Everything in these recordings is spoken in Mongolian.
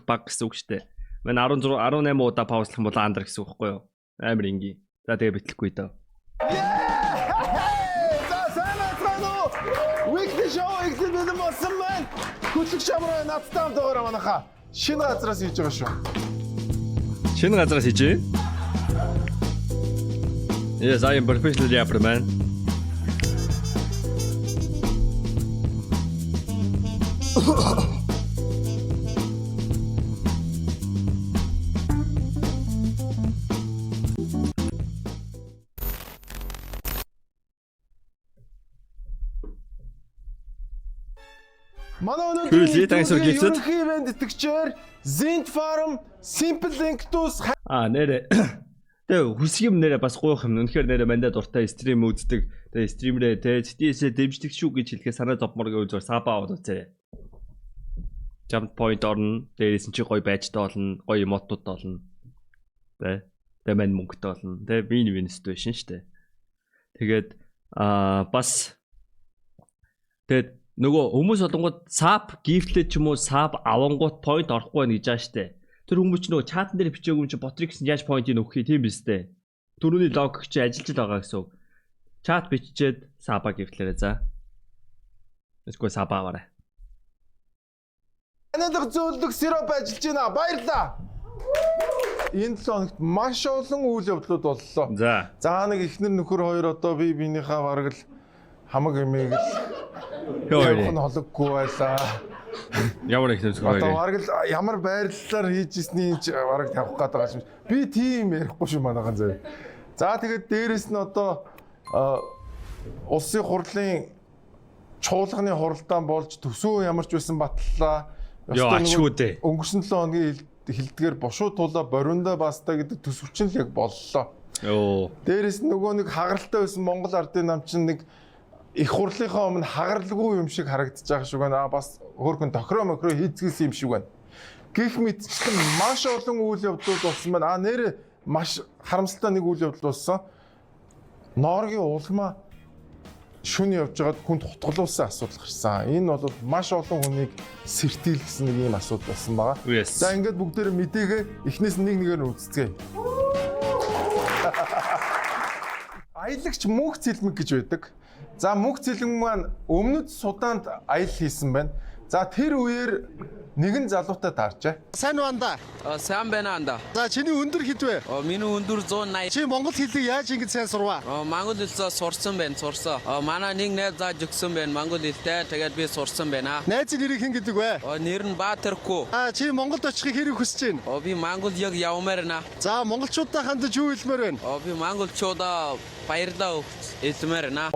баг гэсэн үг шүү дээ. Мань 16 18 удаа паузлах юм бол андер гэсэн үг байхгүй юу? Амар ингийн. За тэгээ битлэхгүй дөө. За сайн байна уу? Weekly show ихтэй бэлэн болсон байна. Хүчлэг шамраа надтай хамт байгаа манайха. Шинэ газраас хийж байгаа шүү. Шинэ газраас хийж. Yes, I am professional rapper man. Манай өнөөдрийн ивент тэтгэгчээр Zint Farm, Simple Link Tools нэрэ. Тэгээ хүсэх юм нэрэ бас гуйх юм. Үнэхээр нэрэ мандаа дуртай стрим үздэг. Тэгээ стримрээ тэгээ CTS дэмждэг шүү гэж хэлэхэд санаа зовмор гэвэл зур саба аваад үзээрэй. Jump point орно. Дээрээс нь чи гоё байжтай болно. Гоё эмотууд болно. Тэгээ мань мөнгөтэй болно. Тэгээ win-win situation шүү дээ. Тэгээд бас тэгээд нөгөө хүмүүс олонгууд сап гифтлээ ч юм уу сап авангууд point орохгүй байх гэж байгаа штэ. Тэр хүмүүс ч нөгөө чатан дээр бичээгүй юм чи ботрикс яаж point-ийг өгөх юм биш үү? Төрөний лог чи ажиллаж байгаа гэсэн үг. Чат биччихэд сапа гифтлээрээ за. Эсвэл сапа аваарай. Анилга зөвлөг сироп ажиллаж байна. Баярлалаа. Энэ 7 хоногт маш олон үйл явдлууд боллоо. За. За нэг ихнэр нөхөр хоёр одоо бие биенийхээ бараг л хамаг эмээг л явах нь хологгүй байлаа. Ямар их нэмсгүй одоо бараг л ямар байрлалаар хийж ирсний бараг тавих гээд байгаа юм. Би тийм ярихгүй шүү манайхан зөө. За тэгээд дээрэс нь одоо улсын хурлын чуулганы хуралдаан болж төсөө ямарч байсан батлаа. Өнгөрсөн 7 хоногийн хилдгээр бошуу тулаа бориндоо баста гэдэг төсөвчин л яг боллоо. Дээрээс нөгөө нэг хагаралтай байсан Монгол ардын намчин нэг их хурлынхаа өмнө хагаралгүй юм шиг харагдаж байгаа шүү гэнэ. Бас хөөрхөн тохироо мокро хийцгээсэн юм шиг байна. Гэх мэтчлэн маш олон үйл явдлууд болсон байна. Нэр маш харамсалтай нэг үйл явдал болсон. Нооргийн улмаа шүн явж байгаад хүнд хутгалуулсан асуудал гарсан. Энэ бол маш олон хүнийг сэртийлсэн нэг юм асуудал болсон байгаа. За ингээд бүгдээрээ мэдээгээ эхнээс нэг нэгээр нь үзцгээе. Аялагч мөнх цэлмэг гэж байдаг. За мөнх цэлмэг маань өмнөд Судаанд аялал хийсэн байна. За тэр үеэр нэгэн залуутай таарчаа. Сайн уу анда? Сайн байна анда. За чиний өндөр хэд вэ? Миний өндөр 180. Чи монгол хэлийг яаж ингэж сайн сурваа? Монгол хэлээ сурсан байна, сурсан. Манай нэг найз зааж өгсөн байна монгол хэлтэй. Тэгээд би сурсан байна. Найзын нэрийг хэн гэдэг вэ? Нэр нь Баатарку. Чи Монголд очихыг хэрэг хүсэж байна? Би Монголд яг явмаар байна. За монголчуудаа хандаж юу хэлмээр байна? Би монголчуудаа баярлалаа хэлмээр байна.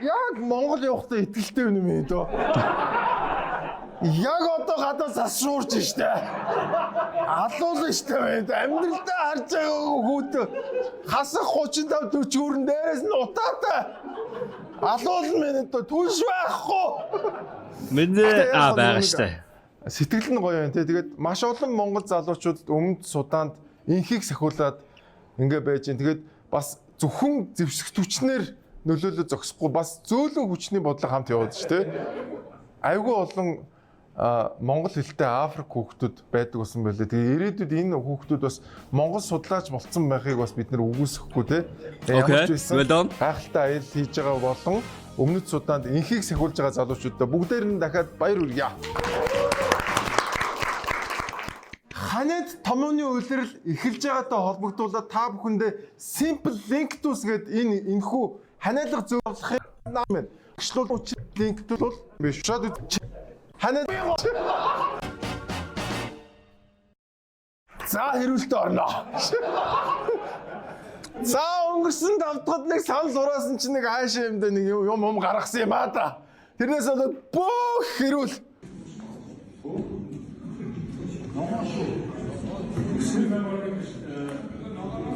Яг Монгол явахдаа итгэлтэй юм ээ дөө. Яг одоо гадаа засшуурч штэ. Алуулна штэ байна. Амьдралдаа харж байгаа хүүд хасах 35 40 өрн дээрээс нь утаатай. Алуулна мэн дөө түнш байхгүй. Мэдээ байгаа штэ. Сэтгэл нь гоё юм те. Тэгээд маш олон монгол залуучууд өмнөд Суданд инхийг сахиулаад ингээ байж гин. Тэгээд бас зөвхөн зэвсэг түвчнэр нөлөөлө зогсохгүй бас зөөлөн хүчний бодлого хамт яваад шүү дээ. Айгүй олон монгол хэлтэй Африк хүүхдүүд байдаг болсон байлээ. Тэгээ ирээдүйд энэ хүүхдүүд бас монгол судлаач болцсон байхыг бас бид нэр үгүйсэхгүй те. Ямар ч байсан гайхалтай аялал хийж байгаа болон өмнөд Суданд инхийг сахиулж байгаа залуучуудаа бүгдээр нь дахиад баяр хүргье. Ханад томооны үйлрэл эхэлж байгаатай холбогдуулаад та бүхэндээ Simple Link Tools гэдэг энэхүү ханиалга зөвлөх юм. Гчлуулууч линк тул биш шууд ханад за хэрүүлэлт орно. За өнгөрсөн 5 дахь нэг санал сураасан чинь нэг хаашаа юм дэ нэг юм гаргасан юм аа да. Тэрнээс болоод бүх хэрүүл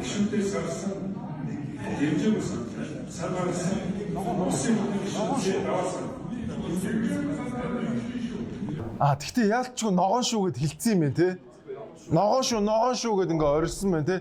шүнтэй сарсан дэмжээ болсон. Сарсан мосын шүнтэй давсан. Тэгтээ яалчгүй ногоон шүү гэд хэлсэн юм байна те. Ногоон шүү гэд ингээ орилсон байна те.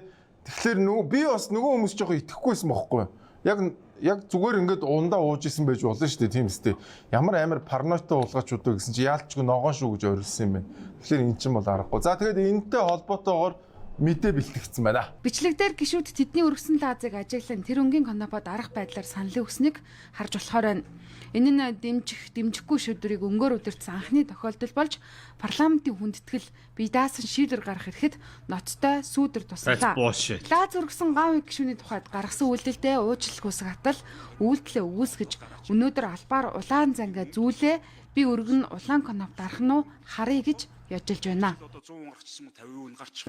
Тэгэхээр би бас нөгөө хүмүүс жоохон итгэхгүйсэн бохоггүй. Яг яг зүгээр ингээд ундаа ууж исэн байж болно шүү дээ тийм үстэй. Ямар амар параноитой уулгаач удаа гэсэн чи яалтчгүй ногоон шүү гэж орилсан юм байна. Тэгэхээр эн чинь бол аргагүй. За тэгээд энэтэй холбоотойгоор мэдээ бэлтгэгдсэн байна. Бичлэгдээр гишүүд тэдний өргөсөн лазыг ажиглан тэр өнгийн конопод арга байдлаар саналын өгснийг харж болохоор байна. Энэ нь дэмжихгүй шийдвэрийг өнгөөр удирдсан анхны тохиолдол болж парламентын хүндэтгэл бие даасан шийдвэр гаргах эрхэд ноцтой сүүдэр туслаа. Лаз өргөсөн гав гишүүний тухайд гаргасан үйлдэлдээ уучлал хүсэх атал үйлдэлээ үүсгэж өнөөдөр албаар улаан зангаа зүүлээ. Би өргөн улаан коноп дарах нь харъя гэж яжилж байна.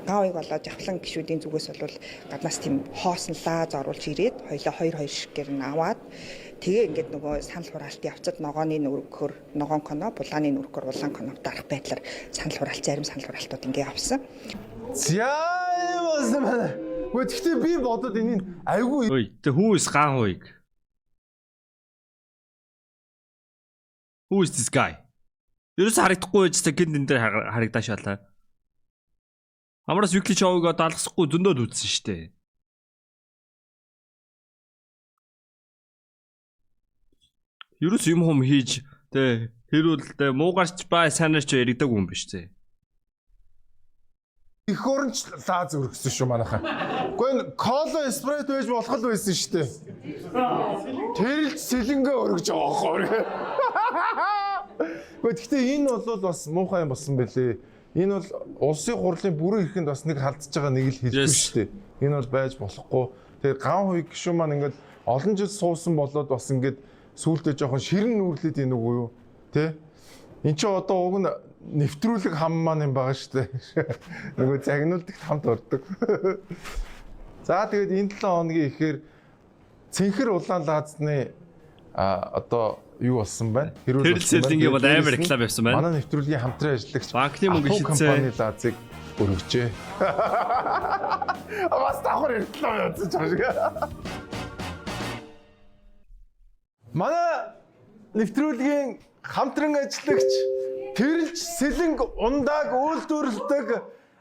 Гавыг болоод явхлан гişүүдийн зүгээс бол гаднаас тийм хооснлаа зоруулж ирээд хоёлоо 2 ширхгээр нь аваад тэгээ ингээд нөгөө санал хураалтын явцад ногооны нүргөхөр ногоон коноп, улааны нүргөхөр улаан коноп дарах байдлаар санал хураалт зарим санал хураалтууд ингээд явсан. За юм байна. Гэхдээ би бодод энийг айгүй Ой, тэ who is Гаан Хуйг? Who is this guy? Ерөөс харагдахгүй байж та гин энэ дээр харагдаа шалаа. Амраас weekly show-г даалгасахгүй зөндөөд үзсэн шүү дээ. Ерөөс юм хум хийж тэ хэрүүл муугарч бай санаарч яригдаг юм биш зэ. их оронч лаз өргөсөн шүү манайхаа. Гэхдээ коло спрейт байж болох л байсан шүү дээ. Тэрэлж сэлэнгээ өргөж байгаа байхгүй. Гэхдээ энэ бол бас муухай юм болсон байлээ. Энэ бол улсын хурлын бүрэн эрхэнд бас нэг халдж байгаа нэг л хэлбэр шүү дээ. Энэ бол байж болохгүй. Тэгээд Гаан Хуйг гişүү маань ингээд олон жил суусан болоод бас ингээд сүүлдээ жоохон ширэн нүүрлээд ийн үгүй юу? Тэ? Энд чи одоо уг нь нэвтрүүлэг хам маань юм байгаа шүү дээ. Нөгөө загнуулдагт хамт ордог. За тэгээд энэ 7 хоногийн ихээр цэнхэр улаан лаазны одоо юу болсон байна? Тэр сэлэнгээ бол амар реклам явсан байна. Манай нэвтрүүлгийн хамтран ажиллагч банкны мөнгө шидсэн компани лаазыг өргөжээ. Бас давхар реклам явуулсан чаашиг. Манай нэвтрүүлгийн хамтран ажиллагч тэрэлж сэлэнг ундааг үйлдвэрлэдэг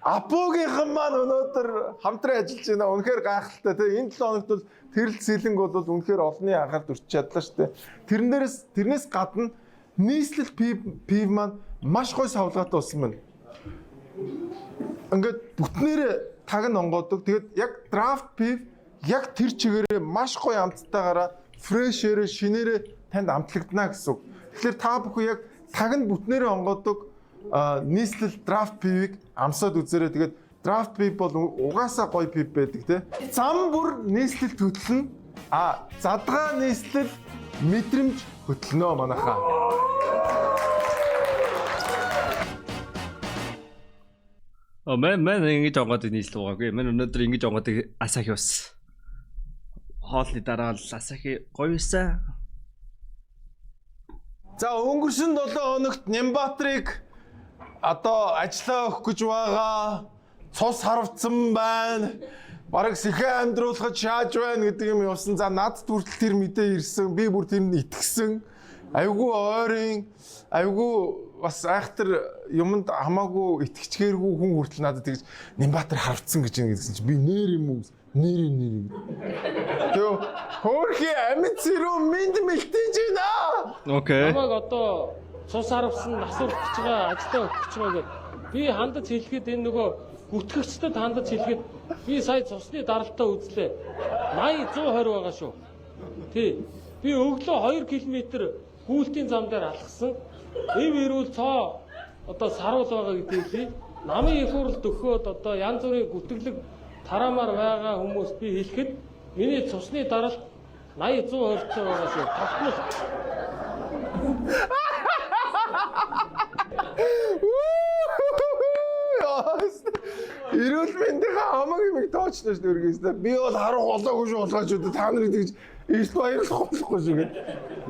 Апогийнхан маань өнөөдөр хамтран ажиллаж байна. Үнэхээр гайхалтай тийм. Энэ 7 хоногт бол тэрэлж сэлэнг бол үнэхээр олонний анхаарал төрч чадлаа шүү дээ. Тэрнээс гадна нийслэл пив маань маш гоё савлгаатай болсон байна. Ингээд бүтнээрээ таг нь онгоодог. Тэгээд яг драфт пив яг тэр чигээрээ маш гоё амттайгаараа фрешээрээ шинээрээ танд амтлагдана гэсэн үг. Тэгэхээр та бүхэн яг таг нь бүтнээрээ онгоодог нийслэл драфт пивийг амсаад үзээрэй. Тэгээд драфт пив бол угаасаа гоё пив байдаг тий. Зам бүр нийслэл хөтлөн задгаа нийслэл мэдрэмж хөтлөнө манайхаа. Мен ингэж онгоодаг нийслэл байгаагүй. Мен өнөөдөр ингэж онгоодаг Асахи ус. Хоолны дараа л Асахи гоёсан. За өнгөрсөн 7 хоногт Нямбаатарыг одоо ажиллаа өгөх гэж байгаа. Цус харавцсан байна. Бараг сэхэн амьдруулахад шааж байна гэдэг юм явсан. За над хүртэл тэр мэдээ ирсэн. Би бүр тэнд итгэсэн. Айгүй ойрын, айгүй бас айхтар юмд хамаагүй итгэцгээргүй хүн хүртэл надад тэгж Нямбаатар харавцсан гэж ингэсэн чи би нэр юм уу? Нэр. Төө хөөрхи амьд зэрүү минд мэлтэж байна. Окей. Намайг одоо цус харавсан насвар өгч байгаа, ажилдаа өгч байгаа гэдэг. Би хандаж хэлэхэд энэ нөгөө гүтгэгчдэд хандаж хэлэхэд би сая цусны даралтаа үзлээ. 80-120 байгаа шүү. Тий. Би өглөө 2 км гүйлтийн зам дээр алхсан. Эв ирүүл цоо одоо саруул байгаа гэдгийг намын их хурлд өгөхөд одоо янз бүрийн гүтгэлэг тараамаар байгаа хүмүүс би хэлэхэд миний цусны даралт 80-120 байгаа шүү. Тогтмол. Ирүүл мэндийн хамаагүй нэг тоочнош дөргийстэй. Би бол харах болоогүй шүү болгоочод та нарыг тэгж эрт баярлах болохгүй шүү гэдэг.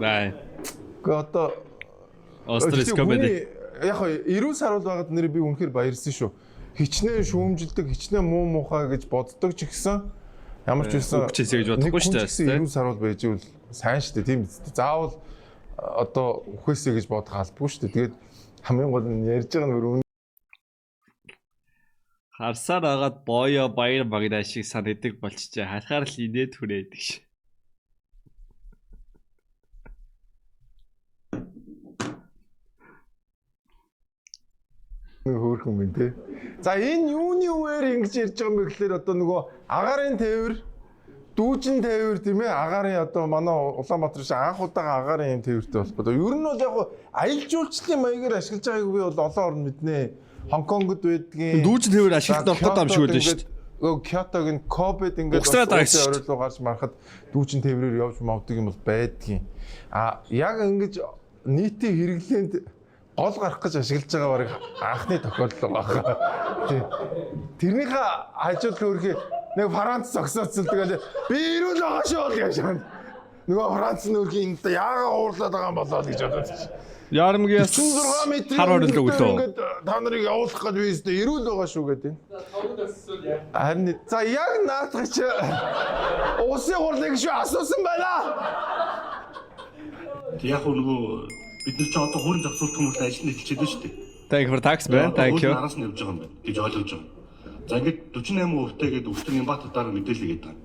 Бай. Гэхдээ одоо Острис комеди. Яг эрүүл саруул байгаад нэр би үнэхээр баярсан шүү. Хичнээн шүүмжилдэг, хичнээн муухай гэж боддог ч гэсэн ямар ч байсан үгчээсэй гэж бодохгүй шүү дээ. Эрүүл саруул байж ивэл сайн шүү дээ. Тийм биз. Заавал одоо үхээсэй гэж бодох албагүй шүү дээ. Тэгээд хамгийн гол нь ярьж байгаа нөр Харсаар агаад боёо баяр багнаа шиг санагддаг болчихжээ. Харахаар л инээд хүрээдэг ш. нэг хөөрхөн юм тий. За энэ юуны үеэр ингэж ярьж байгаа юм бэ гэхээр одоо нөгөө агарын тээвэр, дүүжин тээвэр тийм ээ, агарын одоо манай Улаанбаатар шиг анх удаага агарын юм тээвэртэй болчиход. Ер нь бол яг аялал жуулчлалын маягаар ашиглаж байгааг би бол олон орн мэднэ. Хонконгод байдгийн дүүжин тээвэр ашиглаад ороход юм шиг байлаа шүү дээ. Кёотогийн Кобед ингээд оролцоо гарч марахад дүүжин тээврээр явж мавдаг юм бол байдгийн. А яг ингэж нийтийн хэрэглээнд гол гарах гэж ашиглаж байгаа барыг анхны тохиолдол байгаа. Тий. Тэрнийхээ хажууд хөрхи нэг Франц зогсооцсон тэгэл би ирүүл байгаа шүү гэж шанд. Нөгөө Франц нөрхи энд яагаад уурлаад байгаа юм болоо гэж бодож. Ярамгиас 46 метр хар оролдог үлээ. Ингээд та нарыг явуулах гэж би өстө ирүүл байгаа шүү гэдэг. Харин за яг наадах чи усын хурлыг шүү асуусан байна. Яг нөгөө бид нар ч одоо хөрөнгө зохицуулалт хүмүүст ажил нийлчихэд шүү дээ. Thank you for tax man. Thank you. Араас нь явж байгаа юм байна гэж ойлгож байгаа. За ингээд 48% гээд өвтөр Нямбатуудаар мэдээлэл өгöd байна.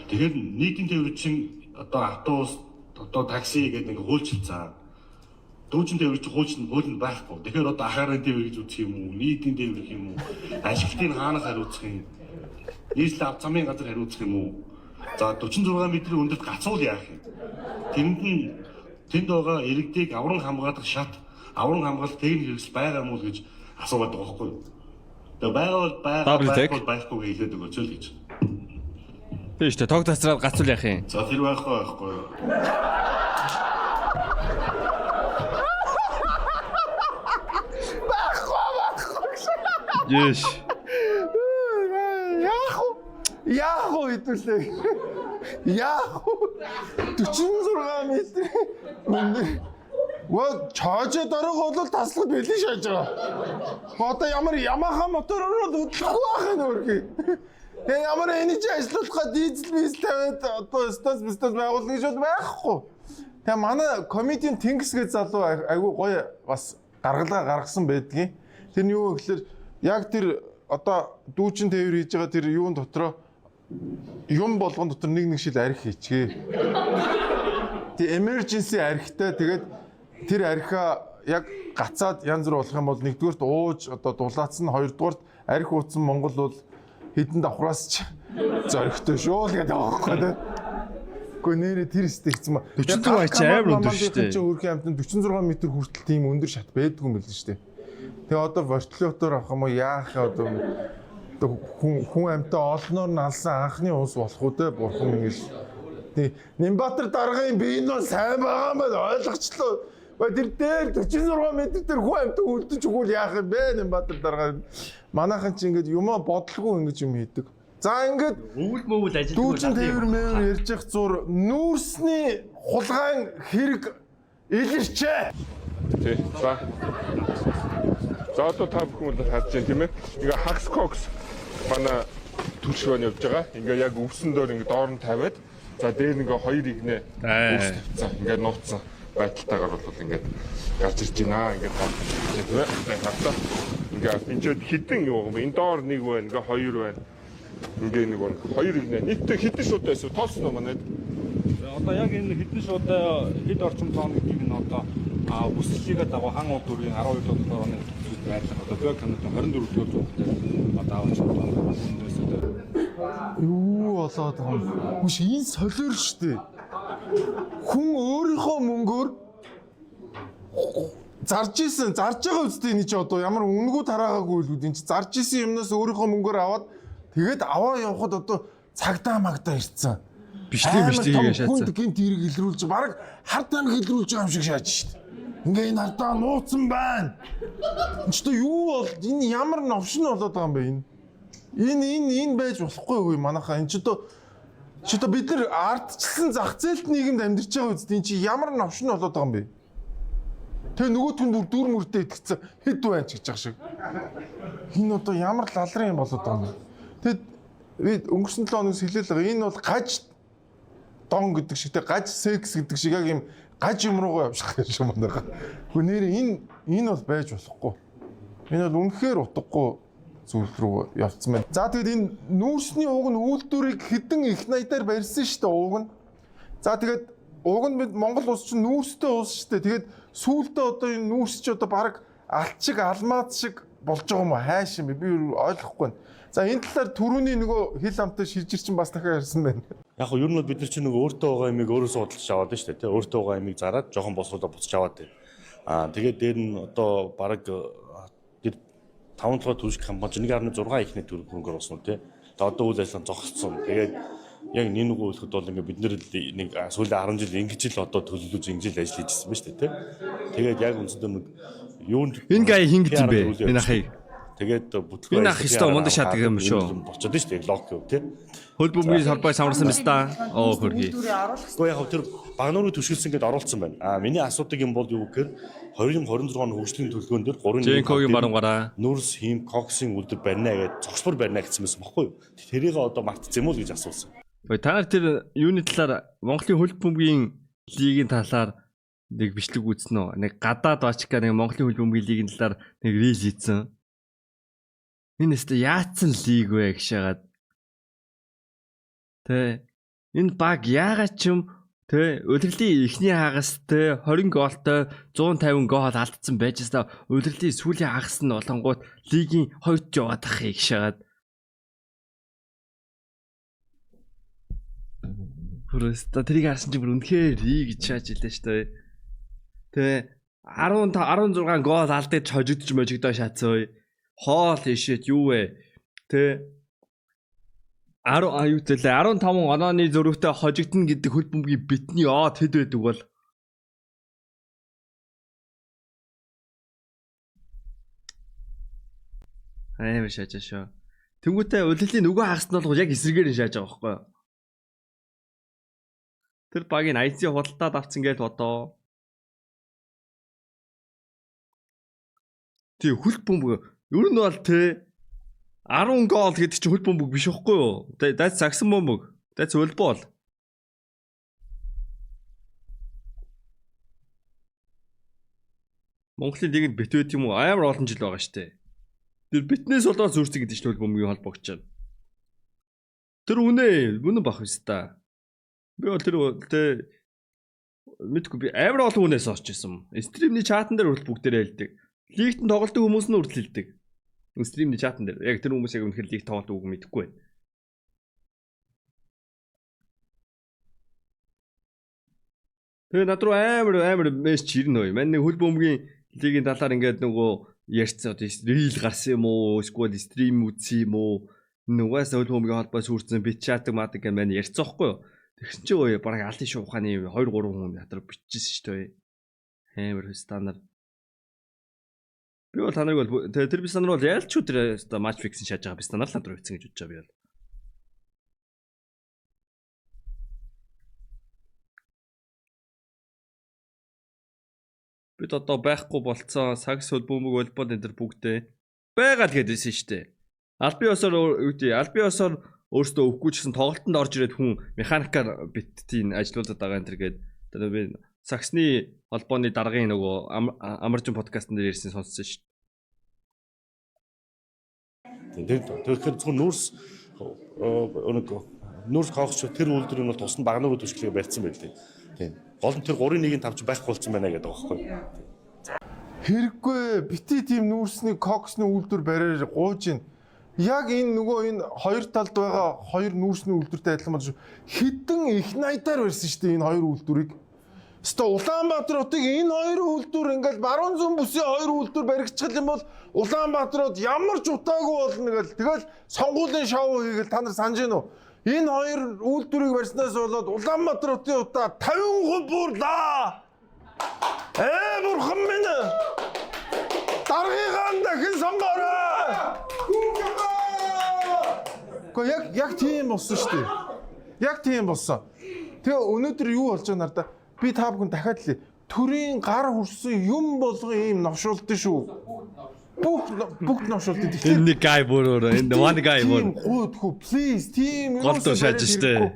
Тэгэхээр нийтийн тээвэр чинь одоо автобус, одоо такси гэдэг ингээд хуульчилсан. Дүүжин тээвэр чинь хуулинд байхгүй. Тэгэхээр одоо ахарын тээвэр гэж үзэх юм уу? Нийтийн тээвэр гэх юм уу? Ашигтын хаанаас хариуцах юм? Нийслэл авто замын газар хариуцах юм уу? За 46 метрийн өндөрт гацуул яах юм? Тэнд байгаа иргэдийг авран хамгаалах шат, авран хамгаалах техник хэрэгсэл байгаа юм уу гэж асуугаад байгаа байхгүй юу? Тэгээ байхгүй хэлээд өгөөч л гэж. Тийм шүү дээ. Тог тасраад гацуул яах юм? За тэр байхгүй юу? Yes. Яах вэ хэдүүлээ. Яах вэ? 46 метр. Оо чаажаа дараагаа бол таслах бэлэн шааж байгаа. Одоо ямар Yamaha мотороор л хөдлөхгүй байх нь өөрхий. Тэгээ ямар энерги ажиллуулахад дизель мис тавиад одоо станц байгуулна гэж бол байхгүй. Тэгээ манай комедийн Тэнгис гэж залуу айгүй гоё бас гаргалгаа гаргасан байдгийн. Тэр нь юу вэ гэхээр яг тэр одоо дүүчин тээвэр хийж байгаа тэр юун дотроо юм болгон дотор нэг шил арх хийчихээ. Тэг emergency архтай тэгээд тэр архиа яг гацаад янз бүр болох юм бол нэгдүгээрт ууж одоо дулаацсан, хоёрдугаарт арх ууцсан Монгол бол хэдэн давхраас ч зоригтой шүү л гэдэг байгаа байхгүй тий. Гэхдээ нэрээ тэр стэгцэн маа. 44 аяч амар өндөр шүү дээ. Чи өөрхийн амтнд 46 м хүртэл тийм өндөр шат байдгүй юм байл шүү дээ. Тэгээ одоо вертолетоор авах юм уу яах одоо хүн амтаа олноор нь алсан анхны ус болох уу те бурхан ингэж. Тий Нямбатар даргын би энэ бол сайн байгаа юм байна ойлгочлоо. Тэр дээр 46 м дээр хүн амтаа үлдэж өгвөл яах юм бэ Нямбатар дарга. Манайхан чи ингэж юмаа бодлого ингэж юм хийдэг. За ингэж өвөл мөвөл ажилладаг. Дүүжин тээвэр мээр ярьж явах зур нүүрсний хулгайн хэрэг илэрчээ. Тий. За одоо та бүхэн бол харж байна тийм ээ. Ингээ хагс кокс манай түлшгөөнд явж байгаа. Ингээ яг өвсөн дээр ингээ доор нь тавиад за дээр ингээ хоёр игнэ өвс тавьсан. Ингээ нууцсан байдалтайгаар бол ингээ гарч ирж байна. Ингээ тийм ээ. Хатаа ингээ энэ хитэн юу юм. Энэ доор нэг байна, ингээ хоёр байна. Ингээ нэг байна. Хоёр игнэ. Нийтдээ хитэн шууд байсан. Тоосон уу манайд? Одоо яг энэ хитэн шуудаа хэд орчим тонн гэдгийг нь одоо үсэлхийгээ дагуу хан уу дүрийн 12 дугаар оны байрлал одоо бэг канад 24 дугаар зүгтээ одоо авч байгаа. Юу болоод байгаа юм. Хүш энэ солиор штэ. Хүн өөрийнхөө мөнгөөр зарж байгаа үстэй энэ чи одоо ямар үнгүү тараагаагүй л үгүй энэ чи зарж исэн юмнаас өөрийнхөө мөнгөөр аваад тэгээд аваа явахад одоо цагдаа магдаа ирцэн. Бичлэг гэж шаацсан. Хүнд гинт хэрэг илрүүлж баг хар тамхи илрүүлж байгаа юм шиг шааж штэ. Ингээ энэ хардаа нууцсан байна. Энд ч юу бол энэ ямар новшин болоод байгаа юм бэ энэ? Энэ байж болохгүй юу манайхаа энэ ч одоо бид нар ардчилсан зах зээлт нийгэмд амьдарч байгаа үст энэ чи ямар новшин болоод байгаа юм бэ? Тэгээ нөгөөт нь бүр дүр мөртэй итгэцэн хэд байна ч гэж байгаа шиг. Энэ одоо ямар лалрын юм болоод байгаа юм бэ? Тэгэд би өнгөрсөн 7 хоногс хэлээл байгаа. Энэ бол гаж дон гэдэг шиг те гаж секс гэдэг шиг яг юм гаж юм руугаа явчих гэж юм байна. Гэхдээ нэр энэ бол байж болохгүй. Энэ бол үнэхээр утгагүй зүйл рүү явцсан байна. За тэгэд энэ нүүрсний ууг нь үйлдвэрийг хэдэн их найдаар барьсан шүү дээ ууг нь. За тэгэд ууг нь Монгол улс чинь нүүрстэй улс шүү дээ. Тэгэд сүүлдээ одоо энэ нүүрс чи одоо баг алт шиг алмаз шиг болж байгаа юм уу? Хайш юм бэ? Би ойлгохгүй байна. За энэ талаар түрүүний нөгөө хил амтай шилжир чинь бас дахиад ярьсан байна. Яг нь ер нь бид нар чинь нөгөө өөртөө байгаа ямиг өөрөөсөө бодлож аваад байна шүү дээ. Өөртөө байгаа ямиг зараад жоохон босуудаа буцаж аваад байна. Тэгээд дээр нь одоо бараг тэр 5 дахь түлших компани 1.6 ихний төгрөг хөнгөр болсон тий. Тэгээд одоо үйл ажиллагаа зогссон. Тэгээд яг нэг нэг үйлхэд бол ингээд бид нар нэг сүүлийн 10 жил ингэж л одоо төлөвлөж ингэж л ажиллаж ирсэн ба шүү дээ тий. Тэгээд яг үндсэндээ нэг юунд энэ гай хин гэж юм бэ? Энэ ахыг. Тэгээд бүтлгүй энэ ах ёстой мундаг шатдаг юм шүү. Болчиход шүү дээ лог гэв тий. Хөл бөмбөгийн салбай самарсан биз та. Оо хөргий. Гэхдээ яг тэр багнуурыг төшөлсөн гэдээ оруулсан байна. Миний асуудаг юм бол юу гэхээр 2026 оны хөгжлийн төлөвлөгөөн дээр 3 Женкогийн баруун гараа. Нүрс, хим, коксийн үлдэр барина гэж цогцбор барина гэсэн юм баггүй юу? Тэрийг одоо мартцсан юм уу гэж асуусан. Та нар тэр юуны талаар Монголын хөл бөмбөгийн лигийн талаар нэг бичлэг үзсэн үү? Нэг гадаад бачка нэг Монголын хөл бөмбөгийн лигийн талаар нэг рил хийсэн. Энэ өстө яатсан лиг вэ гэж шагаад. Тэ энэ баг яагаад ч юм тэ удирдлийн эхний хагас тэ 20 гоолтой 150 гол алдсан байж та удирдлийн сүүлийн хагас нь болонгууд лигийн хоёрт яваад ахыг шагаад. Просто тэрийг харсан чинь бүр үнэхээр гэж шааж илээ шүү дээ. Тэ 16 гол алдаж хожигдож шатсан. Хоол ишэт юу вэ? Тэ 15 онооны зөрүүтэй хожигдно гэдэг хөл бөмбөгийн битний хэд байдаг бол амар шаажаа шүү. Тэнгүүтээ удирдлийн нөгөө хагас нь бол яг эсрэгээр нь шааж байгаа байхгүй юу? Тэр багийн IC худалдаад авцсан гэж бодоо. Тэг хөл бөмбөг ер нь бол тэ 10 гол гэдэг чинь хөл бөмбөг биш байхгүй юу? That's сагсан бөмбөг. That's волейбол. Монголын лигэнд бит байт юм уу? Амар олон жил байгаа штэ. Тэр битнээс болоод зүрцэг гэдэг чинь хөл бөмбөгийн холбогч байна. Тэр үнэн бах биз та. Би бол тэр мэдгүй би амар олон үнээс орж исэн. Стримний чатан дээр хүртэл бүгдээрээ хэлдэг. Лигт тоглолтын хүмүүс нь хүртэл хэлдэг. Стримний чатан дээр яг тэр хүмүүс яг үнэхээр лиг тоглолт үг мэдэхгүй байна. Тэгээ над руу амар мессеж ирнэ. Манай хөл бөмбөгийн лигийн талаар ингээд нөгөө ярьцсан рил гарсан юм уу? Эсвэл стрим үзсэн юм уу? Нугаас хөл бөмбөгийн холбоо сүрцэн бит чатдаг мадаг гэж маань ярьцсан байхгүй юу? Тэгсэн чи өө бараг алтын шууханы 2 3 хүн ятар бичижсэн шүү дээ. Амар стандарт. Би бол таныг бол тэр би стандарт бол ялч өдөр матч фиксэн шааж байгаа би стандарт руу хийсэн гэж бодож байгаа би бол. Бид одоо байхгүй болцсон сагс хөл бөмбөг волейбол энэ төр бүгдээ байгаа л гэдээсэн шүү дээ. Алби осоор өөртөө өвгүй ч гэсэн тоглолтод орж ирээд хүн механикаар битtiin ажиллаулаад байгаа энэ төр гээд тэр би саксны холбооны даргын нөгөө амарчин подкастн дээр ярьсан сонссон шүү дээ. Тэгэхээр зөвхөн нүүрс хавч тэр үйлдвэр нь бол тусна багнуур төсөлийг барьсан байлээ. Тийм. Гол нь тэр 3-1-ийн тавч байхгүй болсон байна гэдэг байгаа байхгүй. Хэрэггүй бити тим нүүрсний коксны үйлдвэр бариад гууж ийн. Яг энэ нөгөө энэ хоёр талд байгаа хоёр нүүрсний үйлдвэртэй адилхан болж хідэн их найдаар барьсан шүү дээ энэ хоёр үйлдвэрийг. Өстө Улаанбаатар хотыг энэ хоёр үйлдвэр ингээл баруун зүүн бүсийн хоёр үйлдвэр баригдчих юм бол Улаанбаатарууд ямар ч утаагүй болно гэл тэгэл сонгуулийн шоу хийгээл та нар санаж гин үү? Энэ хоёр үйлдвэрийг барьснаас болоод Улаанбаатар хотын утаа 50% буурлаа. Бурхан минь. Даргыгаан дахин сонгоорой. Гэхдээ яг тийм болсон шүү дээ. Яг тийм болсон. Тэгээ өнөөдөр юу болж байгаа нарда би та бүхэн дахиад л төрийн гар хүрсэн юм болгон ийм новшуулдсан шүү. Бүх новшуулдсан. Энэ нэг гай бүрөө энэ one guy бүр. Гойдхүү please тийм голдоо шааж штэ.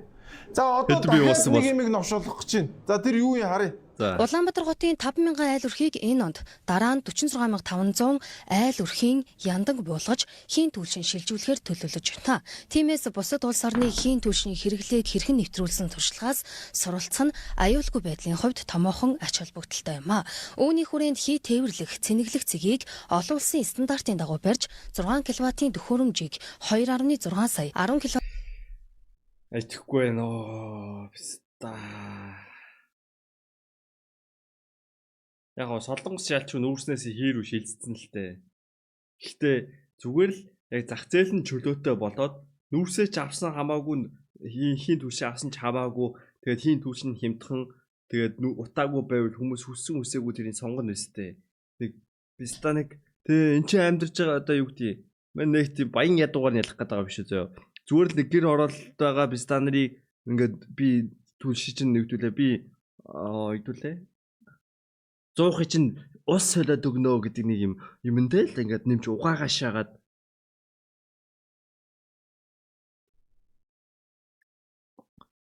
За одоо дахиад нэг юм новшуулах гэж байна. За тэр юу юм харъя. Улаанбаатар хотын 5000 айл өрхийг энэ онд дараа нь 46500 айл өрхийн яндан буулгаж хийн түлшин шилжүүлэхээр төлөвлөж байна. Тиймээс бусад улс орны хийн түлшний хэрэглээг хэрхэн нэвтрүүлсэн туршлагаас суралцах нь аюулгүй байдлын хувьд томоохон ач холбогдолтой юм а. Үүний хүрээнд хий тээвэрлэх, цэнэглэх цэгийг олон улсын стандартын дагуу барьж 6 кВт-ийн төхөөрөмжийг 2.6 сая 10 кВт Айтгэхгүй нөө биста. Яг гоо солонгос шалч нүүрснээс хийрүү шилжсэн л тээ. Гэхдээ зүгээр л яг зах зээл нь чөлөөтэй болоод нүүрсээ ч авсан хамаагүй хийн түвшин авсан ч хамаагүй тэгээд хийн түвшин хямдхан тэгээд утаагүй байвал хүмүүс хүссэн үсээгүй тэрийг сонгоно өстэй. Нэг биста нэг тэгээ эн чинь амьдарч байгаа одоо юу гэдгийг мань нэг тийм баян ядуугаар ялах гэдэг байгаа биш үү? Зүгээр л нэг гэр оролт байгаа биста нарыг ингээд би түлшин чинь нэгдүүлээ би хэдүүлээ 100-ыг чинь ус солиод өгнө гэдэг нэг юм энэ л ингээд нэмж угаагаа шаагаад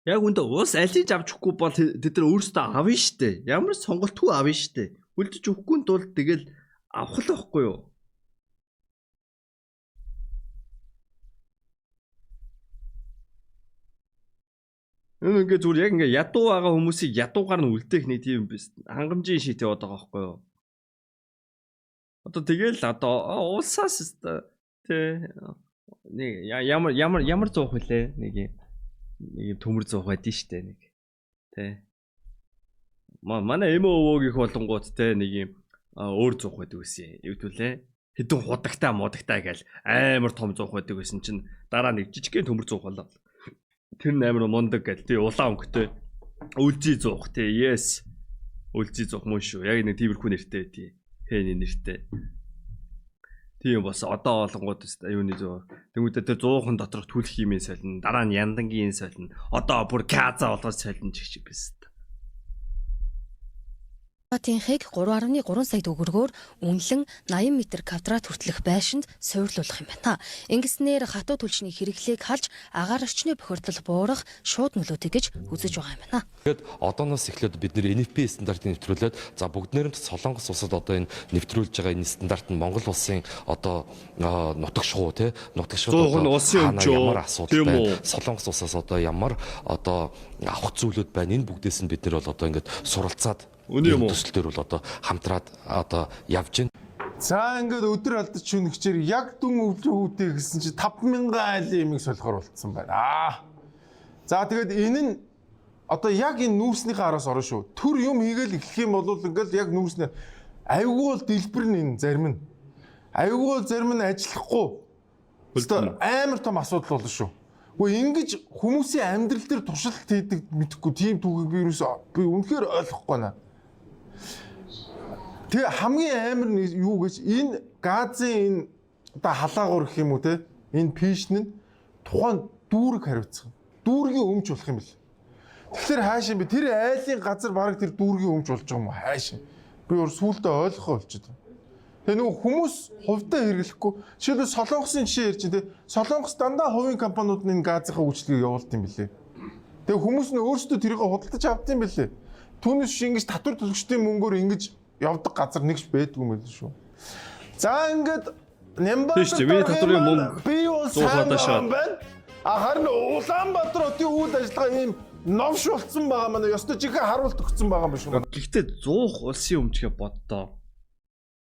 яг үндэ ус алийг авч өгөхгүй бол тэд нар өөрсдөө авна штэ. Ямар сонголтгүй авна штэ. Үлдэж өгөхгүй тул тэгэл авах л байхгүй юу? Ингээд зүгээр яг ингээд ядуу байгаа хүмүүсийг ядуугаар нь үлдээх нэг тийм хангамжийн шийт яваад байгаа байхгүй юу? Одоо тэгэл одоо улсаас тэ нэг ямар зуух вүлээ нэг юм төмөр зуух байдэн штэ нэг тэ манай МОО-гийн болонгууд тэ нэг юм өөр зуух байдаг гэсэн юм хэвдүүлээ хэдэн худагтай модагтай гээл амар том зуух байдаг гэсэн чинь дараа нэг жижигхэн төмөр зуух болоо. Тэр амар мундаг гэл тий улаан өнгөтэй үлзий зуух тий yes үлзий зуух мөн шүү яг нэг тиймэрхүү нэртэй тий хэний нэртэй тийм бас одоо олонгууд юуны зөө тэмүүдэд тэр 100хан доторх түлх химийн солино дараа нь яндангийн солино одоо бүр каза болгож солино ч гэж байсан. Тинхийг 3.3 сая төгрөгөөр үнэлэн 80 м квадрат хүртэлх байшинд суйрлуулах юм байна. Ингэснээр хатуу түлшний хэрэглээг халж агаар орчны бохирдол буурах шууд нөлөөтэй гэж үзэж байгаа юм байна. Тэгэд одооноос эхлээд бид нэр NFP стандартыг нэвтрүүлээд за бүгднээрээ Солонгос улсад одоо энэ нэвтрүүлж байгаа энэ стандарт нь Монгол улсын одоо нутагшгүй тий нутагшгүй ямар асуудал байна. Солонгос улсаас одоо ямар одоо авах зүйлүүд байна. Энэ бүгдээс нь бид нэр бол одоо ингээд суралцаад төсөлтөр бол одоо хамтраад одоо явж байна. За ингээд өдөр алдаж шүнэгчээр яг дүн өвлөө гэсэн чи 5000 айлын ямиг солихоор болцсон байна. За тэгээд энэ нь одоо яг энэ нүүрснийхээ араас орно шүү. Төр юм хийгээл эхлэх юм бол ингээд яг нүүрснээ авигуул дэлбэр нь энэ зарим нь. Авигуул зарим нь ажиллахгүй. Өөртөө амар том асуудал болно шүү. Гэхдээ ингэж хүмүүсийн амьдрал дээр туршилт хийдэг мэдхгүй тийм түүхийг би үнэхээр ойлгохгүй байна. Тэгээ хамгийн амар нь юу гэж энэ газын энэ одоо халаагуур гэх юм уу те энэ пишн нь тухайн дүүрэг хариуцсан. Дүүргийн өмч болох юм бэл. Тэгэхээр хаашаа би тэр айлын газар бараг тэр дүүргийн өмч болж байгаа юм уу хаашаа. Би өөр сүултээ ойлгохгүй болчиход байна. Тэгээ нөгөө хүмүүс хувьдаа хэрэглэхгүй. Жишээлбэл Солонгосын жишээ ярьж те Солонгос дандаа хувийн компаниуд нь энэ газынхаа үйлчлэгийг явуулт юм бэлээ. Тэгээ хүмүүс нь өөрсдөө тэрийг худалдаж авд юм бэлээ. Түүнээс ингэж татвар төлөгчдийн мөнгөөр ингэж явдаг газар нэгч байдгүй юм байна шүү. За ингээд Нямбатар би бол сайн байна. Харин Улаанбаатар хотын үйл ажиллагаа ийм новш болцсон байгаа манай ёстой жигээ харуулт өгсөн байгаа юм биш үү? Гэхдээ 100 улсын өмчгээ боддоо.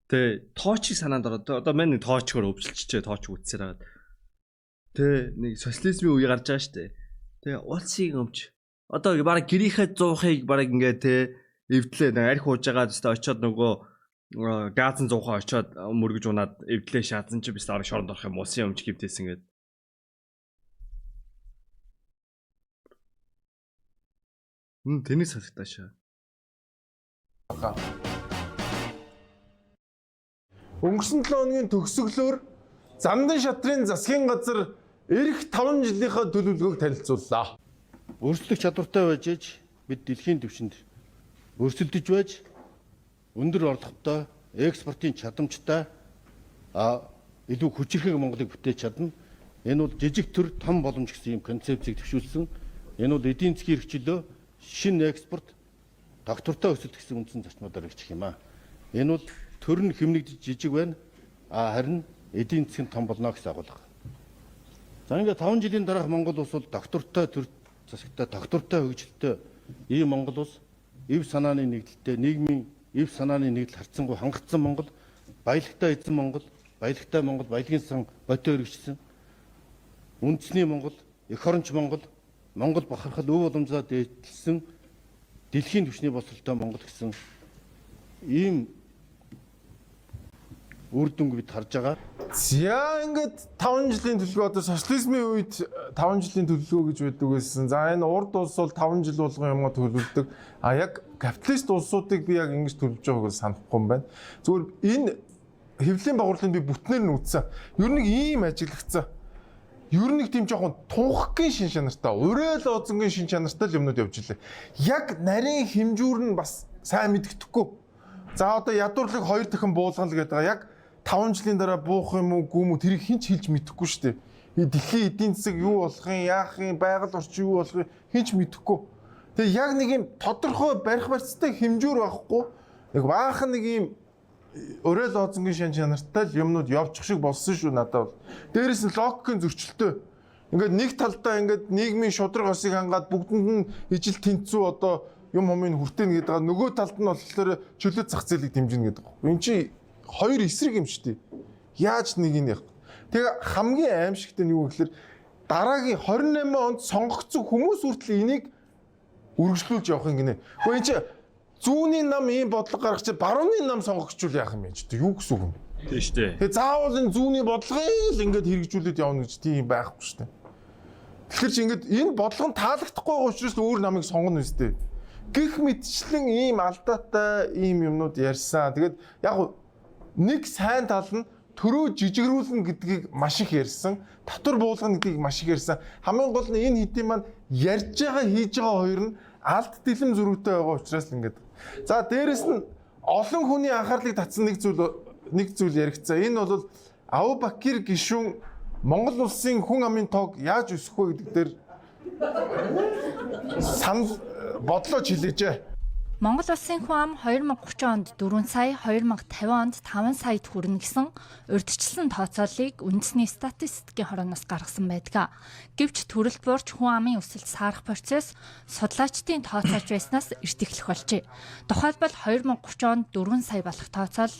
Тэ тоочийг санаанд ороод одоо манай тоочгоор өвчлөлчээ тооч үтсээр хагаад. Тэ нэг социализмын үе гарч байгаа штэ. Тэ улсын өмч одоо бараг гэрийнхээ 100-ыг бараг ингээ тэ эвдлээ нэг арх ууж байгаа тест очиод нөгөө газын 100-аа очиод мөргөж унаад эвдлээ шаазан чи bis арга шоронд орох юм улсын өмч хөвтэйсэн гээд. Тэний сасагтаашаа. Өнгөрсөн 7 хоногийн төгсгөлөөр Зандан шатрын засгийн газар эх 5 жилийнхаа төлөвлөгөөг танилцууллаа. Өөрчлөх чадвартай байж ээж бид дэлхийн түвшинд өрсөлдөж байж өндөр орлоготой, экспортын чадамжтай илүү хүчирхэг Монголыг бүтээж чадна. Энэ бол жижиг төр том боломж гэсэн юм концепцийг төвшүүлсэн. Энэ бол эдийн засгийн эрхчлөө, шинэ экспорт, доктортой өсөлт гэсэн үндсэн зарчмуудаар ирчих юм аа. Энэ бол төр нь хэмнэгдэж жижиг байна. Харин эдийн засгийн том болно гэсэн агуулга. За ингээд 5 жилийн дараах Монгол улс бол доктортой төр засагтай, доктортой хөгжилтэй ийм Монгол улс, эв санааны нэгдэлтэй, нийгмийн эв санааны нэгдэл харцсангүй хангалтсан Монгол, баялагтай эзэн Монгол, баялагтай Монгол, баялагын сан ботоо өргөжсөн, үндэсний Монгол, эх оронч Монгол, Монгол бахархал өв уламжлаад дээдлсэн дэлхийн түвшний боловсролтой Монгол гэсэн ийм үр дүнг бид харж байгаа. За ингээд 5 жилийн төлөвлөгөө одоо социализмын үед 5 жилийн төлөвлөгөө гэж байдаг байсан. За энэ урд улс бол 5 жил болгон юмгаа төлөвлөдөг. А яг капиталист улсуудыг би яг ингэж төлөвлөж байгааг санахгүй юм байна. Зүгээр энэ хэвлэлийн байгууллагыг би бүтнээр нь үзсэн. Ер нь ийм ажиглагдсан. Ер нь тийм жоохон тунхагийн шин чанартай, уриал оозонгийн шин чанартай л юмнууд явж илээ. Яг нарийн хэмжүүр нь бас сайн мэддэхгүй. За одоо ядуурлыг 2 дахин буулгал гэдэг байгаа. Яг 5 жилийн дараа буух юм уу, гүм үү тэрийг хинч хэлж мэдэхгүй шүү дээ. Дэлхийн эдийн засаг юу болох юм, яах юм, байгаль орчин юу болох юм хинч мэдэхгүй. Тэгээ яг нэг юм тодорхой барих барьцтай хэмжүүр байхгүй. Яг баахан нэг юм уриал оозонгийн шин чанартай л юмнууд явчих шиг болсон шүү надад бол. Дээрээс нь логикийн зөрчилтэй. Ингээд нэг талдаа ингээд нийгмийн шудраг осыг хангаад бүгдэнд нь ижил тэнцүү одоо юм хумыг хүртэнэ гэдэг. Нөгөө талд нь болохоор чөлөө зах зээлийг дэмжинэ гэдэг. Энэ чи хоёр эсрэг юм шүү дээ. Яаж нэг нь яг. Тэгээ хамгийн аимшигтай нь юу гэхээр дараагийн 28 онд сонгогдсон хүмүүс хүртэл энийг үргэлжлүүлж явах юм гинэ. Гэхдээ энэ чи зүүнний нам ийм бодлого гаргах чи барууны нам сонгогчвол яах юм бэ ч тийм юу гэсэн үг юм. Тийм шүү дээ. Тэгээ заавал энэ зүүнний бодлогыг л ингээд хэрэгжүүлээд явна гэж тийм байхгүй шүү дээ. Тэгэхээр чи ингээд энэ бодлого нь таалагдахгүй байгаа учраас өөр намыг сонгоно үстэй. Гэх мэтчлэн ийм алдаатай ийм юмнууд ярьсан. Тэгээд яг нэг сайн тал нь төрөө жижигрүүлнэ гэдгийг маш их ярьсан. Татвар буулгана гэдгийг маш их ярьсан. Хамгийн гол нь энэ хэдийн маань ярьж байгаа хийж байгаа хоёр нь алд дэлэм зөрүүтэй байгаа учраас л ингээд. За дээрэс нь олон хүний анхаарлыг татсан нэг зүйл яригдсан. Энэ бол Абубакир гишүүн Монгол улсын хүн амын тоог яаж өсгөх вэ гэдэг дээр санал бодлоо хэлээжээ. Монгол улсын хүн ам 2030 онд 4 сая, 2050 онд 5 саяд хүрнэ гэсэн урьдчилсан тооцооллыг үндэсний статистикийн хорооноос гаргасан байдаг. Гэвч төрөлт буурч хүн амын өсөлт саарах процесс судлаачдын тооцоолж байснаас эрт эхлэх болжээ. Тухайлбал 2030 онд 4 сая болох тооцоол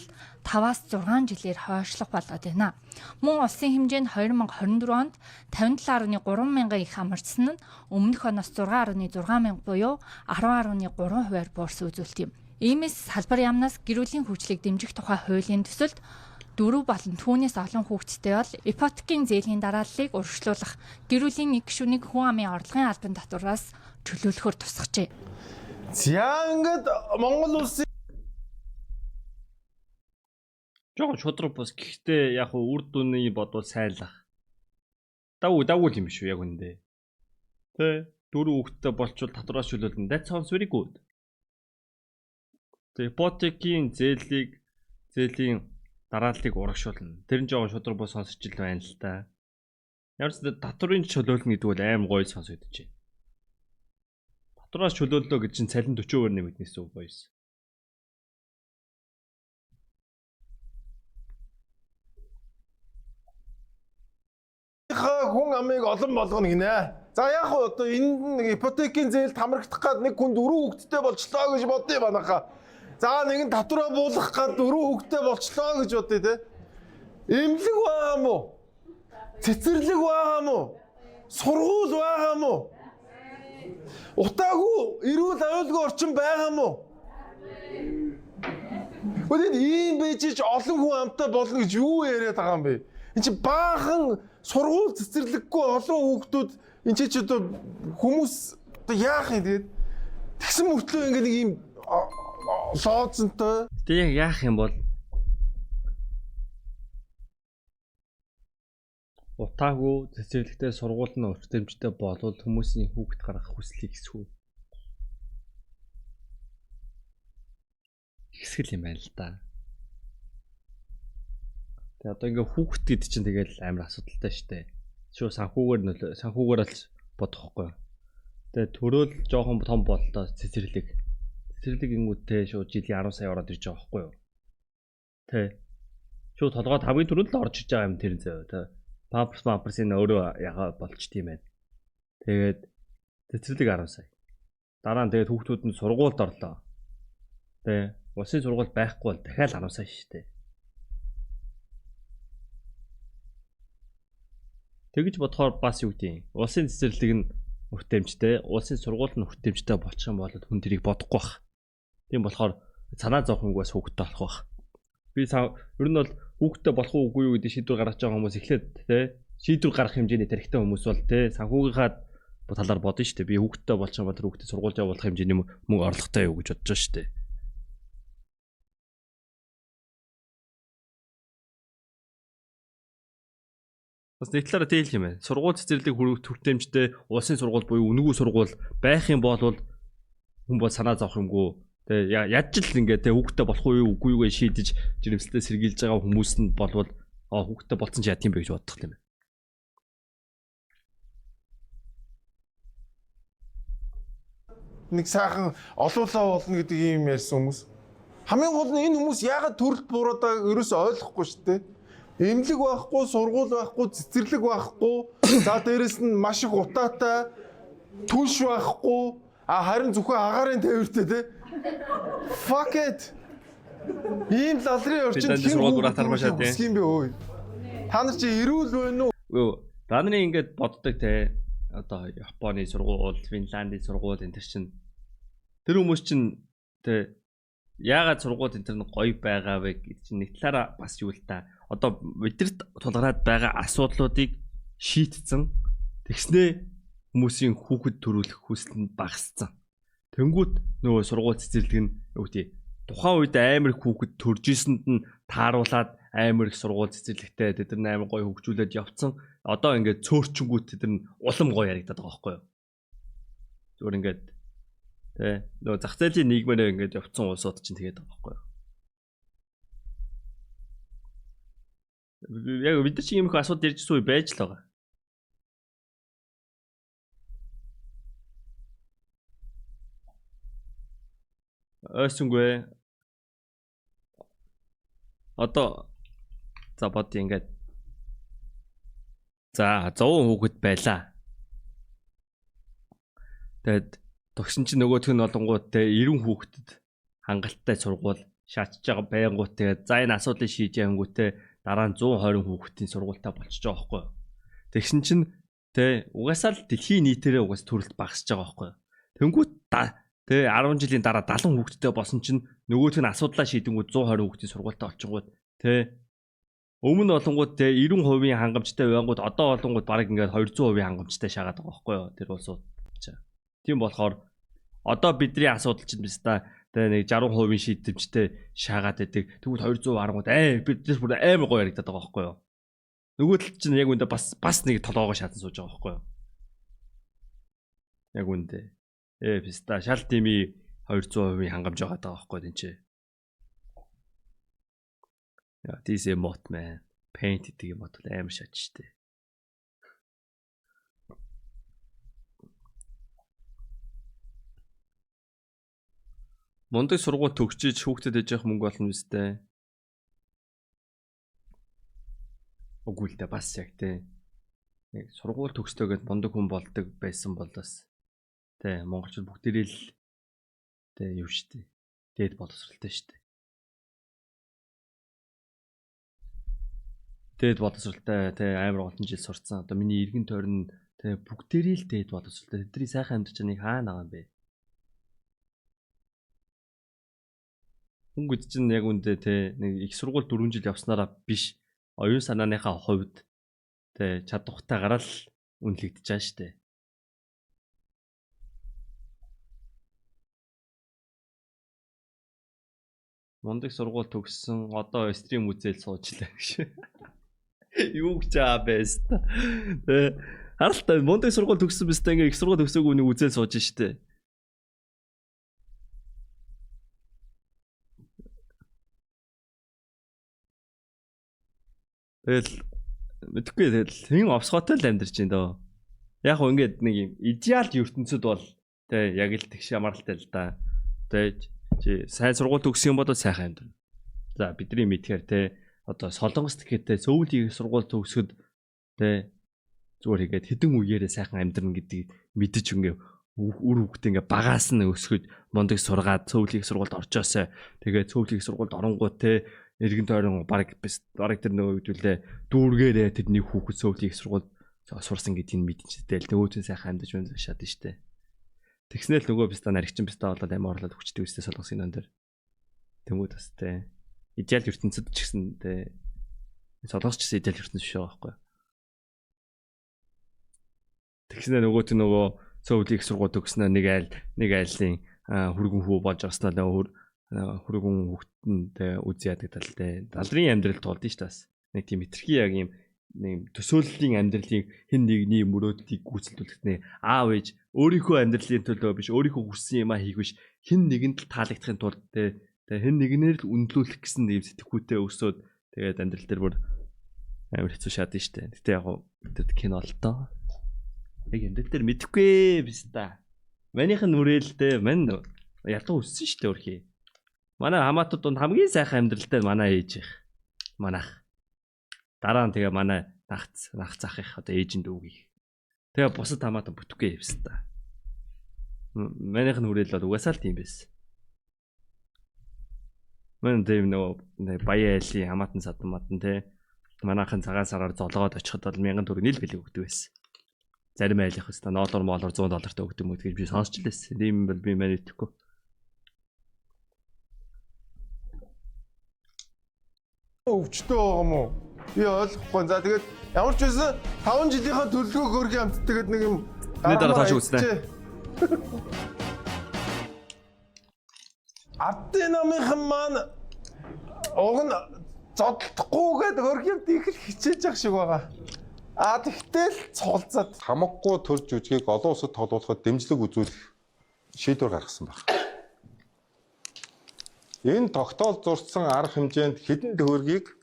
5-6 жилээр хойшлох болоод байна. Мөн улсын хэмжээнд 2024 онд 57.3 мянган их амарчсан нь өмнөх оноос 6.6 мянга буюу 10.3%-аар буурсан үзүүлэлт юм. Иймээс салбар яамнаас гэрүүлийн хөгжлийг дэмжих тухай хуулийн төсөлд 4 болон түүнээс олон хүүхэдтэй бол ипотекийн зээлийн дарааллыг урьдчилуулах, гэрүүлийн нэг гишүүнийг хүн амын орлогын албан татвараас чөлөөлөхөөр тусгажээ. За ингээд Монгол улсын жоохон шудраг бус гэхдээ яг үр дүний бодвол сайлах. Дагуу юм шүү яг үндэ. Тэ 4 хүүхэдтэй болчвол татвараас чөлөөлнө. That sounds very good. Тэ ипотекийн зээлийн дарааллыг урагшуулна. Тэр нь жоохон шудраг бус сонсож ил байна л та. Ямар ч татврын чөлөөлнө гэдэг бол аим гоё сонсогдож байна. Татвараас чөлөөллөө гэж чинь цалин 40% нэмэгдэнээс үг боёс. Хүн амыг олон болгоно гинэ. За яг хөө одоо энд нэг ипотекийн зээл тамрагдах гад нэг хүн 4 хүүхэдтэй болчлоо гэж бодъё манайхаа. За нэг нь татвараа буулгах гад 4 хүүхэдтэй болчлоо гэж бодъё те. Эмнэлэг байгаа мó? Цэцэрлэг байгаа мó? Сургууль байгаа мó? Утаагүй эрүүл аюулгүй орчин байгаа мó? Үгүй ийм бийж олон хүн амтай болно гэж юу яриад байгаа юм бэ? Энд чи баахан сургууль цэцэрлэггүй олон хүүхдүүд энэ ч одоо хүмүүс одоо яах юм тэгээд тэгсэн мөртлөө ингээ нэг юм лоозонтой. Тэг яах юм бол утаагүй цэцэрлэгтэй сургууль нь өртөмжтэй болвол хүмүүсийн хүүхэд гаргах хүслийг эсвүү. Хэсгэл юм байна л да. Тэгээ одоо ингээ хүүхэд гэдэг чинь тэгэл амар асуудалтай штэ. Шуу санхүүгээр л бодохгүй. Тэгээ төрөөл жоохон том боллоо цэцэрлэг цэцэрлэг ингэвтэй шууд жилийн 10 сая ороод ирж байгаа байхгүй юу? Тэ. Шууд толгойд хамгийн түрүүнд л орж иж байгаа юм тэр зөө. Тэ. Памперсын өөрөө яга болч тийм байна. Тэгээд цэцэрлэг 10 сая. Дараа нь тэгээд хүүхдүүд нь сургуульд орлоо. Тэ. Улсын сургууль байхгүй бол дахиад 10 сая шүү дээ. Тэгж бодохоор бас юу гэдэг юм. Улсын цэцэрлэг нь хүртээмжтэй, улсын сургууль нь хүртээмжтэй болчих юм бол хүн тэрийг бодохгүй бах. Тийм болохоор санаа зовх юм бас хүүхдтэй болох бах. Би ер нь бол хүүхдтэй болох уугүй юу гэдэг шийдвэр гаргаж байгаа хүмүүс эхлээд те шийдвэр гаргах хэмжээний тарихтай хүмүүс бол те санхүүгийнхаа талаар бодно шүү дээ. Би хүүхдтэй болчих юм бол тэр хүүхдэд сургуульд явуулах хэмжээний мөнгө орлоготой юу гэж бодож байгаа шүү дээ. Бас нэг талаараа тэйл юм байна. Сургууль цэцэрлэг хүртээмжтэй улсын сургууль буюу үнэгүй сургууль байх юм бол хүн бол санаа зовх юмгүй. Тэгээ яаж л ингээд тэгээ хүүхдтэй болох уу үгүй юу гэж шийдэж жирэмслэлтэй сэргийлж байгаа хүмүүс нь болвол хүүхдтэй болсон ч яа тийм бэ гэж боддог юм байна. Нэг сайхан олуулаа болно гэдэг юм ярьсан хүмүүс. Хамгийн гол нь энэ хүмүүс яагаад төрөлт буураад байгааг ерөөсөй ойлгохгүй шүү дээ. Эмнэлэг байхгүй, сургууль байхгүй, цэцэрлэг байхгүй. За дээрэс нь маш их утаатай түнш байхгүй. Харин зөвхөн агарын тээвэртэй те. Fuck it. Ийм лалрын орчинд хэн хүсэх юм бэ өө? Та нар чи эрүүл байна уу? Та нарын ингэж боддог те. Одоо Японы сургууль, Финландын сургууль энэ чинь тэр хүмүүс чинь те яагаад сургууль энэ төр гоё байгаа вэ гэж чинь нэг талаараа бас юу л та. Одоо бидэрт тулгараад байгаа асуудлуудыг шийдсэн. Тэгснээ хүмүүсийн хүүхэд төрүүлэх хүсэл нь багассан. Тэнгүүт нөгөө сургууль цэцэрлэг нь юу гэдэг тухайн үед амар их хүүхэд төрж ирсэнд нь тааруулаад амар их сургууль цэцэрлэгтэй тэд нар амар гоё хөгжүүлээд явцсан. Одоо ингээд цөөрчөнгүүт тэд нар улам гоё яригадаад байгаа байхгүй юу? Зүгээр ингээд тэ нөгөө зах зээлийн нийгмээр ингээд явцсан улсууд чинь тэгээд байгаа байхгүй юу? Яг бид нар чи юм их асуудал иржсэн үе байж л байгаа. Өсөнгөө одоо за бод ингээд за 100 хүүхэд байлаа. Тэгэд тогшин чи нөгөөх нь олонгууд те 90 хүүхэдэд хангалттай сургууль шаачж байгаа байнгут тэгээд за энэ асуудлыг шийдэж янгүүтээ дараа нь 120 хүүхдийн сургуультай болчихж байгаа байхгүй юу. Тэгсэн чинь те угаасаа л дэлхийн нийтээрээ угаас төрөлт багасж байгаа байхгүй юу. Тэнгүүт те 10 жилийн дараа 70 хүүхэдтэй болсон чинь нөгөөх нь асуудлаа шийдэнгүүт 120 хүүхдийн сургуультай болчихгоот те өмнө олонгууд те 90% хангамжтай байнгут одоо олонгууд бараг ингээд 200% хангамжтай шаагаад байгаа байхгүй юу. Тэр улсууд. Тийм болохоор одоо бидний асуудал чинь биз та нэг 60% шийдэмжтэй шаагаад байдаг. Тэгвэл 210 аргууд бид бүр амар гоё яригдаад байгаа байхгүй юу. Нөгөө тал чинь яг үндэ бас нэг толгоогоо шаасан сууж байгаа байхгүй юу. Яг үндэ. Биз та шал тими 200% хангамж байгаа даа байхгүй энэ чи. Яа, this is mot man. Paint гэдэг юм бол амар шат штэ. Мундаг сургууль төгсөж хүүхдэд ээж явах мөнгө болно үстэй. Үгүй л дээ бас яг тий. Нэг сургууль төгсдөөгээд мундаг хүн болдог байсан бол бас тий монголчууд бүгдээрээ л тий юу штэ. Дээд боловсралтай штэ. Дээд боловсралтай тий амар олон жил сурцсан. Одоо миний иргэн тойрон тий бүгдээрээ л дээд боловсралтай. Тэдний сайхан амьдарч байгааг хаана байгаа юм бэ? Хүн гэж чинь яг үндэ те нэг их сургууль 4 жил явснараа биш оюун санааныхаа хувьд те чадвартайгаар л үнэлэгдэж байгаа штэ. Мундаг сургууль төгссөн одоо стрим үзэл суучлаа гэж. Юу гэж аа бэст. Харалтай мундаг сургууль төгссөн биз дээ ингээ их сургууль төгсөөгүй нэг үзэл сууж штэ. Тэгэл мэдхгүй тэгэл хэн овсгоотой л амьдарч байна дөө. Яг хөө ингээд нэг юм идеал ертөнцид бол тэг яг л тэгш ямаралтай л да. Тэ чи сайн сургууль төгсөх юм бол сайхан амьдрна. За бидний мэдхээр те одоо Солонгост гэхэтээ Сөүлийн сургууль төгсөхөд те зүгээр хийгээд хэдэн үеэрээ сайхан амьдрна гэдгийг мэдэж ингээ үр хөвгт ингээ багаас нь өсгөж мундаг сургаад Сөүлийн сургуульд орчоосоо тэгээд Сөүлийн сургуульд оронгууд те эргэн тойрон баг тэр нөгөө хэдүүлээ дүүргээрээ тэрний хүүхэд Сөүлийн сургуульд сурсан гэдгийг мэдчихтэй л нөгөөтэн сайхан амьдж байна шат нь штэ. Тэгснээл нөгөө бистаа наригчин бистаа болоод амар орлоод хүчтэй үстэй солонгосын нон дээр. Тэмүүт бас те. Идеал ертөнцид ч гэсэн те. Солонгос ч гэсэн идеал ертөнц биш байгаа байхгүй. Тэгснээл нөгөө Сөүлийн сургууль төгснөө нэг айлын хүргэн хүү болж осноо хүргэн хүүхдэнд үгүй яадаг талтай. Далдрын амьдрал тулдсан ш тас. Нэг тийм хитрхи яг юм нэг төсөөллийн амьдралын хэн нэгний мөрөөдлийг гүйцэлдүүлэхнээ аав ээж өөрийнхөө амьдралын төлөө биш өөрийнхөө хүссэн юмаа хийх биш хэн нэгэнд л таалагдахын тулд тэгээ хэн нэгнээр л үнэлүүлэх гэсэн нэм сэтгхүүтэй өсөөд тэгээд амьдрал дээр бүр амар хэцүү шатна штэ. Гэтэ яг тэр кино л тоо. Яг амьдрал дээр мэдэхгүй биш та. Манийх нь үрээлтэй мань ядуу өссөн штэ өөрхий. Манай хамаатууд донд хамгийн сайхан амьдралтай манай ээж их. Манайх. Дараа нь тэгээ манай нах зах их одоо ээжинд үгийх. Тэгээ бусад хамаатан бүтэхгүй юмс та. Манайх нь хүрээл бол угаасаа л тийм байсан. Мөн тийм нөгөө баяа айлын хамаатан садан матан те. Манайхан цагаан сараар золгоод очиход бол 1000 төгрөг бэлэг өгдөг байсан. Зарим айлынх өстө $100 $100 өгдөг юм уу гэж би сонсч лээсэн. Тийм бол би мань итгэхгүй. Өвчтөө байгаа юм уу? Би ойлгохгүй. За тэгээд ямар ч байсан 5 жилийнхаа төлөвлөгөөг хөргий амт тэгээд нэг юм дараа тааш үзнэ. Ардын намынхан маань уг нь зодтолдохгүйгээд хөргий амт их л хичээж явах шиг байгаа. Тэгтэл цуглцаад хамаггүй төр жүжигийг олон улсад тодуулахад дэмжлэг үзүүлэх шийдвэр гаргасан байна. Энэ тогтоол зурсан арга хэмжээнд хэдэн төгрөгийг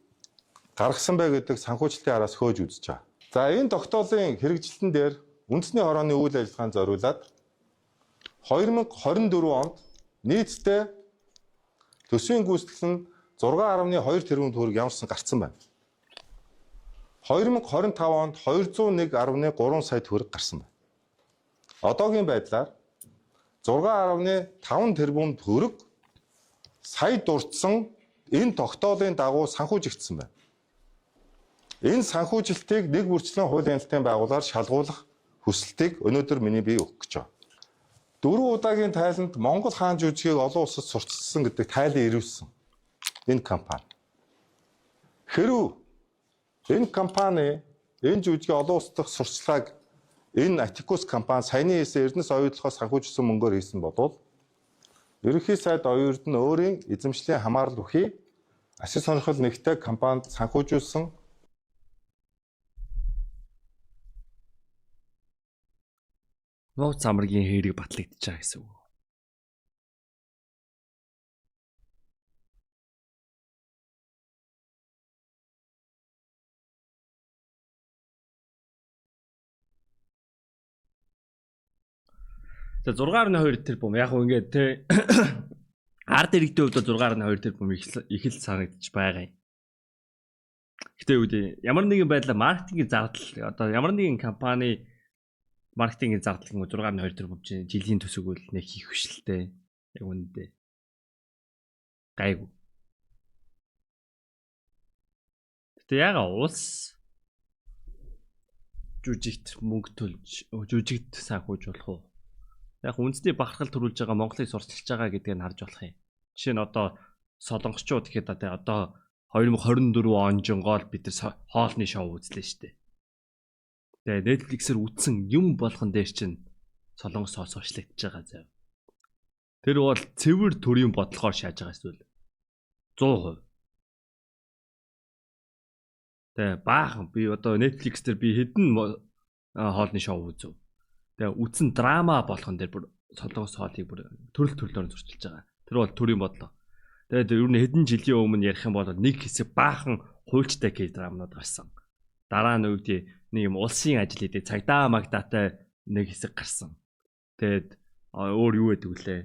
гаргасан бай гэдэг санхүүжилтийн араас хөөж үзэж байгаа. За энэ тогтоолын хэрэгжилтэн дээр үндэсний хорооны үйл ажиллагаанд зориулаад 2024 онд нийтдээ төсвийн гүйцэтгэл нь 6.2 тэрбум төгрөг ямарсан гарцсан байна. 2025 онд 201.3 сая төгрөг гарсан байна. Одоогийн байдлаар 6.5 тэрбум төгрөг сая дурдсан энэ тогтоолын дагуу санхүүжигдсэн байна. Энэ санхүүжилтийг нэг бүрчлэн хуулийн хяналтын байгууллагаар шалгуулах хүсэлтийг өнөөдөр миний бие өгөх гэж байна. 4 удаагийн тайланд Монгол хаан жүжигийг олон улсад сурталчилсан гэдэг тайлан ирүүлсэн энэ компани. Хэрв энэ компани энэ жүжигийн олон улс дахь сурталчилгааг энэ Атикус компани саяны хийсэн Эрдэнэс оюутлахаас санхүүжсэн мөнгөөр хийсэн бодвол ерөнхий сайд оюурд нь өөрийн эзэмшлийн хамаарал бүхий ашиг сонирхол нэгтэй компанид санхүүжүүлсэн Нууц амргийн хэрэг батлагдчихаа гэсэн үг. За 6.2 тэрбум яг уу ингээд те ард иргэдийн хувьд 6.2 тэрбум их л санагдчих байгаа юм. Гэтэ үүдээ ямар нэгэн байдлаар маркетингийн зардал одоо ямар нэгэн компани маркетингийн зардал гэмүү 6.2 тэрбум чинь жилийн төсөв үл нэг хийх хөшлөлтэй яг үнэндээ гайгүй. Гэтэ яга улс жүжигт мөнгө төлж жүжигт санхүүжүүлэх уу? Яг үндэсний бахархал төрүүлж байгаа Монголыг сурталчилж байгаа гэдгийг харж болох юм. Жишээ нь одоо солонгочууд гэхэд одоо 2024 он жингоол бид нар хоолны шоу үзлээ шүү дээ. Тэгээ Netflix-ээр үзсэн юм болгон дээр чинь солонгос хоол сурчлагдж байгаа зав. Тэр бол цэвэр төрийн бодлогоор шааж байгаа эсвэл 100%. Тэгээ баахан би одоо Netflix дээр би хэдэн хоолны шоу үзв. Тэгээ үтсэн драма болгон дээр бүр солонгос хоолыг бүр төрөл-төрлөөр зурчилж байгаа. Тэр бол төрийн бодлого. Тэгээд ер нь хэдэн жилийн өмнө ярих юм бол нэг хэсэг баахан хуульчтай К-драмнууд гарсан. Дараа нь үгдий нэг юм улсын ажил хийдэг цагдаа магдатай нэг хэсэг гарсан. Тэгээд өөр юу гэдэг вүлээ?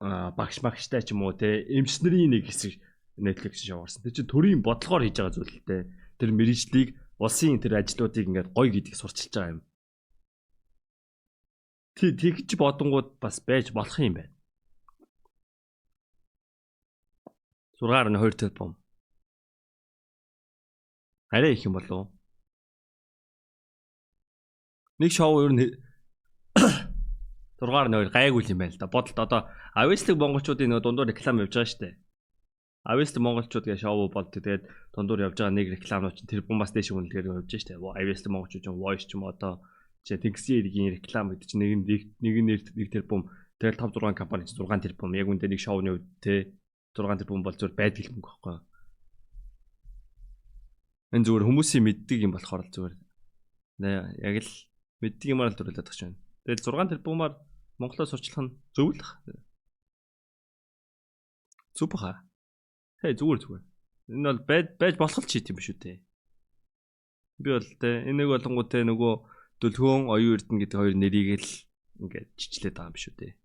багштай ч юм уу те эмчнэрийн нэг хэсэг Netflix шоу орсон. Тэр чинь төрийн бодлогоор хийж байгаа зүйл л те. Тэр мэрэгжлийг улсын тэр ажлуудыг ингээд гоё гэдгийг сурчилж байгаа юм. Тэгж бодонгууд бас байж болох юм байна. 6.2 тэрбум. Арай их юм болов. Нэг шоу ер нь 6.2 гайгүй юм байна л да. Бодолт одоо Авэслэг монголчуудын нөгөө дундуур реклам явж байгаа шүү дээ. Авэслэг монголчууд гээ шоу болд тэгээд дундуур явж байгаа нэг рекламууд чинь тэрбумаас дээш үнэлгээр явж штэ. Авэслэг монголчууд чинь voice ч юм одоо Тэнгисийн эргийн реклам гэдэг чинь нэг тэрбум тэгэл 5 6 компани 6 тэрбум яг үндэ нэг шоуны үед те 6 тэрбум бол зүгээр байдаг юм байхгүй. Энэ зүгээр хүмүүсийн мэддэг юм болохоор л зүгээр. Яг л мэддэг юмар л төрүүлээд тагч байна. Тэгэл 6 тэрбумаар Монголоос сурчлах нь зөв л ах. Зүг баха. Хей зүгээр. Энэ бол байж болох ч юм биш үү те. Би бол те энийг болонгууд те нөгөө Дүлгөөн оюун эрдэнэ гэдэг хоёр нэрийг л ингээд жичлээд байгаа юм биш үү те.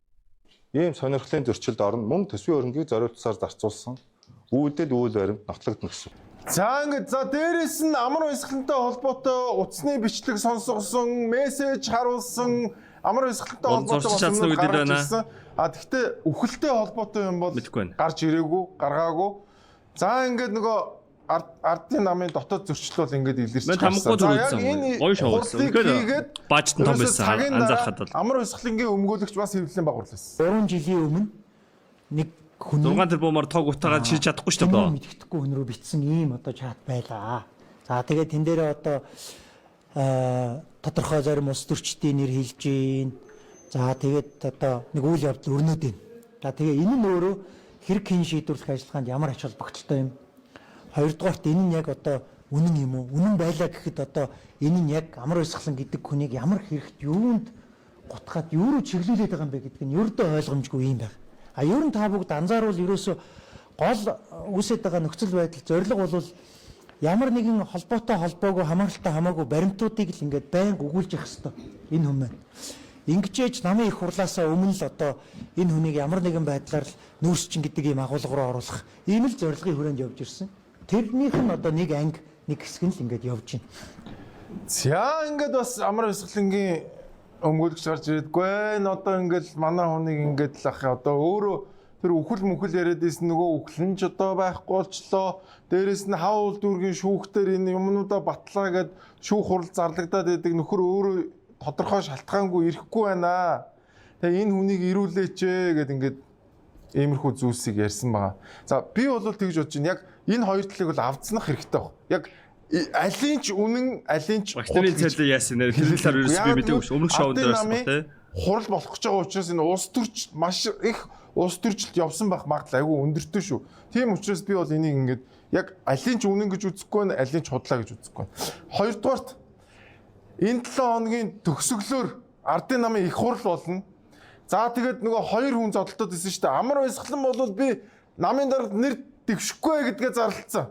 Ийм сонирхлын зөрчилд орно мөн төсвийн хөрөнгийг зориулсаар зарцуулсан үүдэл үйл барим нотлогдно гэсэн. За ингээд дээрэс нь амар баясгалантай холбоотой утасны бичлэг сонсгосон, мессеж харуулсан, амар баясгалантай холбоотой болсон юм гарч ирсэн. Тэгвэл үхэлтэй холбоотой юм бол гарч ирээгүй, гаргаагүй. За ингээд нөгөө ардын намын дотоод зөрчил бол ингээд илэрч байгаа. Гоё шоусан. Тэгэхээр бажт том байсан. Анзаархад бол амар баясгалангийн өмгөөлөгч бас хэвлэлийн байгууллаас. 3 жилийн өмнө нэг хүн 6 тэрбумаар тоог утаагаад шийдэж чадахгүй шүү дээ. Мэддэхгүй хүн рүү битсэн ийм одоо чат байлаа. За тэгээд тэн дээрээ одоо тодорхой зарим ус төрчдийн нэр хэлж гин. За тэгээд одоо нэг үйл явдал өрнөд юм. За тэгээ энэ нь өөрөө хэрэг хийн шийдвэрлэх ажиллагаанд ямар ач холбогдолтой юм. Хоёрдугаарт энэ нь яг одоо үнэн юм уу? Үнэн байлаа гэхэд одоо энэ нь яг амар баясгалан гэдэг хүнийг ямар хэрэгт юунд гутгаад юу руу чиглүүлээд байгаа юм бэ гэдг нь ердөө ойлгомжгүй юм байна. Ер нь та бүгд анзаарвал ерөөсө гол үүсэж байгаа нөхцөл байдал зорилго бол ямар нэгэн холбоотой холбоогүй хамааралтай хамаагүй баримтуудыг л ингээд байнга өгүүлж явах хэрэгтэй энэ хүн маань. Ингэжээж намын их хурлаасаа өмнө л одоо энэ хүнийг ямар нэгэн байдлаар нүүрсчин гэдэг ийм агуулга руу оруулах ийм л зорилгын хүрээнд явж ирсэн. Тэрнийх нь одоо нэг анги нэг хэсэг нь л ингээд явж байна. За ингээд бас амар баясгалангийн өмгөөлөгч гарч ирээдгүй. Энэ одоо ингээд манай хүнийг ингээд л ах одоо өөрөө тэр үхэл мүхэл яриад ийсэн нөгөө үхлэн ч одоо байхгүй болчлоо. Дээрээс нь хаул дүүргийн шүүхтэр энэ юмнуудаа батлаа гэд шүүх хурал зарлагдаад байдаг нөхөр өөрөө тодорхой шалтгаангүй ирэхгүй байна. Тэгээ энэ хүнийг ирүүлээч гэд ингээд иймэрхүү зүйлсийг ярьсан байгаа. За би бол тэгж бодож байна. Яг энэ хоёр талыг бол авцнах хэрэгтэй баг. Яг алин ч үнэн алин ч багтны цалин яасан нэр хэлэлээр ерөөс би мэдээгүй ш. Өмнөх шоунд байсан ба тий. Хурал болох гэж байгаа учраас энэ улс төрч маш их улс төрчлөлт явсан байх магадлал айгүй өндөртэй шүү. Тийм учраас би бол энийг ингээд яг алин ч үнэн гэж үзэхгүй байна, алин ч худлаа гэж үзэхгүй байна. Хоёрдугаарт энэ 7 хоногийн төгсгөлөөр ардын намын их хурал болно. За тэгээд нөгөө хоёр хүн зодтолтод байсан шүү дээ. Амар баясгалан бол би намын дарагт нэр дэвшихгүй гэдгээ зарлалцсан.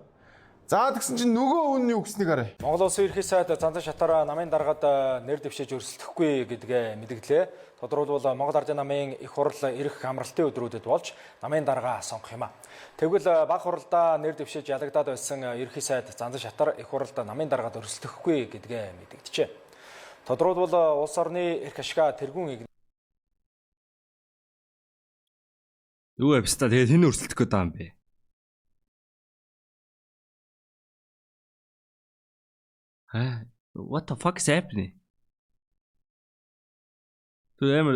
За тэгсэн чинь нөгөө хүн юу гэснийг харъя. Монгол Улсын ерхий сайд Зандан шатаараа намын даргаад нэр дэвшиж өрсөлдөхгүй гэдгээ мэдгэлээ. Тодорхойлбол Монгол Ардын намын их хурал ирэх амралтын өдрүүдэд болж намын даргаа сонгох юм а. Тэгвэл баг хуралдаа нэр дэвшиж ялагдаад байсан ерхий сайд Зандан шатаар их хуралд намын даргаад өрсөлдөхгүй гэдгээ мэдэгдэжээ. Тодорхойлбол улс орны эрх ашгаа тэргүүн юу авста тэгээд хэн өрсөлдөх гээд байгаа юм бэ? What the fuck is happening? Тэг ямар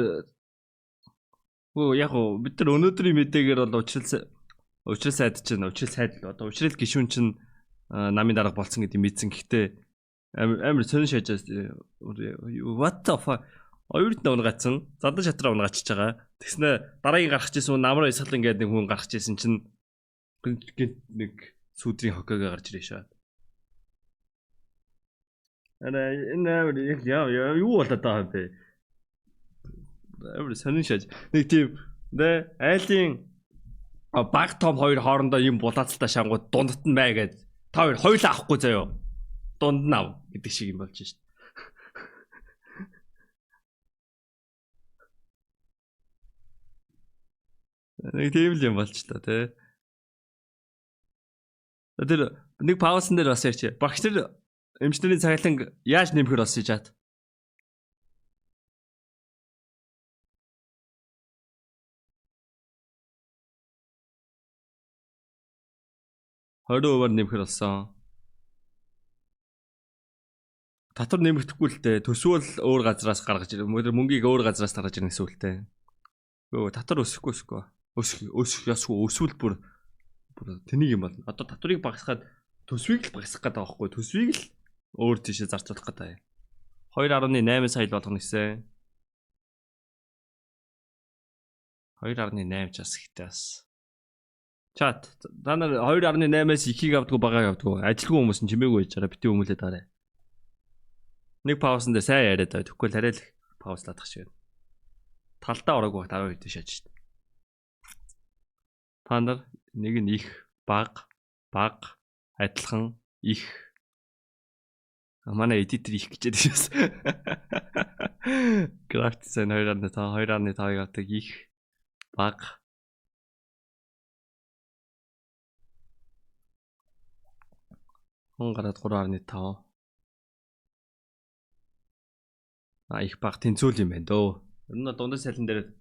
яг бид нар өнөөдрийн мэдээгээр бол учрал сайд чинь учрал сайд л одоо учрал гишүүн чинь намын дарга болсон гэдэг мэдсэн. Гэхдээ амар сонир шаажаас what the fuck оюурд нь унгацсан Зандан шатраа унгачиж байгаа. Тэгснэ дараагийн гарах гэсэн намар баясгалан гэдэг нэг хүн гарах гэсэн чинь нэг сүудрийн хоккейг гарч ирээ шаа. Энэ юу болоод байгаа юм бэ? Амар сонир шааж. Нэг тийм нэ айлын баг том хоёр хоорондоо юм булаацалтай шангууд дундт нь бай гэж та хоёр хоёулаа авахгүй заяо. Дунд нь ав гэдэг шиг юм болж шээ. Нэг тийм л юм болчлоо тий. Тэр нэг паусан дээр бас ярьчих. Багш нар эмчнэрийн цагаалан яаж нэмэхэр болсон чад? 20% нэмэхэр болсон. Татвар нэмэгдэхгүй л дээ. Төсвөл өөр газраас гаргаж ирэх. Мөнгийг өөр газраас гаргаж ирэх гэсэн үгтэй. Өө татвар өсөхгүй. Өсөх ясгүй өсвөл бүр тэнийг юм болно. Одоо татварыг багасгаад төсвийг л багасгах гэдэг байгаа байхгүй. Төсвийг л өөр тийшээ зарцуулах гэдэг. 2.8 сая болгоно гэсэн. 2.8 ч бас ихтэй бас. Чат. Та нар 2.8-аас ихийг авдаггүй багааг авдаггүй. Ажилгүй хүмүүс нь чимээгүй байж байгаа. Бити өмүүлээд арай. Нэг паусан дээр сайн яриад байгаа. Тэгвэл арай л пауслаадах шиг байна. Талдаа ороогүй 12 дэш шааж шít. Та нар нэг нь их баг адилхан их. Манай эдитер их гэж ядчихсан. График дизайн 2.5 авдаг их баг. Гараад 3.5. Их баг тэнцүүл юм байна дөө. Ер нь дундаж цалин дээр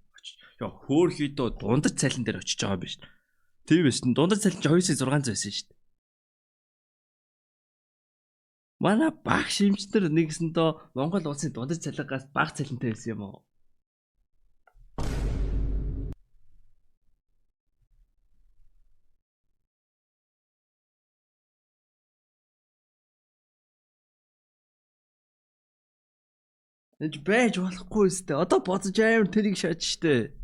хөөр хийдөө дундаж цалин дээр очиж байгаа юм биш. Тийм биш. Дундаж цалин чи 2.600 байсан шүү дээ. Манай багш эмчнэр нэгсэндөө Монгол улсын дундаж цалингаас бага цалинтай байсан юм уу? Энд байж болохгүй өстэй. Одоо бодож амар тэрийг шааж штэ.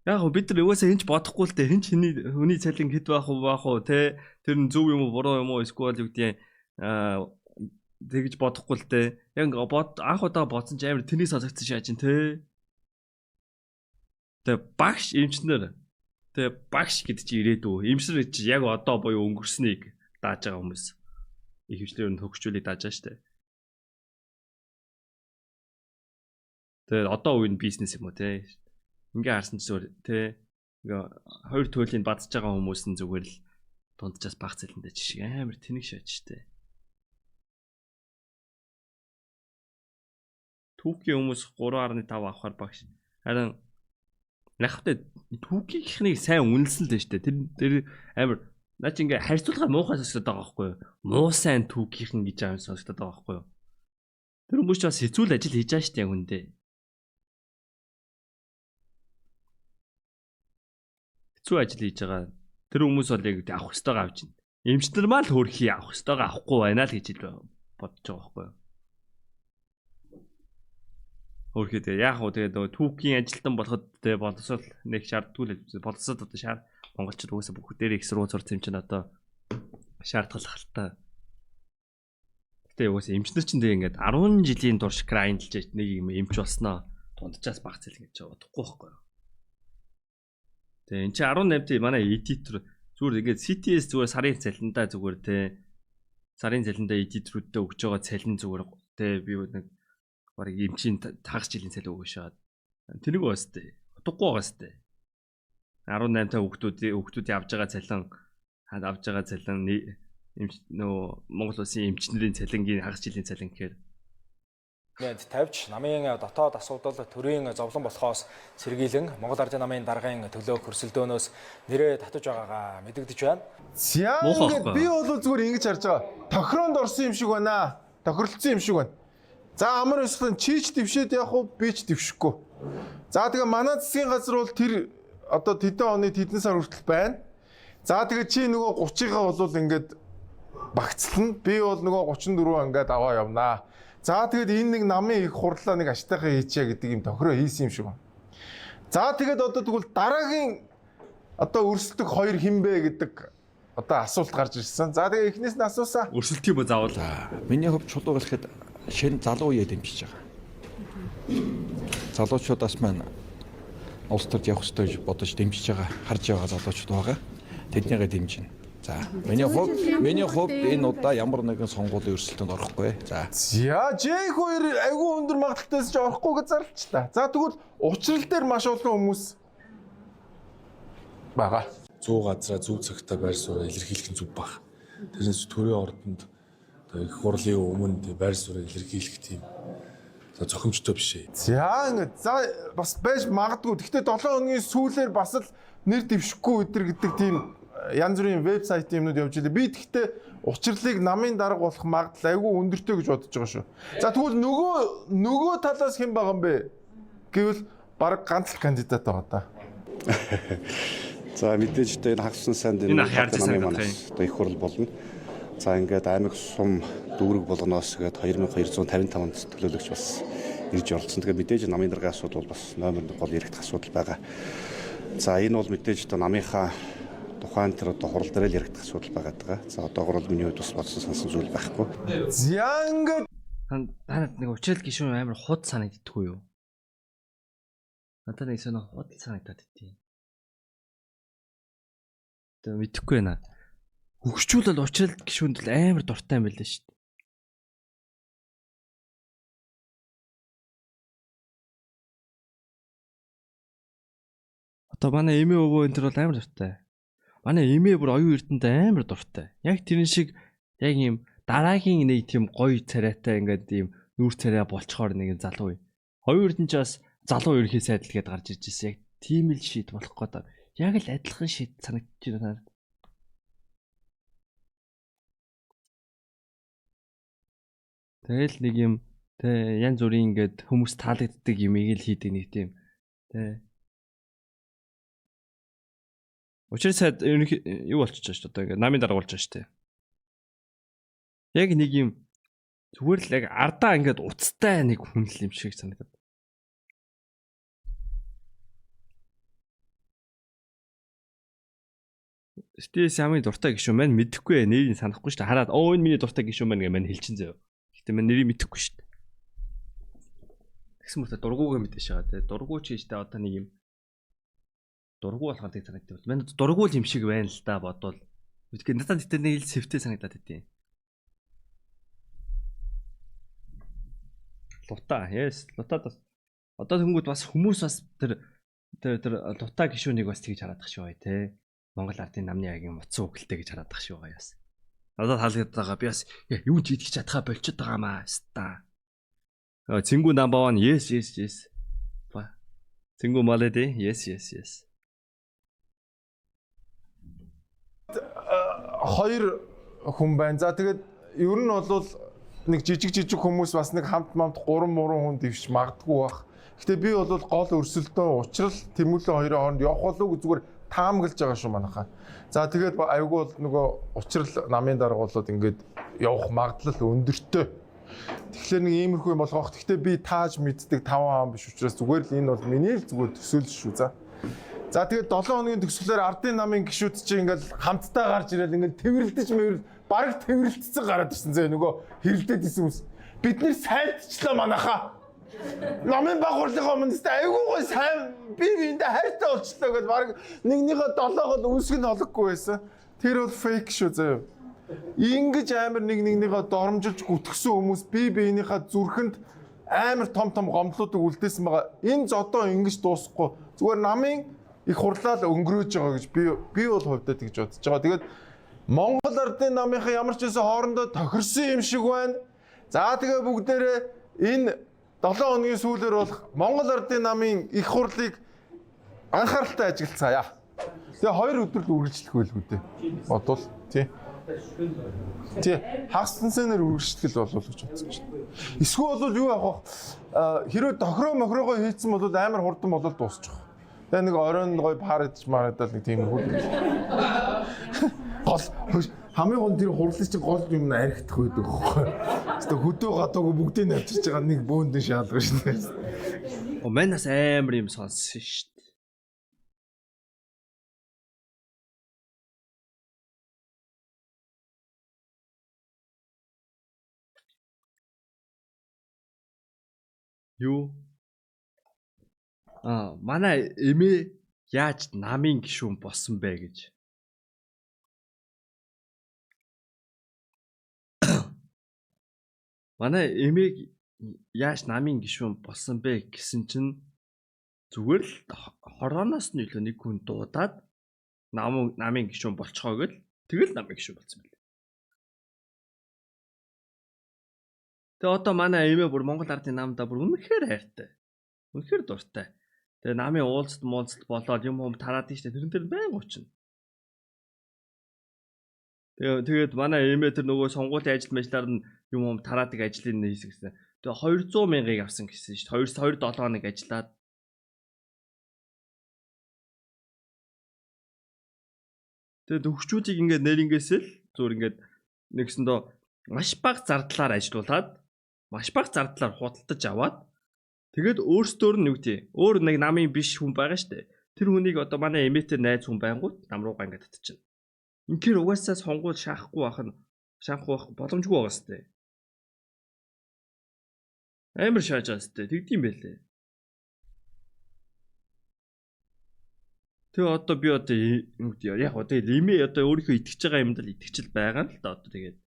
Яг бид нар угаасаа хинч бодохгүй л дээ. Хинч хүний цалин хэд байх уу те. Тэр нь зөв юм уу буруу юм уу эсвэл юу гэдгийг тэгж бодохгүй л дээ. Яг анх удаа бодсон ч амар тэрийг сонсогдсон шааж ин те. Тэгээ багш эмчнэр. Тэгээ багш гэдэг чи ирээдүй. Эмчнэр чи яг одоо буюу өнгөрснийг дааж байгаа хүмүүс. Их хвчлэр нь төгсчүүлийг дааж байгаа штэ. Тэгээ одоо үеийн бизнес юм уу те. Ингээ харсан ч зүгээр те. Ингээ хоёр төлөйг бадж байгаа хүмүүс нь зүгээр л дунджаас баг цалинтай жишээ амар тэнэг шааж штэ. Түүхийн хүмүүс 3.5 авахар багш. Харин нахтай түүхийнхнийг сайн үнэлсэн л дээ штэ. Тэр амар наа чи ингээ харьцуулга муухай сонсогдоод байгаа байхгүй юу? Муу сайн түүхийнхэн гэж аим сонсогдоод байгаа байхгүй юу? Тэр хүмүүс ч бас хэцүү ажил хийж байгаа штэ яг үндэ. Ажил хийж байгаа. Тэр хүмүүс бол яг авах ёстойгоо авч байна. Эмчнэр маа л хөрхий авах ёстойгоо авахгүй байна л гэж бодож байгаа байхгүй юу? Хөрхий тэгээ яг уу тэгээ түүхийн ажилтан болоход тэгээ боловсрол нэг шаарддаггүй л боловсрол одоо монголчууд угаасаа бүх дээр их сургууль сурц юм чинь одоо шаардлагатай. Гэтэ угаасаа эмчнэр чинь тэгээ ингээд 10 жилийн турш грайндэлж нэг юм эмч болсноо дундчаас баг цалин гэж бодохгүй байхгүй юу? Тэгээ эн чи 18-т манай эдитер зүгээр ингээд CTS зүгээр сарын цалиндаа зүгээр те сарын цалиндаа эдитерүүдэд өгж байгаа цалин зүгээр те би нэг барыг эмчийн тагс жилийн цалин өгөө шаад тэрнийг уустай утгагүй байгаа сте 18-та хүүхдүүд авж байгаа цалин эмч нөө Монгол улсын эмчнэрийн цалингийн хагас жилийн цалин гэхээр Нэд тавьж намын дотоод асуудал төрийн зовлон болохоос сэргийлэн Монгол Ардын намын даргын төлөөх хөрсөлдөөнөөс нэрээ татаж байгаагаа мэдэгдэж байна. За ингээд би бол зүгээр ингэж харж байгаа. Тохироонд орсон юм шиг байна. Тохиролцсон юм шиг байна. За амар өсгөн чийч дэвшээд явах уу би ч дэвшихгүй. За тэгээ манай засгийн газар бол тэр одоо тэдэн оны тэдэн сар хүртэл байна. За тэгээ чи нөгөө 30-гаа бол ингээд багцлана. Би бол нөгөө 34 ингээд аваа явнаа. За тэгээд энэ нэг намын их хурлаа нэг аштайхаа хийчээ гэдэг юм тохироо хийсэн юм шиг байна. За тэгээд одоо тэгвэл дараагийн одоо өрсөлдөх хоёр хинбэ гэдэг одоо асуулт гарч ирсэн. За тэгээ эхнээс нь асуусаа. Өрсөлт юм уу заавал? Миний хувьд чулуу хэлэхэд шинэ залуу үе дэмжиж байгаа. Залуучуудаас маань улс төрд явах ёстой гэж бодож дэмжиж байгаа, харж байгаа залуучууд байгаа. Тэднийгээ дэмжинэ. За миний хувьд энэ удаа ямар нэгэн сонгуулийн өрсөлдөөнд орохгүй. За J2 айгүй өндөр магадaltaйс ч орохгүй гэж зарлчлаа. За тэгвэл учрал дээр маш олон хүмүүс байгаа. 100 газраа зөв цагтаа байр сууриа илэрхийлэх нь зөв баг. Тэрнээс төрийн ордонд их хурлын өмнө байр сууриа илэрхийлэх тийм зохимжтой биш ээ. За ингээд бас байж магадгүй. Гэхдээ 7 хоногийн сүүлээр бас л нэр дэвшихгүй өдр гэдэг тийм янз бүрийн вебсайт юмнууд явж илээ. Би тэгтээ учрлыг намын дарга болох магадлал айгүй өндөртэй гэж бодож байгаа шүү. За тэгвэл нөгөө талаас хэн байгаа юм бэ? Гэвэл баг ганц л кандидат байгаа да. За мэдээж энэ хагсан санд энэ намын манаас их хурл болно. За ингээд аймаг сум дүүрэг болгоноос гээд 2255 онд төлөөлөгч бас ирж оролцсон. Тэгээд мэдээж намын даргын асуудал бол бас номер 1 гол яригдах асуудал байгаа. За энэ бол мэдээж одоо намынхаа тухайн тэр одоо хурал дээр л яригдах асуудал байгаа. За одоогор бол миний хувьд бас бодсон сансан зүйл байхгүй. За ингээд танад нэг учрал гişүүн амар худ санагддаггүй юу? Надад нэг сонир худ санагдаад идэв. Тэ мэдэхгүй байна. Хөгшчүүлэл учрал гişүүнд л амар дуртай юм байл л шүү дээ. Одоо манай эмээ өвөө энэ төр бол амар дуртай. Манай эмээ бүр оюун эрдэнэд амар дуртай. Яг тэрэн шиг яг юм дараагийн нэг тийм гоё царайтай ингээд ийм нүүр царай болчхоор нэг залуу. Оюун эрдэнэ ч бас залуу ерхий сайдл гээд гарч ирж ирсэн. Яг тийм л шийд болох гээд. Яг л адилхан шийд санагдаж байна. Тэгэл нэг юм тэ янз бүрийн ингээд хүмүүс таалагддаг юмыг л хийдэг нэг тийм тэ. Учир сайд юу болчихж шүү дээ. Одоо ингээд намын дарга болж байгаа шүү дээ. Яг нэг юм зүгээр л яг ардаа ингээд уцтай нэг хүн л юм шиг санагдаад. Стээс ямын дуртай гişүүн маань мэдэхгүй нэрийг санахгүй шүү дээ. Хараад оо энэ миний дуртай гişүүн маань гэж маань хэлчин заяа. Гэхдээ маань нэрийг мэдэхгүй шүү дээ. Тэгсэн мөртөө дургуугаа мэдээж байгаа те. Дургуу ч хийжтэй одоо нэг юм дургуу болохоор тийг санагдав. Манай дургуу юм шиг байна л да бодвол. Үгүй надад тэгтээ нэг л сэвтэй санагдаад байдیں۔ Лута, yes, лутад бас одоо тэнгууд бас хүмүүс бас тэр лута гişүүнийг бас тэгж хараадах шүү бай те. Монгол ардын намны агийн муцсан үгэлтэй гэж хараадах шүү бай яас. Надад хаалгад байгаа би бас юу ч идэх чадхаа болчиход байгаа маа ста. Цэнгүү number 1 yes. Ба. Цэнгүү малэдэ yes. Хоёр хүн байна. За тэгээд ер нь бол нэг жижиг хүмүүс бас нэг хамт 3 хүн дэвш магадгүй бах. Гэтэ би бол гол өрсөлдөө учрал Тэмүүлэн хоёрын хооронд явах болов уу зүгээр таамаглаж байгаа шүү манайхаа. За тэгээд айгүй бол нөгөө учрал намын дарга болоод ингээд явах магадлал өндөртэй. Тэгэхээр нэг иймэрхүү юм болгох. Гэтэ би тааж мэддэг 5 хаан биш учраас зүгээр л энэ бол миний л зүгээр төсөөлж шүү. За тэгээд 7 хоногийн төгсгөлөөр ардын намын гишүүд чинь ингээд хамтдаа гарч ирэл ингээд тэрвэрлдэж бараг тэрвэрлдсэн гараад ирсэн зэ нөгөө хэрэлдээд исэн хүмүүс. Бид нэр сайдчлаа манайхаа. Намын баг хурлынхаа өмнөстэй айгүй гой сайн биендээ хайртай болчихлоо гэж бараг нэгнийхээ 7-оод үсэг нь олгохгүй байсан. Тэр бол фейк шүү заяа. Ингиж амар нэгнийхээ доромжилж гүтгсэн хүмүүс биенийхээ зүрхэнд амар том гомдлуудыг үлдээсэн байгаа. Энэ зодоо ингэж дуусахгүй. Зүгээр намын их хурлаа л өнгөрөөж байгаа гэж би бол хувьдаа тэгж бодож байгаа. Тэгээд Монгол ардын намынхаа ямар ч байсан хоорондоо тохирсон юм шиг байна. За тэгээ бүгдээрээ энэ 7 хоногийн сүүлээр бол Монгол ардын намын их хурлыг анхааралтай ажиглацгаая. Тэгээ 2 өдөр л үргэлжлэх байлгүй дээ. Бодвол тий. Хагас сэнээр үргэлжлэх болов гэж бодсон чинь. Эсвэл бол юу яах вэ? Хэрвээ мохрогоо хийцэн бол амар хурдан болол дуусчих. Тэгээ нэг оройн гой парадж марадал нэг тийм хөл. Гол хамгийн гол тэр хурлын чинь гол юм архитах байдаг байхгүй. Тэгвэл хөдөө гадаагүй бүгдийг навчирч байгаа нэг бөөндөн шаалгав шин. О манаас амар юм сонссон шүү дээ. Юу? Манай эмээ яаж намын гишүүн болсон бэ гэж. Манай эмээг яаж намын гишүүн болсон бэ гэсэн чинь зүгээр л хорооноос нь илүү нэг хүн дуудаад намын гишүүн болцохоо гэл тэгэл намын гишүүн болсон байл. Тэгээ одоо манай эмээ бүр Монгол ардын намдаа бүр үнэхээр хайртай. Үнэхээр дуртай. Тэгээ намын уулзалт болоод юм тараад штэ тэрэн дээр байн уучна. Тэгээд манай эмээ тэр нөгөө сонгуулийн ажлаар нь юм тараадаг ажлын хийсэн гэсэн. Тэгээ 200 мянгыг авсан гэсэн штэ. 2-7 хоног ажиллаад. Тэгээд хөгчүүдийг ингээд нэрнгээсэл зүгээр ингээд нэгсэндөө маш бага зардлаар ажилуулад маш бага зардлаар худалдаж аваад тэгээд өөрсдөр нь юу гэдэг өөр нэг намын биш хүн байгаа штэ. Тэр хүнийг одоо манай эмээтэй найз хүн байнгут нам руугаа ингээд татчихна. Инхээр угаасаа сонгуул шаахгүй байх боломжгүй байгаа штэ. Амар шааж байгаа штэ. Тэгдэм байлээ. Тэгээ одоо би одоо яг одоо эмээ одоо өөрийнхөө итгэж байгаа юмд л итгэжл байгаа л да одоо тэгээд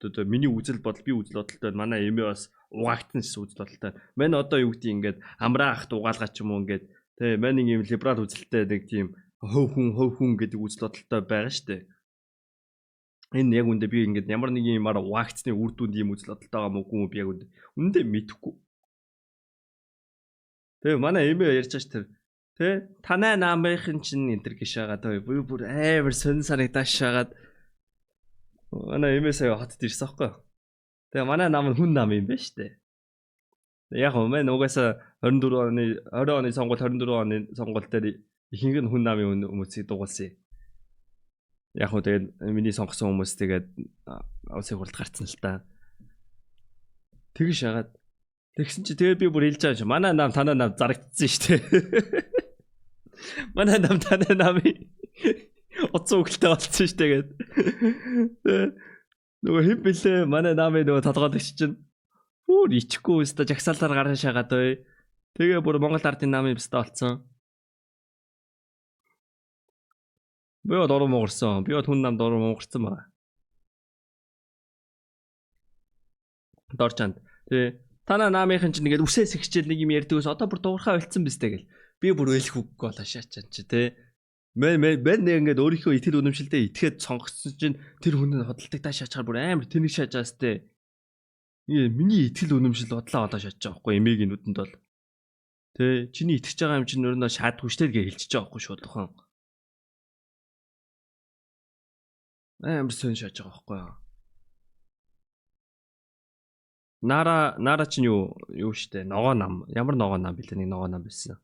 одоо миний үзэл бодол би үзэл бодолтой манай эмээ бас угаагдсан гэсэн үзэл бодолтой. Мань одоо юу гэдэг ингээд амраа ахт угаалгаа ч юм уу ингээд тэгээ мань нэг юм либерал үзэлтэй нэг тийм хөв хүн гэдэг үзэл бодолтой байгаа штэ. Энэ яг үндэ би ингээд ямар нэг юмар угаагдсны үр дүнд ийм үзэл бодолтой байгаа мó үгүй би яг үндэ мэдэхгүй. Тэгээ манай эмээ ярьж байгаа штэ. Тэ танай намынхын чинь энэ төр гişаага тоо бүр амар сонин санагдаж шагаад манай эмээ сая хотод ирсэн аахгүй. Тэгээ манай нам нь хүн нам юм байна штэ. Яг өмнө угаасаа 20 оны сонгуул 24 оны сонгуул дээр ихэнх нь хүн намын хүмүүсийг дугуулсан. Яг хөө тэгээд миний сонгосон хүмүүс тэгээд улсын хурлд гарцсан л та. Тэгж шагаад тэгсэн чи тэгээд би бүр хэлж байгаа юм. Манай нам танай нам зарагдсан штэ. Манай нам танай намын оцсон өгөлтэй болсон штэ гээд. Нөгөө хэв бэлээ манай намын нөгөө толгойлогч чинь бүр ичихгүй өстө жагсаалаар гараа шагаад бай. Тэгээ бүр Монгол ардын намын өстө олцсон. Би одоо монгорсон. Би хүн намд ороо монгорсон байна. Дорчанд. Тэгээ танаа намынхан чинь ингээд үсээс ихчээл нэг юм ярьдгоос одоо бүр дуурхаа болцсон биз дээ гэл. Би бүр өөлөх үггүй болоо шаачаа чи тэ. Мэн ингээд өөрийнхөө итгэл үнэмшилдээ итгээд сонгогдсон чинь тэр хүн нь хөдөлтөгтэй шаачаар бүр амар тэнэг шаажаас тэ. Миний итгэл үнэмшил бодлоо олоо шааж байгаа байхгүй эмээгийн нүдэнд бол. Тэ чиний итгэж байгаа юм чинь өөрнөө шаадгүй штэ гэж хэлчихэж байгаа байхгүй шуудлахын. Амар сөн шааж байгаа байхгүй. Нара чинь юу штэ ногоо нам. Ямар ногоо нам бэлээ нэг ногоо нам байсан.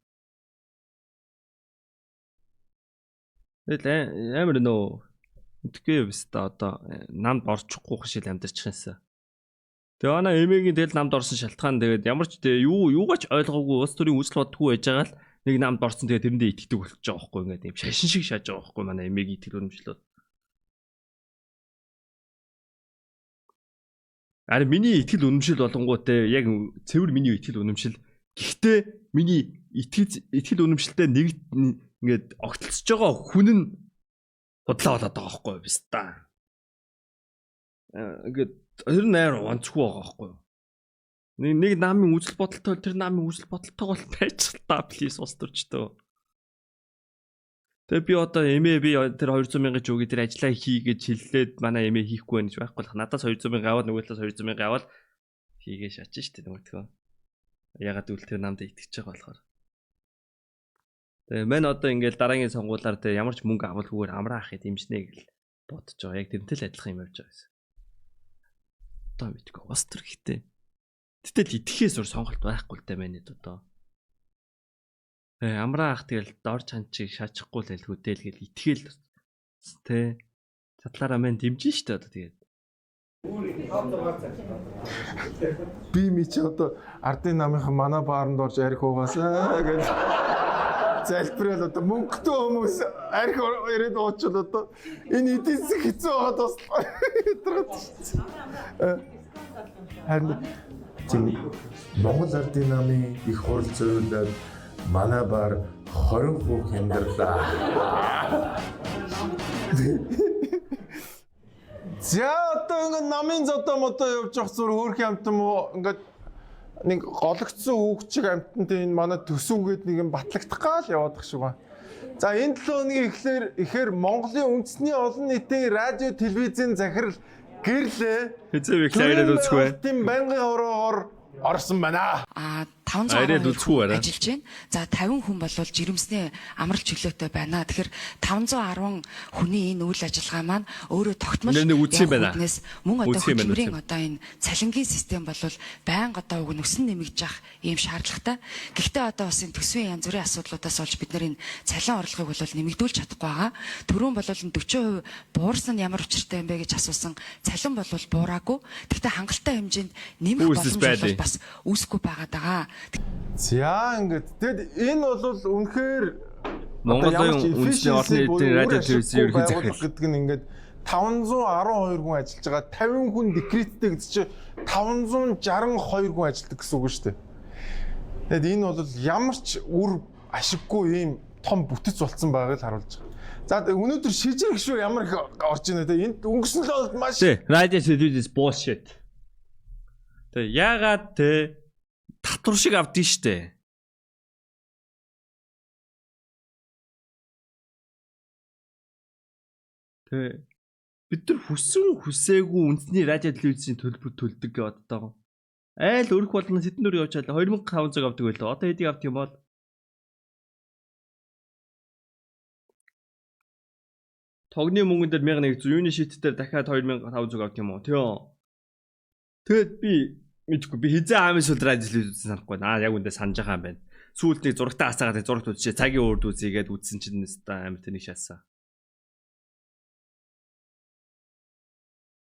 Тэгэл амар нөө үтгэе биш та одоо намд орчихгүй хшил амьдарчих юмсан. Тэгээ анаа эмээгийн тэл намд орсон шалтгаан тэгээд ямар ч юугаач ойлгоогүй улс төрийн үзэл бодгүй байж байгаа л нэг намд орсон тэгээд тэрэндээ итгэдэг болчихж байгаа байхгүй ингээд юм шашин шиг шааж байгаа байхгүй манай эмээгийн итгэл үнэмшлүүд. Ари миний итгэл үнэмшил болонгуутай яг цэвэр миний итгэл үнэмшил. Гэхдээ миний итгэл үнэмшилтэй нэг ингээд огтлцож байгаа хүн нь бодлоо болоод байгаа байхгүй юу биш та. Ингээд тэр нээр онцгүй байгаа байхгүй юу. Нэг намын үзэл бодолтой тэр намын үзэл бодолтой бол байж та плиз ус төрчтөө. Тэгээ би одоо эмээ би тэр 200 мянга ч үгүй тэр ажиллаа хийгээд хэллээд манай эмээ хийхгүй байх гэж байхгүй л надаас 200 мянга аваад нөгөө талаас 200 мянга аваад хийгээ шатчих штэ нөгөөдгөө. Ягаад үл тэр намд итгэж байгаа болохоор. Тэгээ мэн одоо ингээл дараагийн сонгуулиар тэ ямар ч мөнгө авалгүйгээр амраа ахыг дэмжнэ гэл бодож байгаа. Яг тэрнтэй л адилхан юм явж байгаа гэсэн. Одоо мэдгүй бас тэр ихтэй. Тэтэл итгэхээс өөр сонголт байхгүй л дээ манайд одоо. Амраа ах тэгэл дор чанчиг шаачихгүй л хэлгүүдэл гэл итгэл тэ татлаараа мэн дэмжин штэ одоо тэгээд. Би чи одоо ардын намынхан манай бааранд орж арх угаасаа гэж залбирал одоо мөнгөтэй хүмүүс арх ирээд уучвал одоо энэ эдийн засаг хэцүү байгаад бас харин Монгол ардын намын их хурл зөвлөд манай баар 20% хямдрлаа. За одоо ингэ намын зодоо модоо явж явах зүр хөөрхөн амтан мó ингээд нэг гологцсон хүүхчиг амтанд энэ манай төсөвгээд нэг юм батлагдах гал яваадах шиг байна. За энэ 7 хоногийн ихээр Монголын үндэсний олон нийтийн радио, телевизийн захирал гэрлээ. Хэзээ ихлээрээ үзэхгүй. Тийм байнгын хороогоор орсон байна. 500 ажиллаж байна. За 50 хүн бол жирэмсний амралт чиглэлтэй байна. Тэгэхээр 510 хүний энэ үйл ажиллагаа маань өөрөө тогтмол хүнээс мөн одоо хөтөлбөрийн одоо энэ цалингийн систем бол байнга одоо уг нөсөн нэмэгдэж явах ийм шаардлагатай. Гэхдээ одоо бас энэ төсвийн янз бүрийн асуудлуудаас болж бид нар энэ цалин орлогыг бол нэмэгдүүлж чадахгүй байгаа. Түрүүн бол 40% буурсан нь ямар учиртай юм бэ гэж асуусан. Цалин бол буураагүй. Гэхдээ хангалттай хэмжээнд нэмэх боломж бол бас үүсэхгүй байгаад байгаа. За ингээд тэгэд энэ бол үнэхээр Монголын үндэсний олон нийтийн радио телевизийн ерөнхий захирал гэдэг нь ингээд 512 хүн ажиллаж байгаа 50 хүн декреттэй гэдэг чинь 562 хүн ажилладаг гэсэн үг шүү дээ. Тэгэд энэ бол ямар ч үр ашиггүй ийм том бүтэц болцсон байгааг харуулж байгаа. За өнөөдөр шижиг шүү ямар их орж ийнэ те энд өнгөрсөн л бол маш радио телевиз bullshit. Тэг яагаад те татвар шиг авдсан штэ. Тэг бид нар хүсээгүй үндэсний радио телевизийн төлбөр төлдөг гэдэг одоо. Айл өрх болгоно Сэднүр явж чалаа 2500 авдаг байлаа. Одоо хэдийг авдаг юм бол? Тогны мөнгөн дээр 1100, юуны шит дээр дахиад 2500 авдаг юм уу? Тэгэд би мэдгүй би хизээ аамын сүлд радио телевиз санахгүй байна. Яг үндэ санаж байгаа юм байна. Сүүлд нэг зурагтаа асаагаад зурагт үзчихээ цагийн өөрд үзьгээд үзсэн чинь амар тэнийг шаасан.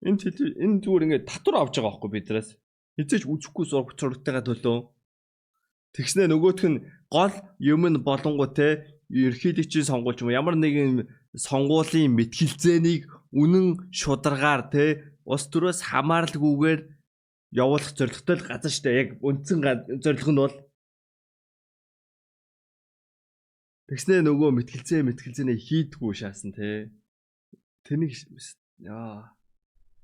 Энэ зүгээр ингээд татвар авч байгаа байхгүй биднээс. Хизээч үзэхгүй зурагтайгаа төлөө. Тэгснэ нөгөөх нь гол юм нь болонгоо те ерхийлэгчийн сонгуульч юм ямар нэгэн сонгуулийн мэтгэлзээнийг үнэн шударгаар те ус төрөөс хамааралгүйгээр явуулах зорилготой л газар штэ яг үндсэн зорилго нь бол тэгснэ нөгөө мэтгэлзээнээ хийдгүү шаасан те тэнийг яа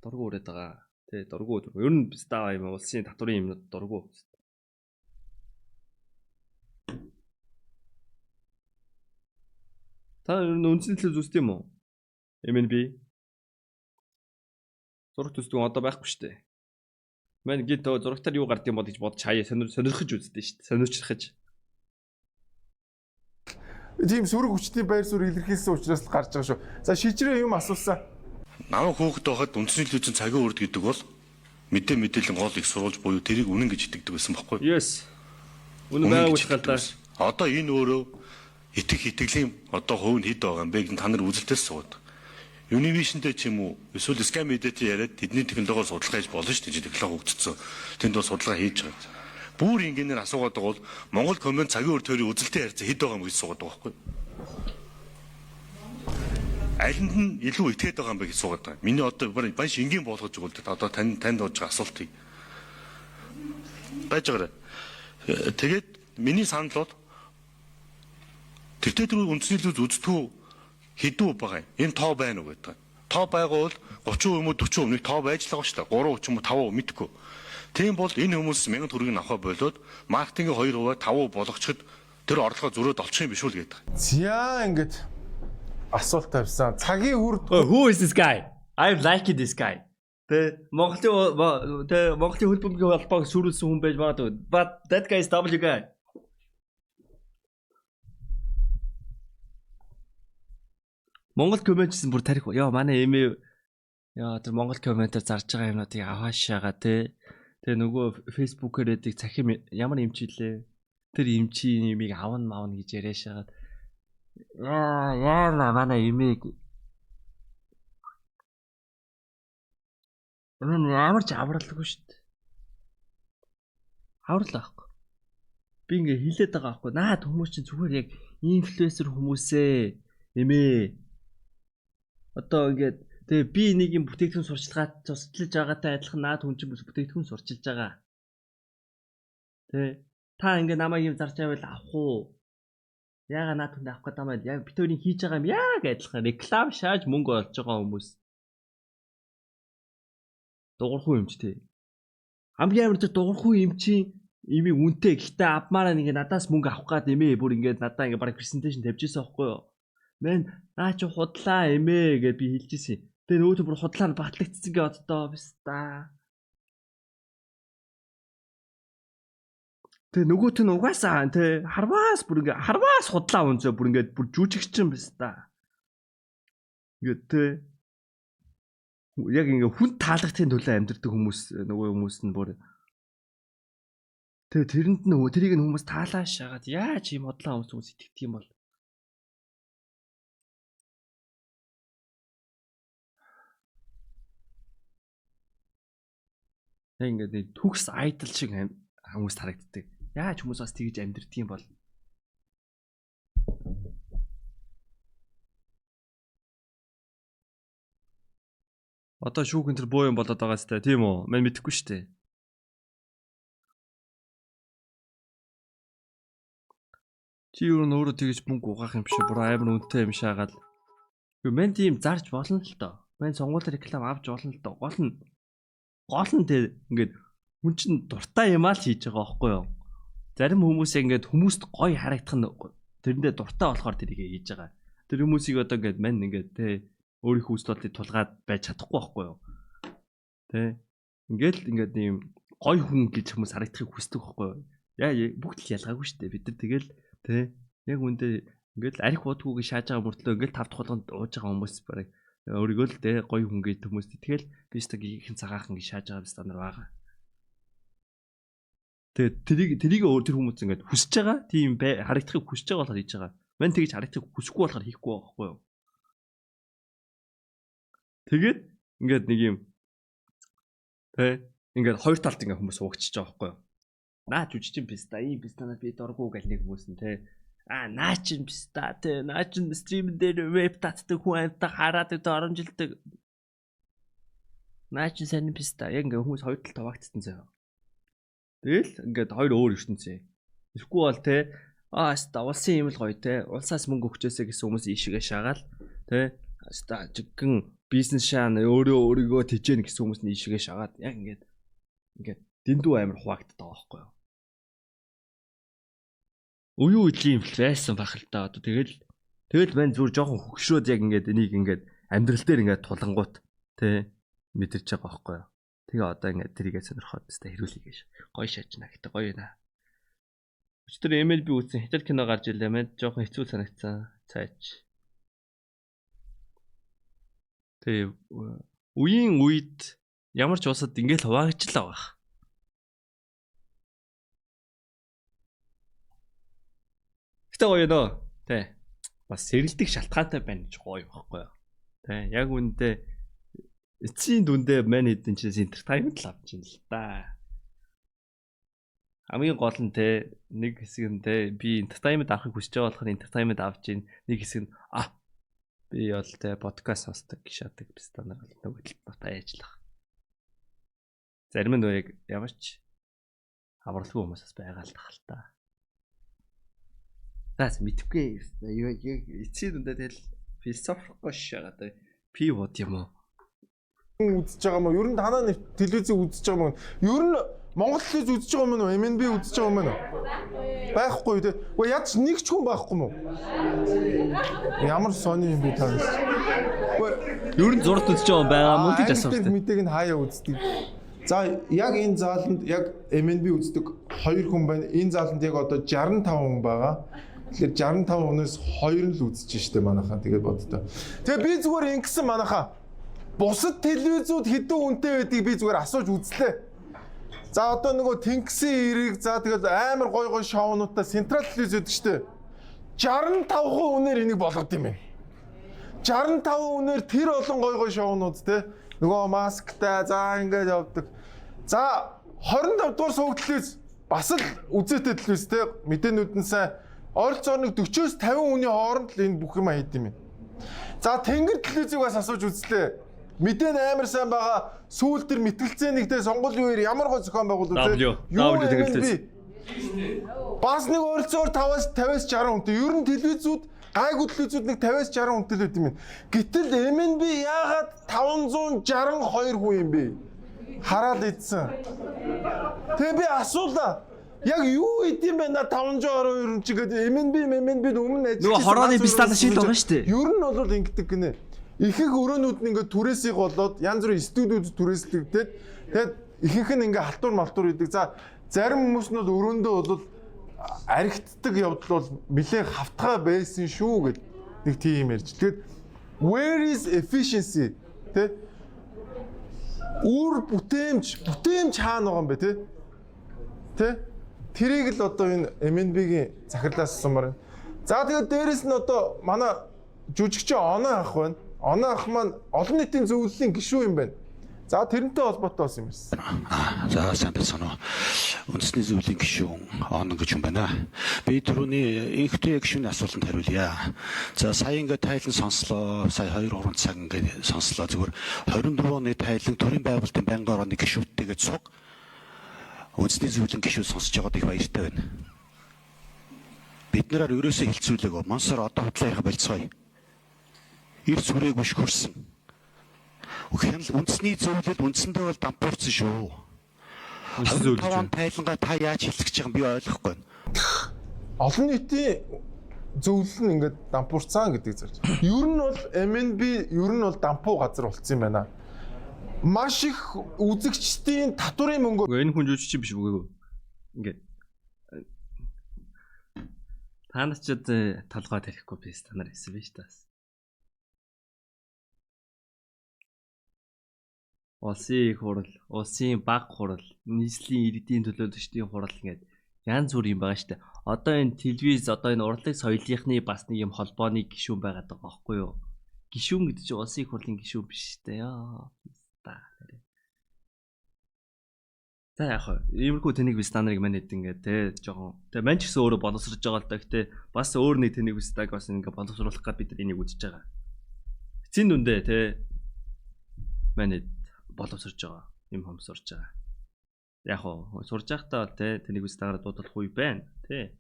дургу өрөөд байгаа те дургу ер нь стаа юм улсын татварын юмнууд дургу та ер нь үндсэн төлөв зүсд юм уу MNB зураг төсдөг одоо байхгүй штэ. Мэн гит зурагтаар юу гард юм бол гэж бодож хаяа сонирхож үздэг шүү дээ. Сонирчрахаж. Тийм сүрэг хүчний байр суурь илэрхийлсэн учраас л гарч байгаа шүү. За шижрээ юм асуусан. Намайг хөөхд байхад үндэсний телевизэн цагийн урд гэдэг бол мэдээллийн гол их сурвалж буюу тэрийг үнэн гэж итгэдэг байсан байхгүй юу? Yes. Үнэн байгууллагаа. Одоо энэ өөрөө итгэлийн одоо хувь нь хэд байгаа юм бэ гэж та нар үзэлтээс суудаг. Univision-тэй ч юм уу эсвэл Sky Media-тэй яриад тэдний технологиор судалгаа хийж болно шүү дээ. Технологи хөгжсөн. Тэнд бол судалгаа хийж байгаа. Бүр ингээнээр асуугаад байгаа бол Монгол комент цагийн үр тойрын үзэлтэй харьцаа хэд байгаа юм гэж суугаад байгаа байхгүй юу? Алинд нь илүү итгээд байгаа юм бэ гэж суугаад байгаа. Миний одоо маш энгийн болгож өгүүлдэг. Одоо танд болж байгаа асуултыг байж байгаа. Тэгээд миний санал бол тэртээ түрүү үндэсний телевиз үздэггүй хэдүү байгаа юм. Энэ тоо байна уу гэдэг. Тоо байгуул 30% юм уу 40% нэг тоо байж л байгаа шүү дээ. 3% ч юм уу 5% мэдгүй. Тийм бол энэ хүмүүс 1000 төгрөгийг авахаа болоод маркетингийн 2%, 5% болгочход тэр орлогоо зөрөөд олчих юм биш үү гэдэг. За ингээд асуулт тавьсан. Цагийн үр Who is this guy? I like this guy. Монголын хөл бөмбөгийн холбоог сүрүүлсэн хүн байж магадгүй. But that guy is W guy. Монгол комментсэн бүр тарих. Яа манай эмээ яа тэр Монгол комментээр зарж байгаа юмнуудыг аваашаага те. Тэгээ нөгөө фэйсбүүкээр эдэг цахим ямар эмчилээ. Тэр эмчийн юмыг авна гэж яриа шагаад. Яа манай эмээг ямар ч авралгүй шүү дээ. Аврал аахгүй. Би ингээ хэлээд байгаа аахгүй. Наад хүмүүс чинь зүгээр яг инфлюенсер хүмүүсээ эмээ. Одоо ингээд тэгээ би нэг юм бүтээгдэхүүн сурчлагад тусалж байгаатай адилхан наад хүн чинь бүтээгдэхүүн сурчилж байгаа. Тэ та ингээ намайг юм зарж байвал авах уу? Яага наад хүнд авах гэдэг юм байна. Яг битүүрийн хийж байгаа юм яг адилхан реклам шааж мөнгө олж байгаа хүмүүс. Дуурхуу юмч тий. Хамгийн амар тэр дуурхуу юм чинь ими үнэтэй гэхдээ авмаараа ингээ надаас мөнгө авах гад эмээ бүр ингээ надаа ингээ бараг презентацийн тавьж ирсэн байхгүй юу. Мэн наа чи худлаа эмээ гэж би хэлж ирсэн. Тэгээ нөгөө бүр худлаа батлагдсан гээ оддоо биш та. Тэгээ нөгөөт нь угаасаа тэ харваас бүр ингээ харваас худлаа унзаа бүр ингээ бүр жүжигчин биш та. Ингээ тэ яг ингээ хүн таалагдахын төлөө амьдэрдэг хүмүүс нөгөө хүмүүс нь бүр тэгээ тэрэнд нөгөө тэрийг нь хүмүүс таалаа шагаад яаж ийм худлаа хүмүүс итгэдэг юм бол яг ингээ төгс айдол шиг хүмүүс харагддаг. Яаж хүмүүс бас тэгж амьдэрдэг юм бол одоо шүүхэн тэр боо юм болоод байгаа сте тийм үү? Мэн мэдэхгүй штэ. Чи юу нөөрэ тэгж мөнгө угаах юм шиг бүр амар үнэтэй юм шаагаад. Мэн тийм зарж болно л доо. Мэн сонгуулийн реклам авч болно л доо. Гол нь тэр ингээд хүн чинь дуртай юм аа л хийж байгаа байхгүй юу? Зарим хүмүүс ингээд хүмүүст гоё харагдах нь тэрэндээ дуртай болохоор тэрийг хийж байгаа. Тэр хүмүүсийг одоо ингээд мань ингээд те өөрийнхөө хүслүүдийг тулгаад байж чадахгүй байхгүй юу? Тэ ингээд ийм гоё хүн гэж хүмүүс харагдахыг хүсдэг байхгүй юу? Яа бүгд л ялгаагүй шүү дээ. Бид нар тэгэл тэ яг үндэ ингээд арх удгүйг шааж байгаа мөртлөө ингээд тав дахь болгонд ууж байгаа хүмүүс барыг өөрийгөө л тэ гоё хүн гэдэг хүмүүс тэгэл биш та гихэн цагаахан гэж шааж байгаа стандар байгаа. Тэгээ тэрийг өөр тэр хүмүүс ингээд хүсэж байгаа тийм харагдахыг хүсэж байгаа болохоор хийж байгаа. Мань тэгж харагдахыг хүсэхгүй болохоор хийхгүй байгаа байхгүй юу? Тэгээд ингээд нэг юм тэ ингээд хоёр талд ингээд хүмүүс уугчиж байгаа байхгүй юу? Наач үжиж юм биш та ийм биш танаа би дургуу гэл нэг хүмүүс нь тэ наач юм биш та тэ наач стрим дээр веб татдаг хүн амтаа хараад оромжилдаг. Наач сайн биш та яг ингээд хүмүүс хоёр тал тавагдсан заяа. Тэгэл ингээд хоёр өөр ертөнцөө. Ирэхгүй бол те аста улсын юм л гоё те. Улсаас мөнгө өгчээсэ гэсэн хүмүүс ийшээгээ шагаал те. Аста жигэн бизнес шаан өөрийгөө тижээн гэсэн хүмүүс нь ийшээгээ шагаад яг ингээд дэндүү амар хуваагддаг байгаа байхгүй юу. Уюу ийм байсан байх л да. Одоо тэгэл мань зүгээр жоохон хөгшрөөд яг ингээд энийг ингээд амьдрал дээр ингээд тулангуут те мэдэрч байгаа байхгүй юу. Тэгээ одоо ингээд тэрийгээ сонирхоод тест хэрүүлээ гэж. Гоё шаачна гэдэг гоё наа. Өчтөр MLB үзсэн хятад кино гарч ирлээ мэд жоохон хэцүү санагдсан. Цаач. Тэгээ үеийн үед ямар ч улсад ингээд хуваагдчихлаа баг. Гэтэ гоё нөө. Тэ. Бас сэрэлдэг шалтгаантай байна гэж гоё байхгүй юу. Тэ. Яг үүндээ эцсийн дүндээ мань хэдэн чинь entertainment л авч ийн л да. Хамгийн гол нь те нэг хэсэг нь те би entertainment авахыг хүсэж байгаа болохоор entertainment авч ийн. Нэг хэсэг нь би бол те подкаст сонсдог гişадаг бистанаар бол нөгөө талбартай ажиллах. Зарим нь яг ямар ч авралгүй хүмүүсээс байгаа л тахалтай. Тас мэдвгүй яг эцсийн дүндээ тэл философихгүй шагаад пи бод юм уу? Үзэж байгаа мó ер нь танаа телевизийг үзэж байгаа мó ер нь Монгол телевиз үзэж байгаа мó MNB үзэж байгаа мó байхгүй те. Уу яаж нэг ч хүн байхгүй мó? Ямар сони юм бэ та? Ер нь зурд үзэж байгаа мó гэж асуусан. Мэдээг нь хаяа үздэг. За яг энэ зааланд яг MNB үздэг 2 хүн байна. Энэ зааланд яг одоо 65 хүн байгаа. Тэгэхээр 65 хүнээс 2 нь л үзэж штэ манайхаа тэгээд боддоо. Тэгээ би зүгээр ингэсэн манайхаа бусад телевизүүд хэдэн үнэтэй байдгийг би зүгээр асууж үзлээ. За одоо нөгөө Тэнгисийн эрэг за тэгэл амар гой шоунуудаа Централ телевиз өгдөг штэ. 65% үнээр энийг болгоод юм байна. 65% үнээр тэр олон гой шоунууд те нөгөө масктай за ингэж явдаг. За 25 дугаар сувг телевиз бас л үзээтэй телевиз те мэдээнүүд нь сайн ойролцоогоор нэг 40-50 хүний хооронд л энэ бүх юм хийд юм байна. За Тэнгэр телевизийг бас асууж үзлээ. Мэдэн амар сайн байгаа сүүл төр мэтгэлцээнийгтэй сонгуулийн үеэр ямар гоо зохион байгуулалт вэ? Юу вэ? Бас нэг ойролцоогоор 50-60 хүнтэй. Ер нь телевизүүд гайгүй телевизүүд нэг 50-60 хүнтэй л байт юм. Гэтэл MNB яагаад 562 хүн юм бэ? Хараад идсэн. Тэгээ би асуулаа. Яг юу идэм бэ? На 512 ч гэдэг MNB өмнө ажиллаж. Нөгөө хорооны бистаны шил байгаа шүү дээ. Ер нь бол ингэдэг гинэ. Ихэнх өрөөнүүд нь ингээ түрээсийг болоод янз бүрийн студиуд түрээслэгдээд тэгээд ихэнх нь ингээ халтур малтур идэг. За зарим хүмүүс нь бол өрөөндөө бол аригддаг явдал бол нэлээд хавтгай байсан шүү гэд нэг тийм ярьж. Тэгээд where is efficiency? Тэ? Үр бүтээмж хаана байгаа юм бэ, тэ? Тэрийг л одоо энэ MNB-гийн захирлаас асуумаар байна. За тэгээд дээрэс нь одоо манай жүжигчин оноо ах байна. Оноо ах маань олон нийтийн зөвлөлийн гишүүн юм байна. За тэрнтэй холбоотой бас юм ирсэн. За сайн байна. Үндэсний зөвлөлийн гишүүн оноо гэж юм байна. Би түрүүний инхтэй гишүүний асуултанд хариулъя. За сая ингээд тайлан сонслоо. Сая 2-3 цаг ингээд сонслоо. Зүгээр 24 оны тайлан төрийн байгуулалтын байнгын орооны гишүүдтэйгээ цуг үндэсний зөвлөлийн гишүүд сонсож байгаад их баяртай байна. Бид нараар ерөөсөө хилцүүлээгөө. Монсор одоо худлаа ярих болцгоё. Эрс хүрээг биш хөрсөн. Үндэсний зөвлөлд үндсэндээ бол дампуурсан шүү. Таван тайлангаа та яаж хэлцэж байгааг би ойлгохгүй байна. Олон нийтийн зөвлөл нь ингээд дампуурсан гэдэг зэрэг. Ер нь бол MNB ер нь бол дампуу газар болцсон юм байна. Маш их үзэгчдийн татварын мөнгө. Энэ хүн жүжигч биш үгүй. Ингээд та нар ч толгой тарихгүй биш та нар хэсэг биш таас. Улсын их хурал, улсын баг хурал, нийслэлийн иргэдийн төлөөлөгчдийн хурал ингээд янз бүр юм байгаа штэ. Одоо энэ телевиз, одоо энэ урлаг соёлынхны бас нэг юм холбооны гишүүн байгаад байгаа байхгүй юу? Гишүүн гэдэг чинь улсын их хурлын гишүүн биш штэ яа. За яг иймэрхүү тэнийг бис танарыг манайд ингээд те жоохон те мань ч гэсэн өөрөө боловсрож байгаа л да. Гэтэ бас өөр нэг тэнийг бистаг бас ингээд боловсруулах гээд бид энийг үзэж байгаа. Эцсийн дүндээ те манайд боловсрож байгаа юм хомсорж байгаа. Яг хоо сурж байхдаа те тэнийг бистагаар дуудах үе байна те.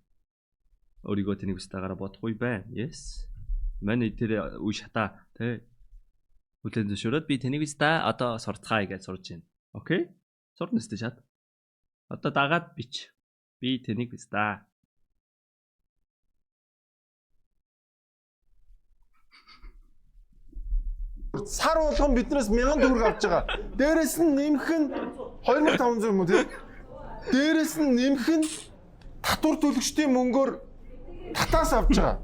Өөрийгөө тэнийг бистагаараа бодох үе байна. Yes. Манай тэр үе шата те хүлэн зөвшөөрөөд би тэнийг бистаа одоо сурцгаая гэж сурж байна. Окей? Сурна сте шат. Одоо дагаад бич. Би тэнийг бистаа. Сар болгон биднээс 1000 төгрөг авч байгаа. Дээрээс нь нэмэх нь 2500 юм уу тийм? Дээрээс нь нэмэх нь татвар төлөгчдийн мөнгөөр татаас авч байгаа.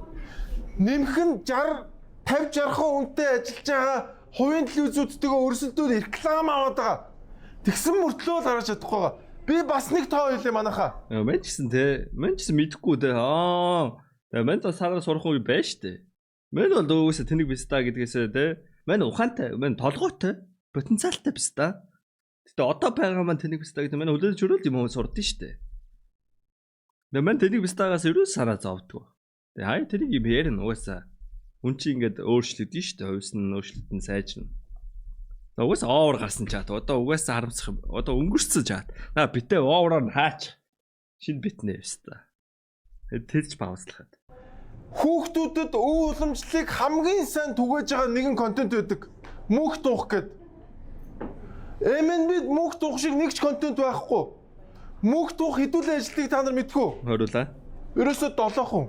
Нэмэх нь 50-60% үнэтэй ажиллаж байгаа хувийн телевизүүдтэйгээ өрсөлдөөл реклам аваад байгаа. Тэгсэн мөртлөө л харж чадахгүй байгаа. Би бас нэг тоо хэлээ манайхаа. Мэн ч гэсэн мэдэхгүй те. Тэгээ мэн та сараар сурах үе байна штэ. Мэн бол өөсө тэнийг бистаа гэдгээсээ те. Мэн ухаантай, мэн толгойтой, потенциалтай бистаа. Гэтэ одоо байгаа маань тэнийг бистаа гэдэг мэн хүлээж өрөөл юм сурдсан штэ. Тэгээ мэн тэнийг бистаагаас ерөө санаа зовдгоо. Тэгээ хай тэнийг юм ярина угаасаа. Үн чи ингээд өөрчлөгдөн штэ. Хувьсан өөрчлөлтөнд сайжирна. Угаасаа овер гарсан чат. Одоо угаасаа харамсах юм. Одоо өнгөрсөн чат. Битээ овроор хаач. Шинэ битнэ явста. Тэрч бавслахад. Хүүхдүүдэд өв уламжлалыг хамгийн сайн түгээж байгаа нэгэн контент байдаг. Мөнх дуух гэдэг. MNB мөнх дуух шиг нэг ч контент байхгүй. Мөнх дуух хэдүүлээ ажлыг та нар мэдгүй. Хориулаа. Ерөөсөө 7 хүн.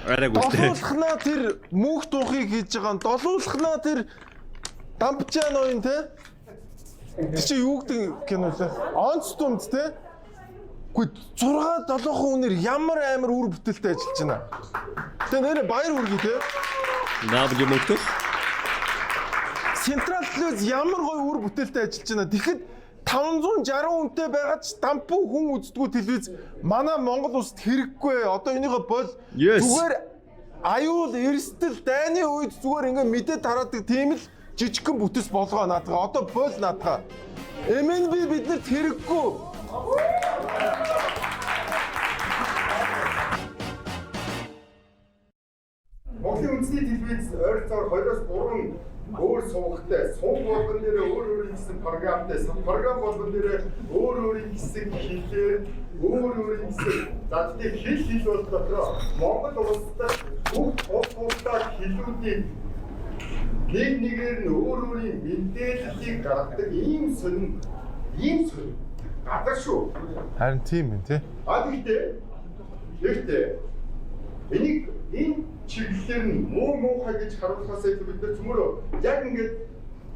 Арайгүй тэ. Долуулахнаа тэр мөнх дуухыг хийж байгаа. Долуулахнаа тэр дампчаан оюун те. Тэг чи юу гэдэг кино лээ? Онц дүмд те. Гэхдээ 6-7 хүнээр ямар амар үр бүтээлтэй ажиллаж байна. Тэгээ нэр баяр хүргэе те. Наад юм уу? Централ телевиз ямар гоё үр бүтээлтэй ажиллаж байна. Тэгэхэд 560 хүнтэй байгаа ч дампуу хүн үздэггүй телевиз манай Монгол улсад хэрэггүй. Одоо энийгөө бол зүгээр аюул эрсдэл дайны үед зүгээр ингээ мэдээд тараадаг тийм л жижигхэн бүтэс болгоо наадгаа. Одоо бол наадгаа. MNB биднэрт хэрэггүй. Монголын үндэсний телевиз ойролцоогоор 2-3 өөр сувгтай, сувг болгон дээр өөр гэсэн програмтай, програм болгон дээр өөр гэсэн хэлээр өөр гэсэн. За тэгэхээр хэл бол дотроо Монгол улсад бүх улсуудаа хэлүүдийн нэгээр нь өөр мэдээллийг гаргадаг ийм сонин Гадар шүү. Харин тийм юм тий. Гэхдээ энэ чиглэлээр нь муухай гэж харуулахаас илүү бид нар цөмөрөө яг ингээд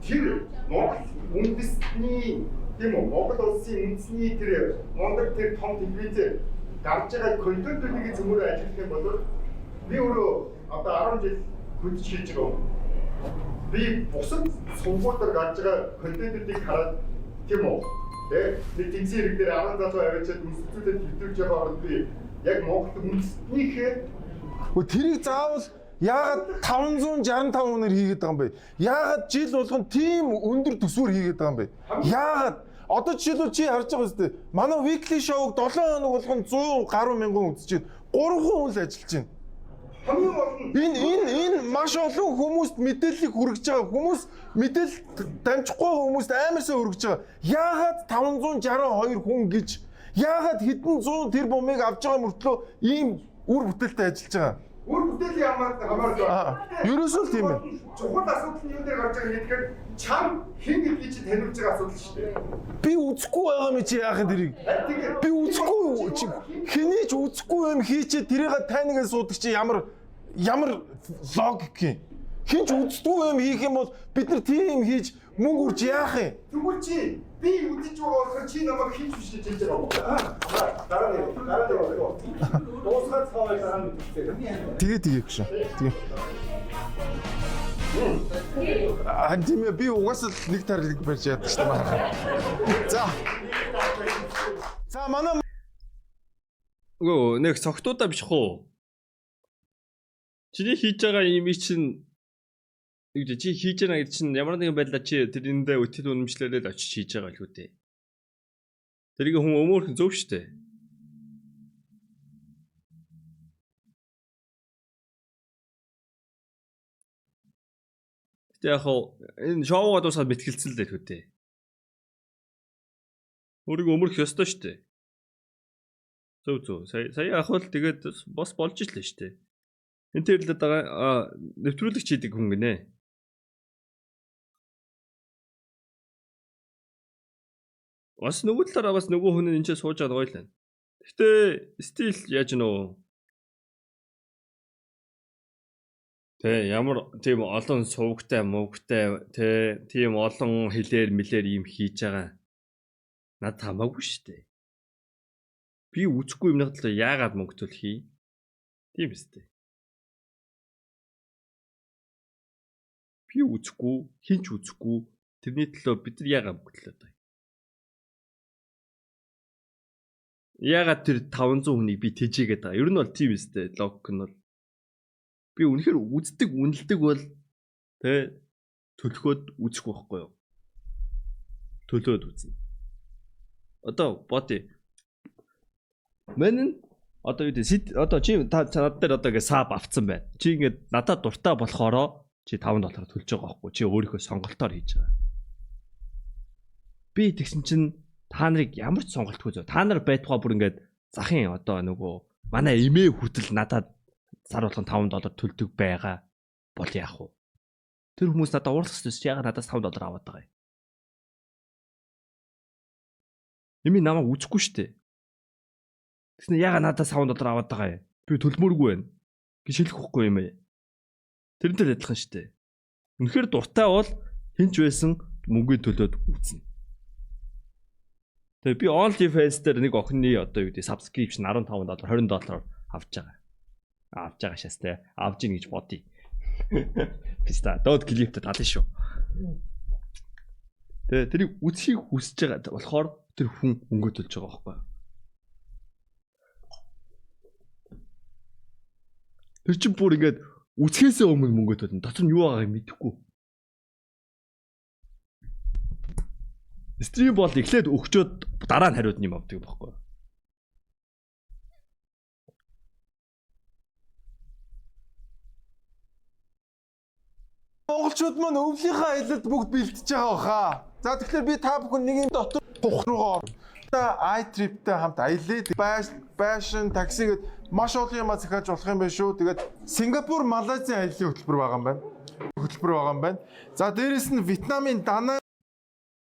тэр Монгол үндэсний тийм үү Монгол улсын үндэсний тэр Монгол тэр том телевизээр гарч байгаа контентуудыг цөмөрөө ажиллах юм бол би өөрөө одоо 10 жил хүч хийж байгаа юм. Би бусад сургуулиудаар гарч байгаа контентуудыг хараад тийм үү нэг тэнцэн хэрэг дээр 10 залуу авчиад үндэслэлд хэвтүүлж байгаа орнд би яг Монгол үндэснийхээ тэрийг заавал яагаад 565 хүнээр хийгээд байгаа юм бэ? Яагаад жил болгон тийм өндөр төсвөр хийгээд байгаа юм бэ? Яагаад одоо жишээлбэл чи харж байгаа үстэй. Манай weekly show-г 7 хоног болгон 100 гаруй мянган үзчихээн. 3 хүн л ажиллаж байна. Хамгийн гол нь энэ маш олон хүмүүст мэдээллийг хүргэж байгаа. Хүмүүс мэдээлэл дамжихгүй хүмүүст амарсаа хүргэж байгаа. Яагаад 562 хүн гэж яагаад хэдэн 100 тэр бумыг авч байгаа мөртлөө ийм үр бүтээлтэй ажиллаж байгаа. Үр бүтээлийн хамаардаг. Ерөөсөө тийм ээ. Чухал асуудал нь юу дээр гарч байгаа гэхээр чам хэн гэдгийг чи таниулж байгаа асуудал шүү дээ. Би үзэхгүй байгаа юм чи яах юм тэрийг? Би үзэхгүй хэний ч үзэхгүй юм хийчээ тэрийг тайнагаас суудаг чи ямар логик юм? Хэн ч үзэхгүй юм хийх юм бол бид нар тийм хийж мөнгө үрж яах юм? Тэгвэл чи би үдэж байгаа болохоор чи намайг хийж биш гэж хэлж байгаа юм. Дараа дуусгаад цаавал дараа нь хэлээ. Тэгээ гэж. Антимэ би угаасаа нэг тарлыг барьж яадаг шүү дээ. За манай нэг цогтуудаа биш хөө. Чиний хийж байгаа юм чинь чи хийж байгаа гэдэг чинь ямар нэгэн байдлаар чи тэрэндээ өтөл үнэмшлэлээд очиж хийж байгаа л үү дээ. Тэрийг хүн өмөөрхөн зөв шүү дээ. Гэтэ яг энэ шоугаа дуусаад мэтгэлцэн л дээ үү. Өөрийгөө өмөрөх ёстой шүү дээ. Зөв. Сая ахвал тэгээд бос болж ирлээ шүү дээ. Энэ тэрлээд байгаа нэвтрүүлэгч хийдэг хүн гинэ. Бас нөгөө талаараа бас нөгөө хүн энэ ч сууж байгаа гоё л байна. Гэхдээ стил яаж нөө ямар тийм олон сувгтай мөвгтэй тийм олон хэлээр мэлээр юм хийж байгаа. Над хамаагүй шүү дээ. Би үзэхгүй юмнад л яагаад мөнгөтөл хий? Тийм үстэй. Би үзэхгүй, хинч үзэхгүй тэрний төлөө бид нар яагаад мөнгөтлөөд байгаа? Яагаад тэр 500 хүнийг би тэжээгээд байгаа? Ер нь бол тийм үстэй. Логик нь бол би үнэхээр үздэг, үнэлдэг бол төлөхөд үзэх байхгүй юу? Төлөөд үзнэ. Одоо боди. Мэн одоо юу дээ? Одоо чи над дээр одоо ингэ саб авцсан байна. Чи ингэ надад дуртай болохоро чи $5 төлж байгаа байхгүй? Чи өөрийнхөө сонголтоор хийж байгаа. Би тэгсэн чинь та нарыг ямар ч сонголтгүй зөө. Та нар байтугай бүр ингэ захын одоо нөгөө манай эмээ хүтэл надад сар болгон $5 төлдөг байгаа бол яах вэ? Тэр хүмүүс надад уурлах ёстой яагаад надаас $5 аваад байгаа юм? Эми намайг үзэхгүй шүү дээ. Тэгснэ яагаад надаас $5 аваад байгаа юм? Би төлмөргүй байна гэж хэлэх хөхгүй юм ээ. Тэрнтэй адилхан шүү дээ. Үнэхээр дуртай бол хинч байсан мөнгөний төлөөд үзнэ. Тэгээ би OnlyFans дээр нэг охины одоо юу гэдэг subscription $15 $20 авч байгаа. Авч байгаа шээс те. Авж ийн гэж бодъё. Писта доод клиптэй талын шүү. Тэгээ тэрийг үзхийг хүсэж байгаа болохоор тэр хүн мөнгө төлж байгаа байхгүй. Тэр чинь бүр ингээд үзхээсээ өмнө мөнгө төлнө. Дотор нь юу байгааг мэдэхгүй. Стрим бол эхлээд өгчөөд дараа нь хариуд юм авдаг байхгүй. Монголчууд маань өвлийнхаа аялалд бүгд бэлтэж байгаа хаа. За тэгэхээр би та бүхэн нэг юм дотор бухар руугаа iTrip-тэй хамт аялаа. Байшин, такси гэд маш олон юм захиаж болох юм байна шүү. Тэгээд Сингапур, Малайзийн аяллаа хөтөлбөр байгаа юм байна. За дээрэс нь Вьетнамын Данang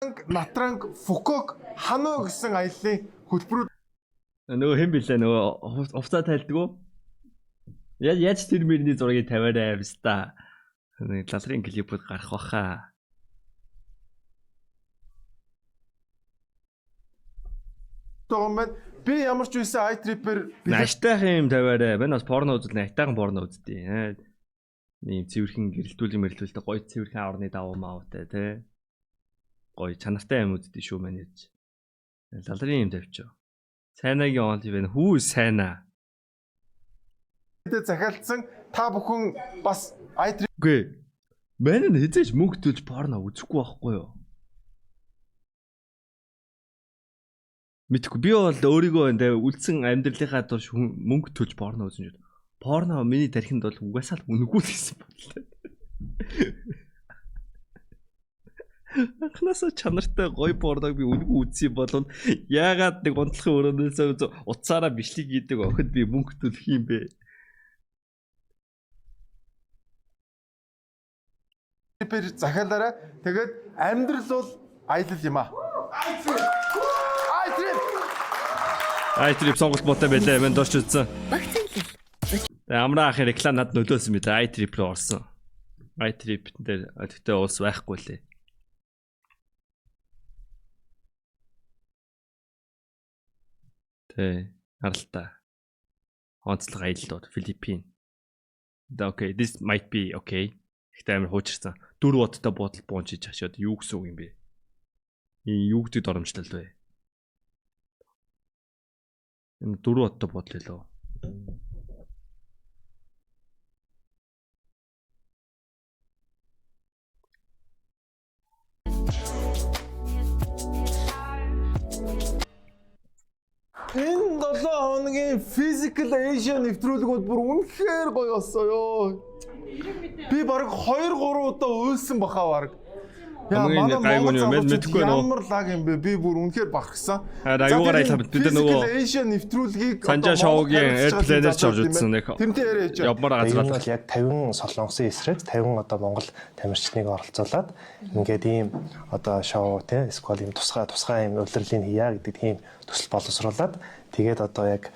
Натранг Фукок Хано гэсэн аяллаа хөтөлбөрүүд нөгөө хэн билээ нөгөө уфцаа тайлдаг уу? Яаж тэр мөрний зургийг тавиарай авста. Лалрын клипүүд гарах баха. Тэгмээд би ямар ч үсэн iTrip-ээр наштайхан юм тавиарай. Би бас порно үзэл наштайхан порно үзтий. Ийм цэвэрхэн гэрэлтүүлэн мэрэлтүүлдэг гоё цэвэрхэн аварны давуу маавтай тий. Гоё чанартай юм үзтий шүү маань ярьж. Лалрын юм тавьчих. Сайнагийн онл ивэн хүү сайна. Тэ захиалсан та бүхэн бас iTrip гээ. Мань хэзээч мөнгө төлж порно үзэхгүй байхгүй юу? Мэдгүй би бол өөрийгөө энэ үлдсэн амьдралынхаа турш мөнгө төлж порно үзэн шүү. Порно миний тархинд бол угаасаа л үнэгүй л гэсэн бодлоо. Ахнасаа чанартай гоё порног би үнэгүй үзсэн болов яагаад нэг унтлахын өрөөнөөс утсаараа бичлэг хийдэг охид би мөнгө төлөх юм бэ? Трипээр захиалаарай. Тэгээд амьдрал бол аялал юм аа. iTrip сонголт ботой байлаа мэн дорч үзсэн. Амраа ахын реклам над нөлөөсөн мэт iTrip руу орсон. iTrip дээр тэгтээ уус байхгүй лээ. Тэ харалтаа. Онцлог аяллууд Филиппин. Okay, this might be okay. Ихтэй амир хуучирсан. 4 бодтой буудал буунчиж хашаад юу гэсэн үг юм бэ? Юу гэдэг доромжлол вэ? Энэ 4 бодтой буудал лөө. Энэ 7 хоногийн Physical Asia нэвтрүүлгүүд бүр үнэхээр гоё болсоо. Би баг 2-3 удаа уйлсан баха баг. Яа манай мэдхгүй нөө. Ямар лаг юм бэ? Би бүр үнэхээр бахархсан. Аюугаар айлхаа бид нөгөө Asia нэвтрүүлгийг Санжаа шоугийн Airplane-ээр ч орж үзсэн нэг. Тэмтэй яриач. Явмаар газар бол яг 50 солонгосын эсрэг 50 одоо Монгол тамирчныг оролцуулаад ингээд ийм одоо шоу те эсвэл ийм тусгай ийм улирлыг хийя гэдэг тийм төсөл боловсруулад тэгээд одоо яг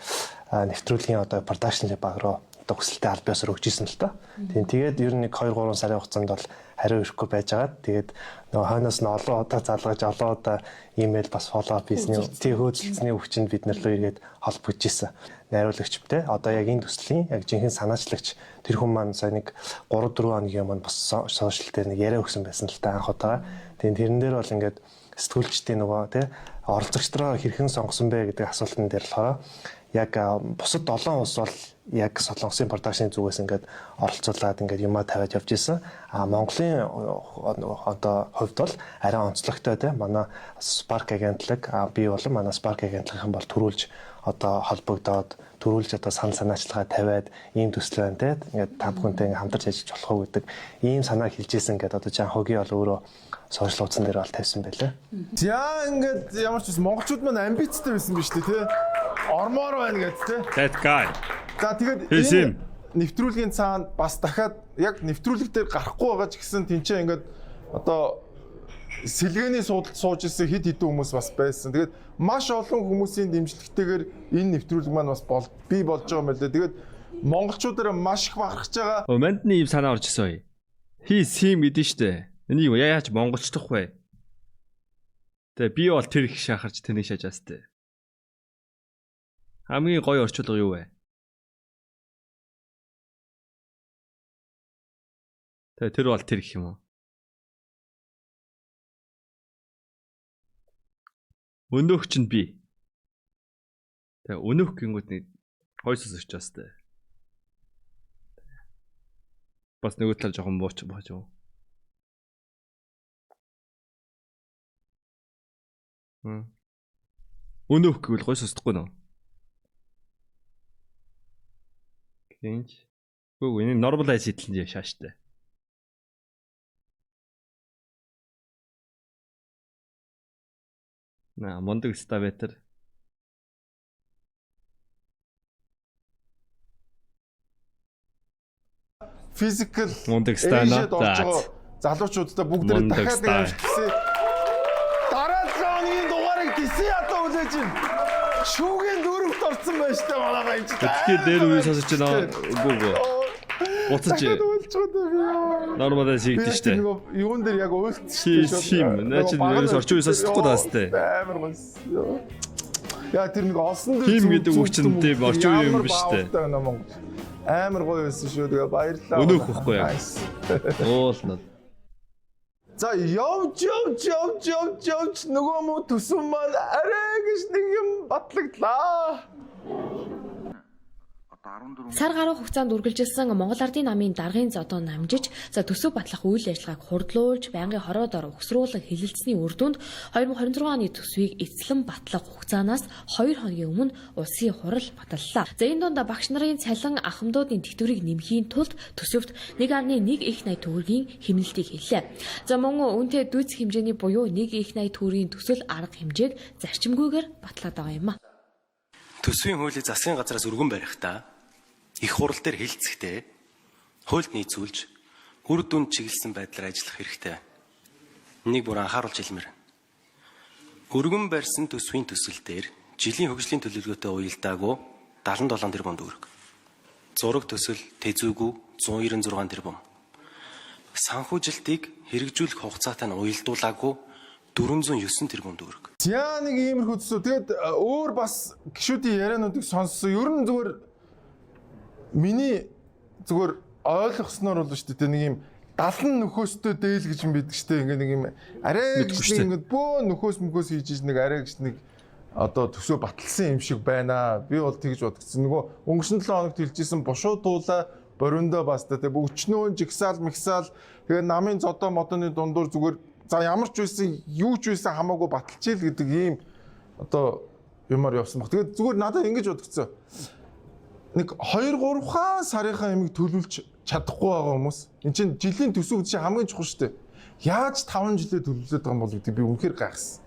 нэвтрүүлгийн одоо production баг руу одоо хүсэлтэд аль биесээр өгч ирсэн л та. Тэгээд ер нь 2-3 сарын хугацаанд бол хариу ирэхгүй байжгаад тэгээд нөгөө хойноос нь олон удаа залгаж олон удаа имэйл бас фоллоу up хийсний тий хөөцөлдсөний өвчнөд бид нар руу ирээд холбогдож исэн. Найруулагчтай одоо яг энэ төслийн яг жинхэнэ санаачлагч тэр хүн маань сая нэг 3-4 хоногийн өмнө бас сошиал дээр нэг яриа өгсөн байсан л та анх удаа. Тэгээд тэрэн дээр бол ингээд сэтгүүлчдийн нөгөө тий оролцогчдоо хэрхэн сонгосон бэ гэдэг асуултан дээр болохоор яг бусад 7 улс бол яг солонгосын продакшн зүгээс ингээд оролцуулаад ингээд юмаа тавиад явж исэн. Монголын одоо хувьд бол арай онцлогтой те манай Spark агентлаг би болон манай Spark агентлагын бол төрүүлж одоо холбогдоод төрүүлж одоо санаачлагаа тавиад ийм төсөл байна те ингээд та бүхэнтэй ингээд хамтарч ажиллаж болох уу гэдэг ийм санаа хэлж исэн гэдэг одоо Жан Хогийн бол өөрөө сошиал хуудсан дээр бол тавьсан байлаа. За ингээд ямар ч бас монголчууд маань амбицтай байсан биз дээ те. Ормоор байна гэдэг те. That guy. За тэгээд энэ нэвтрүүлгийн цаана бас дахиад яг нэвтрүүлэг дээр гарахгүй байгаа ч гэсэн тэнцээ ингээд одоо сэлгээний суудалд сууж ирсэн хэд хэдэн хүмүүс бас байсан. Тэгээд маш олон хүмүүсийн дэмжлэгтэйгээр энэ нэвтрүүлэг маань бас бий болж байгаа юм байна лээ. Тэгээд монголчуудаараа маш их бахархаж байгаа. Мандны ийм санаа орж ирсэн. Хий сим гэдэн штэ. Энийг яач монголчлох вэ? Тэгээ би бол тэр их шахарч тэнийг шаажаас тээ. Хамгийн гоё орчуулга юу вэ? Тэгээ тэр бол тэр гэх юм уу? Өнөөх чинь би. Тэгээ өнөөх гингүүд нэг хойсос очоос тээ. Бас нөгөө тал жоохон бооч бооч юу? Өнөөх гэвэл гой сонсдохгүй нөө. Гэнч. Гүү энэ normalize хийдэлэн шааштай. На мондөг ставетер. Physical мондөг стана. Залуучуудтай бүгд дахиад нэг амжилт хүсье. Дараа оны дугаарыг тийсэн ята үлээж байна. Шүүгийн дөрөвт орсон байж та манайгаа энэ. Тэгэхээр дээр үе сонсож байна. Үгүй. Буцаж. Нормалаа сийгдэж штэ. Юун дээр яг уйлцсан шүү. Наа чи нэрээс орчин үе сонсохгүй таастай. Амар гойс. Яа тэр нэг олсон дээр тийм гэдэг үг чинь тийм орчин үе юм биш штэ. Амар гоё байсан шүү. Тэгээ баярлалаа. Өнөөх байхгүй яг. Уулнаа. За явж нөгөө мө төсөн маань арай гэж нэг юм батлагдлаа. Сар гаруй хугацаанд үргэлжилсэн Монгол Ардын намын даргын зодоо намжиж төсөв батлах үйл ажиллагааг хурдлуулж байнгын хороо дор өгсрүүлэн хилэлцсэний үр дүнд 2026 оны төсвийг эцлэн батлах хугацаанаас 2 хоногийн өмнө улсын хурал баталлаа. За энэ дунд багш нарын цалин ахмадуудын тэтгэврийг нэмэхийн тулд төсөвт 1.1 их 80 төгрөгийн хэмнэлтийг хэллээ. За мөн үнэтэй дүйцэх хэмжээний буюу 1 их 80 төгрөгийн төсөл арга хэмжээг зарчимгүйгээр батлаад байгаа юм а. Төсвийн хуулийг засгийн газраас өргөн барихтаа их хурал дээр хилцэхдээ хуульд нийцүүлж үр дүнд чиглэсэн байдлаар ажиллах хэрэгтэй. Нэг бүр анхааруулж хэлмээр. Өргөн барьсан төсвийн төсөл дээр жилийн хөгжлийн төлөвлөгөөтэй уялдаагүй 77 тэрбум төгрөг. Зураг төсөл тэзүүгүй 196 тэрбум. Санхүүжилтийг хэрэгжүүлэх хугацаатай нь уялдуулаагүй 409 тэрбум төгрөг. За нэг иймэрхүү төсөв. Тэгээд өөр бас гишүүдийн яриануудыг сонссон. Ер нь зүгээр миний зүгээр ойлгосноор бол шүү дээ нэг юм 70 нөхөөстэй дээл гэж юм байдаг шүү дээ. Ингээ нэг юм арай гэж ингээ бөө нөхөөс хийж нэг арай гэж нэг одоо төсөө баталсан юм шиг байна. Би бол тэгж бодгцсан. Нөгөө өнгөрсөн 7 хоногт хэлжсэн бушуу туула бориндоо бас тэ өчнөө жигсаал мэгсаал тэгээ намын зодоо модоны дундуур зүгээр за ямар ч байсан юу ч байсан хамаагүй баталж ийл гэдэг ийм одоо юмар явсан баг. Тэгээд зүгээр надад ингэж бодгцсан. Нэг 2-3 сарынхаа ямиг төлөвлөж чадахгүй байгаа хүмүүс. Энд чинь жилийн төсөв чинь хамгийн чухал шүү дээ. Яаж 5 жилээ төлөвлөд байгаа юм бол гэдэг би үнэхээр гайхсан.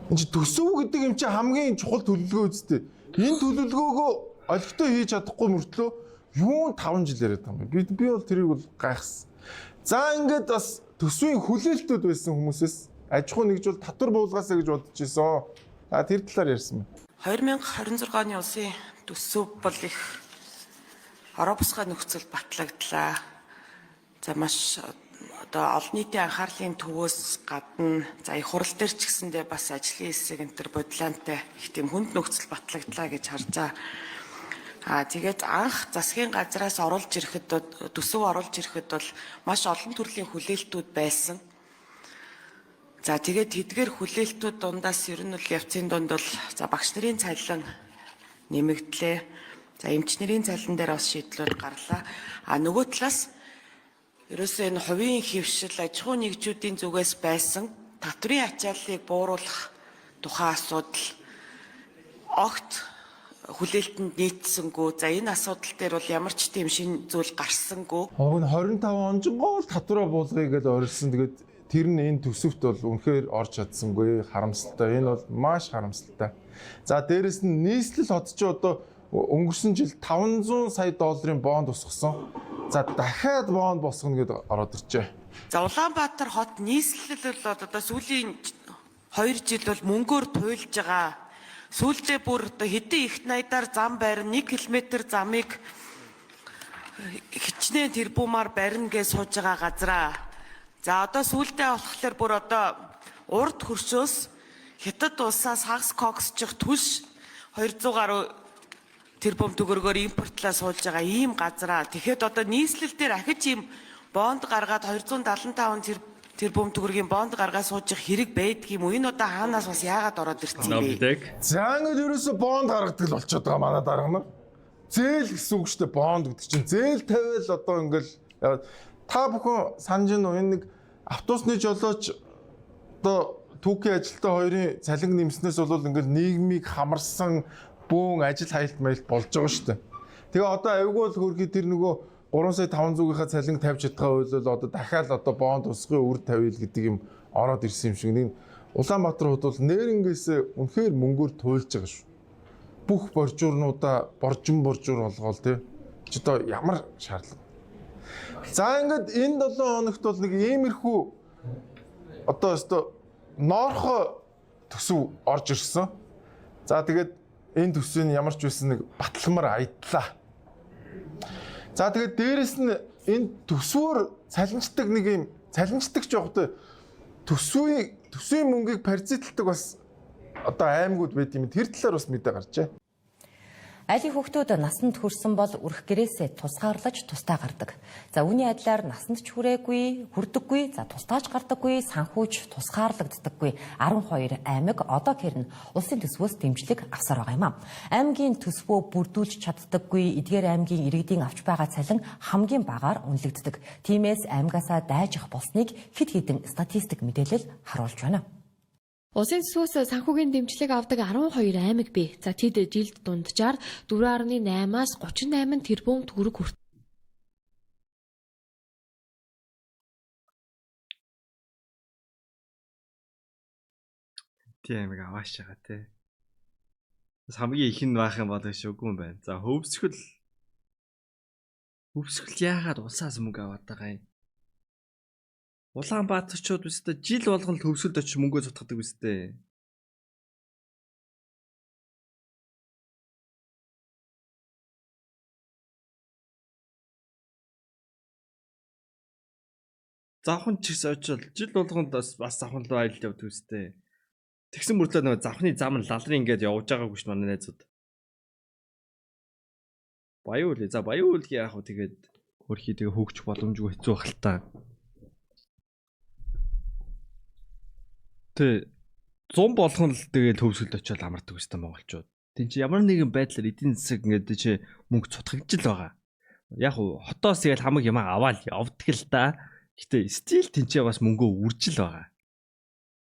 Энд чинь төсөв гэдэг юм чинь хамгийн чухал төлөвлөгөө үстэй. Энэ төлөвлөгөөгөө олигтой хийж чадахгүй мөртлөө юу 5 жил яриад байгаа юм бэ? Би бол тэрийг бол гайхсан. За ингээд бас төсвийн хүлээлтүүд байсан хүмүүсээс аж ахуй нэгжүүл татвар буулгаасаа гэж бодож ирсэн. Тэр талаар ярьсан байна. 2026 оны улсын төсөв бол их ороо босгоо нөхцөл батлагдлаа. За маш одоо олон нийтийн анхаарлын төвөөс гадна за их хурал дээр ч гэсэндээ бас ажлын хэсэг энэ төр бодлоонтой их тийм хүнд нөхцөл батлагдлаа гэж харж байгаа. Тэгээд анх засгийн газраас оруулж ирэхэд төсөв оруулж ирэхэд бол маш олон төрлийн хүлээлтүүд байсан. За тэгээд тэдгээр хүлээлтүүд дундаас ер нь бол явцын дунд бол за багш нарын цалин нэмэгдлээ. За эмчнэрийн цалин дээр бас шийдлүүд гарлаа. Нөгөө талаас ерөөсөө энэ хувийн хэвшил аж ахуй нэгжүүдийн зүгээс байсан татврын ачааллыг бууруулах тухайн асуудал огт хүлээлтэнд нийцсэнгүй. За энэ асуудал дээр бол ямар ч тийм шин зүйл гарсангүй. 25 онжингоо татвараа буулгая гэж орилсон. Тэгээд тэр нь энэ төсөвт бол үнэхээр орж чадсангүй. Харамсалтай. Энэ бол маш харамсалтай. За дээрэс нь нийслэл хот чи одоо өнгөрсөн жил 500 сая долларын бонд босгосон. За дахиад бонд босгоно гэдээ ороод ирчээ. За Улаанбаатар хот нийслэл бол одоо сүүлийн 2 жил бол мөнгөөр туйлж байгаа. Сүүлдээ бүр одоо хэдэн их найдаар зам байрна 1 км замыг хичнээн тэрбумаар барина гэж сууж байгаа газраа. За одоо сүүлдээ болохоор бүр одоо урд хөршөөс Хятад улсаас хагас коксчих түлш 200 гаруй тэрбум төгрөгөөр импортлаа суулж байгаа ийм газраа. Тэгэхэд одоо нийслэл дээр ахиж ийм бонд гаргаад 275 тэрбум төгрөгийн бонд гаргаад сууж их хэрэг байдаг юм уу? Энэ одоо хаанаас бас яагаад ороод ирсэн юм бэ? За ингээд ерөөсө бонд гаргадаг л болчиход байгаа манай дарга нар. Зээл гэсэн үг шүү дээ бонд гэдэг чинь. Зээл тавиал одоо ингээл та бүхэн санаж нь энэ нэг автобусны жолооч одоо түүхийн ажилтаа хоёрын цалин нэмснээс бол ингээл нийгмийг хамарсан бөөн ажил хаялт маялт болж байгаа шүү дээ. Тэгээ одоо авгүй бол хөргий тэр нөгөө 3 сая 500-ийнхаа цалин тавьж чадхаа бол одоо дахиад одоо бонд усгын үр тавиал гэдэг юм ороод ирсэн юм шиг. Нэг Улаанбаатар хот бол нэрнгээс үнэхээр мөнгөөр туйлж байгаа шүү. Бүх боржуурнуудаа боржин болгоол тий. Чи одоо ямар шаардлага. За ингээд энэ 7 хоногт бол нэг иймэрхүү одоо ноорхо төсөв орж ирсэн. За тэгээд энэ төсвийн ямар ч байсан нэг батламар аядлаа. За тэгээд дээрэс нь энэ төсвөөр цалинждаг жоохтой төсвийн мөнгийг паразиталдаг бас одоо аймагуд байд юм. Тэр талаар бас мэдээ гарчээ. Айлын хүүхдүүд насанд хүрсэн бол үрх гэрээсээ тусгаарлаж тусдаа гардаг. За үүний адилаар насанд ч хүрээгүй, хүрдэггүй, за тусдааж гардаггүй, санхүүж тусгаарлагддаггүй 12 аймаг одоо хэрнэ улсын төсвөөс дэмжлэг авсаар байгаа юм а. Аймгийн төсвөө бүрдүүлж чаддаггүй эдгээр аймгийн иргэдийн авч байгаа цалин хамгийн багаар үнэлэгддэг. Тиймээс аймгаасаа дайжих болсныг хэд хэдэн статистик мэдээлэл харуулж байна. Улсын төсвөөс санхүүгийн дэмжлэг авдаг 12 аймаг бий. За тэд жилд дунджаар 4.8-аас 38 тэрбум төгрөг хүртэ. Тийм аймаг авааш байгаа те. Бас хамгийн их нь байх юм бол шүүгүй юм байна. За хөвсгөл яагаад улсаас мөнгө аваад байгаа юм? Улаанбаатарчууд үстэй жил болгон төвсөлд очиж мөнгөө зутгадаг үстэй. Завхан ч гэсэн очил жил болгонд бас завхан руу аялал явдаг үстэй. Тэгсэн мөртлөө нөгөө завхны зам нь лалрын ингээд явж байгаагүй ш манай найзууд. Баяуул. За баяуул яах вэ тэгээд хөрхий тэгээ хөөгч боломжгүй хэцүү хальтаа. Тэ 100 болгон л тэгээ төвсөлд очиод амардаг үстэй монголчууд. Тин чи ямар нэгэн байдлаар эдийн засаг ингээд чи мөнгө цутгагдж л байгаа. Яг хотоос тэгэл хамаг юм аваад явдаг л та. Гэтэ стил тэнцээ бас мөнгөө үржил байгаа.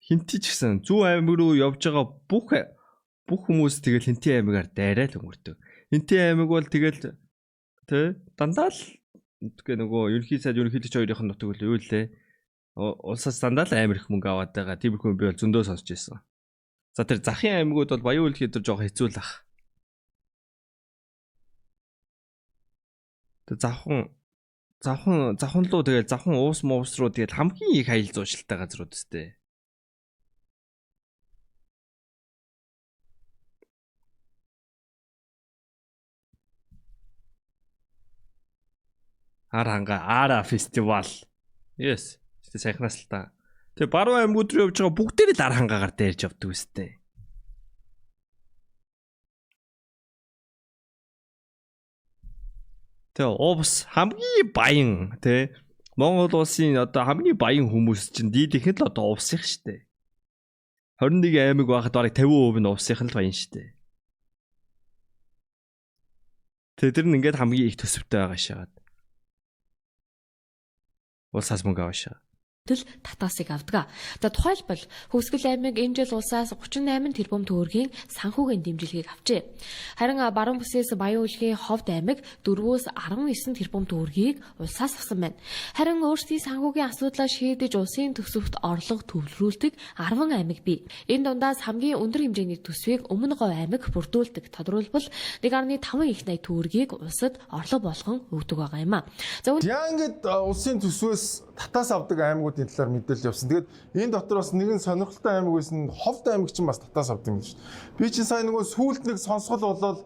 Хинти ч гэсэн зүүн аймаг руу явж байгаа бүх хүмүүс тэгэл хинти аймагаар дайраа л өнгөрдөг. Хинти аймаг бол тэгэл тэ дандаа л нөгөө ерөнхий сайд ерөнхийлөгч хоёрын нутаг үл юу лээ. Улсаас дандаа л амар их мөнгө аваад байгаа. Тиймэрхүү би бол зөндөө сонсч байсан. За тэр захын аймагуд бол баян үйл хийдэр жоохон хэцүү л ах. Тэг завхан луу тэгэл завхан уус муус руу тэгэл хамгийн их аялал зуушилтай газрууд өстэй. Ара фестивал. Yes. Сайхнаас л та. Тэгээ баруун аймагуд руу явж байгаа бүгдээрээ дар хангаагаар дайрж явдаг үстэй. Тэгээ увс хамгийн баян тий Монгол улсын одоо хамгийн баян хүмүүс чинь дийлийнх нь л одоо увсих штэ. 21 аймаг байхад бараг 50% нь увсих нь л баян штэ. Тэр нь ингээд хамгийн их төсөвтэй байгаа шагаад. Улсаас мөнгө аваашаа. Татаасыг авдаг. За тухайлбал Хөвсгөл аймаг энэ жил улсаас 38 тэрбум төгрөгийн санхүүгийн дэмжлэгийг авчээ. Харин баруун бүсээс Баян уулгийн Ховд аймаг 4-өөс 19 тэрбум төгрөгийг улсаас авсан байна. Харин өөрсдийн санхүүгийн асуудлаа шийдэж улсын төсөвт орлого төвлөрүүлдэг 10 аймаг бий. Энэ дундаас хамгийн өндөр хэмжээний төсвийг Өмнө Говь аймаг бүрдүүлдэг. Тодорхойлбол 1.5 их 80 төгрөгийг улсад орлого болгон өгдөг байгаа юм а. За ингээд улсын төсвөөс татаас авдаг аймагуудын талаар мэдээлэл явсан. Тэгээд энэ дотор бас нэгэн сонирхолтой аймаг байсан Ховд аймаг чинь бас татаас авдаг юм биш. Би чинь сайн нөгөө сүүлд нэг сонсгол болоод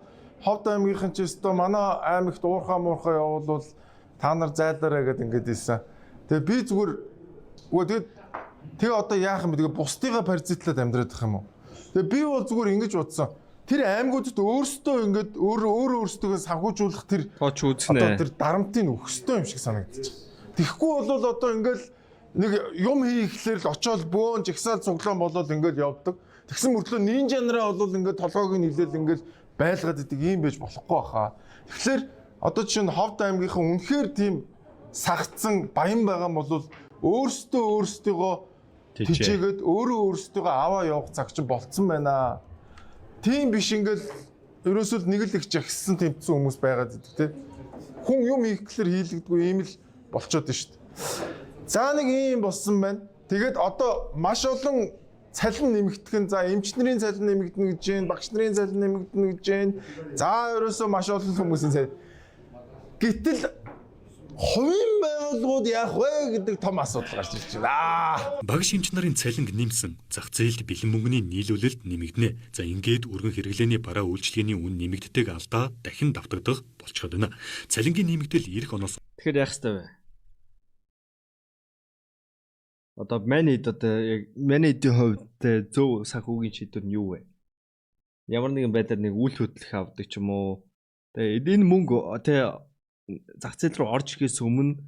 Ховд аймагийнхан ч өстө манай аймагт уурхаа муурхаа явуулвал та нар зайлаарай гэдэг ингээд ийсэн. Тэгээд би зүгээр тэгээ одоо яах юм бэ? Тэгээ бусдыгаа паразитлаад амьдраад байх юм уу? Тэгээд би бол зүгээр ингэж бодсон. Тэр аймагуудад өөрсдөө ингээд өөрсдөө санхүүжүүлэх тэр одоо тэр дарамтыг өгөх ёстой юм шиг санагдчих. Тэгэхгүй бол одоо ингээл нэг юм хийхлээр л очоод бөөн жагсаал цуглаан болоод ингээл явдаг. Тэгсэн мөртлөө нинжа нараа бол ингээд толгойг нь хилээл ингээл байлгаад идэг юм байж болохгүй баха. Тэгэхээр одоо чинь Ховд аймгийнхан үнэхээр тийм сагцсан баян байгаа бол өөрсдөө тижээгээд өөрсдөө аваа явах цаг чинь болцсон байна. Тийм биш ингээл ерөөсөө нэг л их жагссан тэмцсэн хүмүүс байгаад идэг те. Хүн юм хийхлээр хийлэгдгүй юм л болчоод шүү дээ. За нэг юм болсон байна. Тэгээд одоо маш олон цалин нэмэгдэх нь за эмчнэрийн цалин нэмэгдэнэ гэж байна, багш нарын цалин нэмэгдэнэ гэж байна. За ерөөсөө маш олон хүмүүсийн цалин. Гэтэл хувийн байгууллагууд яах вэ гэдэг том асуудал гарч ирж байна. Бага шимч нарын цалинг нэмсэн, зах зээлд бэлэн мөнгөний нийлүүлэлт нэмэгдэнэ. За ингээд өргөн хэрэглээний бараа үйлчилгээний үн нэмэгддэг алдаа дахин давтагдах болчиход байна. Цалингийн нэмэгдэл эх оноос. Тэгэхээр яах ёстой вэ? Одоо манайд яг манайдын хувьд зөв санхүүгийн шийдвэр нь юу вэ? Ямар нэгэн байдлаар нэг үйл хөдлөх авдаг ч юм уу? Тэгээ энэ мөнгө тэ зах зээл рүү орж ирэхээс өмнө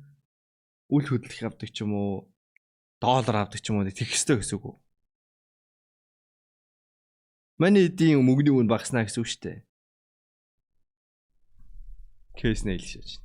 үйл хөдлөх авдаг ч юм уу? Доллар авдаг ч юм уу тэгэх ёстой гэсэн үг үү? Манайдын мөнгөний үн багаснаа гэсэн үг шүү дээ. Кейс нэлшээж.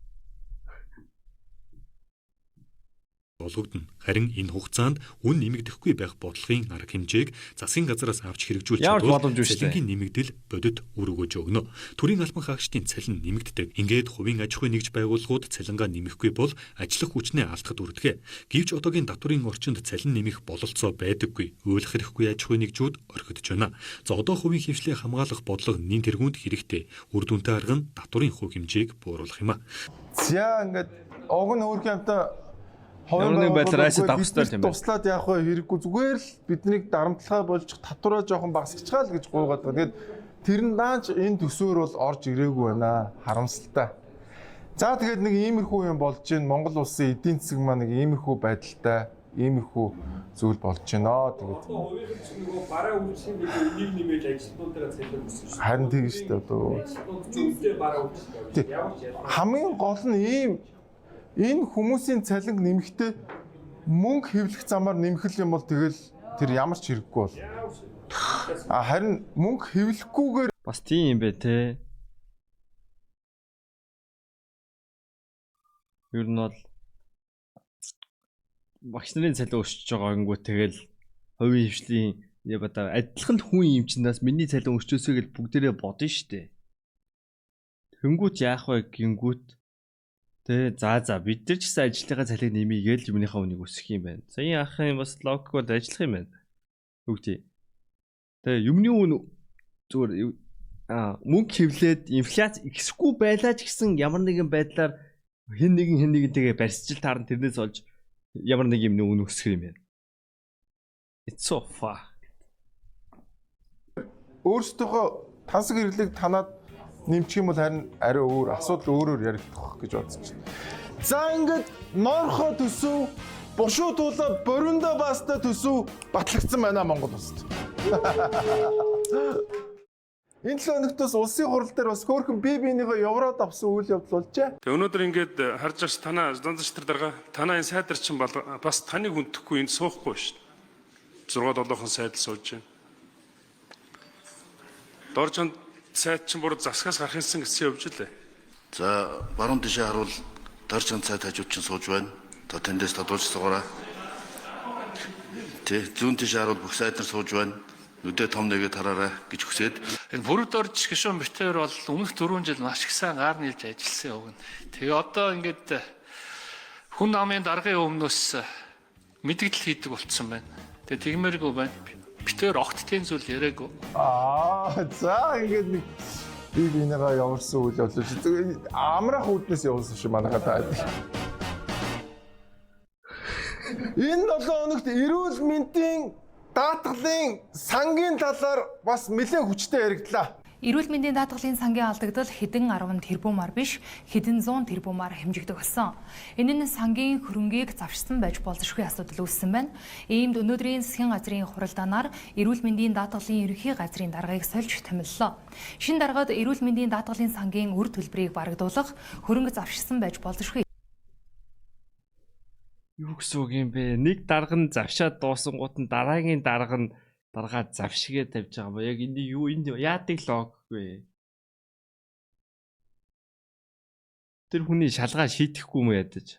Болгогдно. Харин энэ хугацаанд үн нэмэгдэхгүй байх бодлогын арга хэмжээг засгийн газараас авч хэрэгжүүлж чадвал цалингийн нэмэгдэл бодит үр өгөөж өгнө. Төрийн албан хаагчдын цалин нэмэгддэг. Ингээд хувийн аж ахуйн нэгж байгууллагууд цалингаа нэмэхгүй бол ажиллах хүчнээ алдахад хүрдэг. Гэвч одоогийн татварын орчинд цалин нэмэх бололцоо байдаггүй. Ойлгох хэрэггүй аж ахуйн нэгжүүд орхидж байна. За одоо хувийн хэмжлийг хамгаалах бодлого нэн тэргуунд хэрэгтэй. Үр дүнтэй арга нь татварын хувь хэмжээг бууруулах юм а. За ингээд уг нь өөрхийн амтаа Ямар нэг байдлаар айсад авах хэрэгтэй юм байна. Туслаад явах вэ хэрэггүй зүгээр л биднийг дарамтлахаа болж татвараа жоохон багасчихаа л гэж гуйгаад байна. Тэгээд тэр нь даанч энэ төсөөр бол орж ирээгүй байна. Харамсалтай. За тэгээд нэг иймэрхүү юм болж байна. Монгол улсын эдийн засаг маань нэг иймэрхүү байдалтай, иймэрхүү зүйл болж байна. Тэгээд хувийн нөгөө бараа үйлчлэгийн нэг нэмээд ажилтнуудаараа цалин өссөн шүү. Харин тийм шүү дээ одоо. Зөвхөн бараа үйлчлэг. Хамгийн гол нь энэ хүмүүсийн цалин нэмэхдээ мөнгө хэвлэх замаар нэмэх юм бол тэгэл тэр ямар ч хэрэггүй бол. Харин мөнгө хэвлэхгүйгээр бас тийм юм бэ те. Ер нь бол багш нарын цалин өсөж байгаа гингүү тэгэл хувийн хвшлийн одоо адилхан хүн юм чинаас миний цалин өсчөөсэй гэж бүгдээрээ бодно штэ. Тэнгүүт яах вэ гингүүт Тэ за бид нар ч гэсэн ажлынхаа цалиг нэмийгээл юмныхаа үнийг өсгөх юм байна. Саяын ахын бас логикод ажиллах юм байна. Үгтэй. Тэ юмны үн зүгээр мөнгө хэвлээд инфляц ихсэхгүй байлаа ч гэсэн ямар нэгэн байдлаар хэн нэгэнтэйгээ барьцчил таарна тэрнээс олж ямар нэг юмны үн өсгөх юм байна. It's so far. Өөрсдөө тансаг хэрэглээг танаад нэмчих юм бол харин арай өөр асуудал өөрөөр яригдах гэж бодож байна. За ингээд норхо төсөв, бушуудуулаад бориндоо баста төсөв батлагдсан байна Монгол улсад. Энэ 7 хоногт бас улсын хурал дээр бас хөөрхөн бибинийхөө евроод авсан үйл явдал болжээ. Тэг өнөөдөр ингээд харж байгаач танаа занзчтар дарга танаа энэ сайдар чинь бас таныг хүндэхгүй энд суухгүй шүү дээ. 6-7хан сайдл сууж байна. Доржонд сайд чинь бүр засгаас гарах юмсан гэсэн явж лээ. За баруун тишээ харуул доржон сайд хажууд чинь сууж байна. Одоо тэндээс тодуулж суугаараа. Зүүн тишээ харуул бүх сайд нар сууж байна. Өдөө том нэгээ тараарай гэж хүсээд. Энэ бүрд орж гişүүн битээр бол өмнөх 4 жил маш их сайн гар нийлж ажилласан явна. Тэгээ одоо ингээд хүн намын даргын өмнөөс мэдгдэл хийдэг болцсон байна. Тэгээ тэгмээргүй байна. Битээр огтдгийн зүйл яриаггүй. За ингээд нэг би бинийгаа явуулсан үйл явдал чи амрах үүднээс явуулсан шүү манайхаа таад. Энэ 7 хоногт эрүүл мэндийн даатгалын сангийн талаар бас нэлээд хүчтэй яригдлаа. Эрүүл мэндийн даатгалын сангийн алдагдал хэдэн 10 тэрбумаар биш хэдэн 100 тэрбумаар хэмжигдэх болсон. Энэ нь сангийн хөрөнгийг завшсан байж болзошгүй асуудал үүссэн байна. Иймд өнөөдрийн засгийн газрын хуралдаанаар эрүүл мэндийн даатгалын ерөнхий газрын даргаыг сольж томиллоо. Шинэ даргад эрүүл мэндийн даатгалын сангийн үр төлбөрийг барагдуулах хөрөнгө завшсан байж болзошгүй. Юу гэсэн үг юм бэ? Нэг дарга нь завшаад дуусангууд нь дараагийн дарга нь даргаа завшигээ тавьж байгаа юм ба. Яг энэ юу энэ яадаг логик вэ? Тэр хүний шалгаа шийдэхгүй юм ядаж.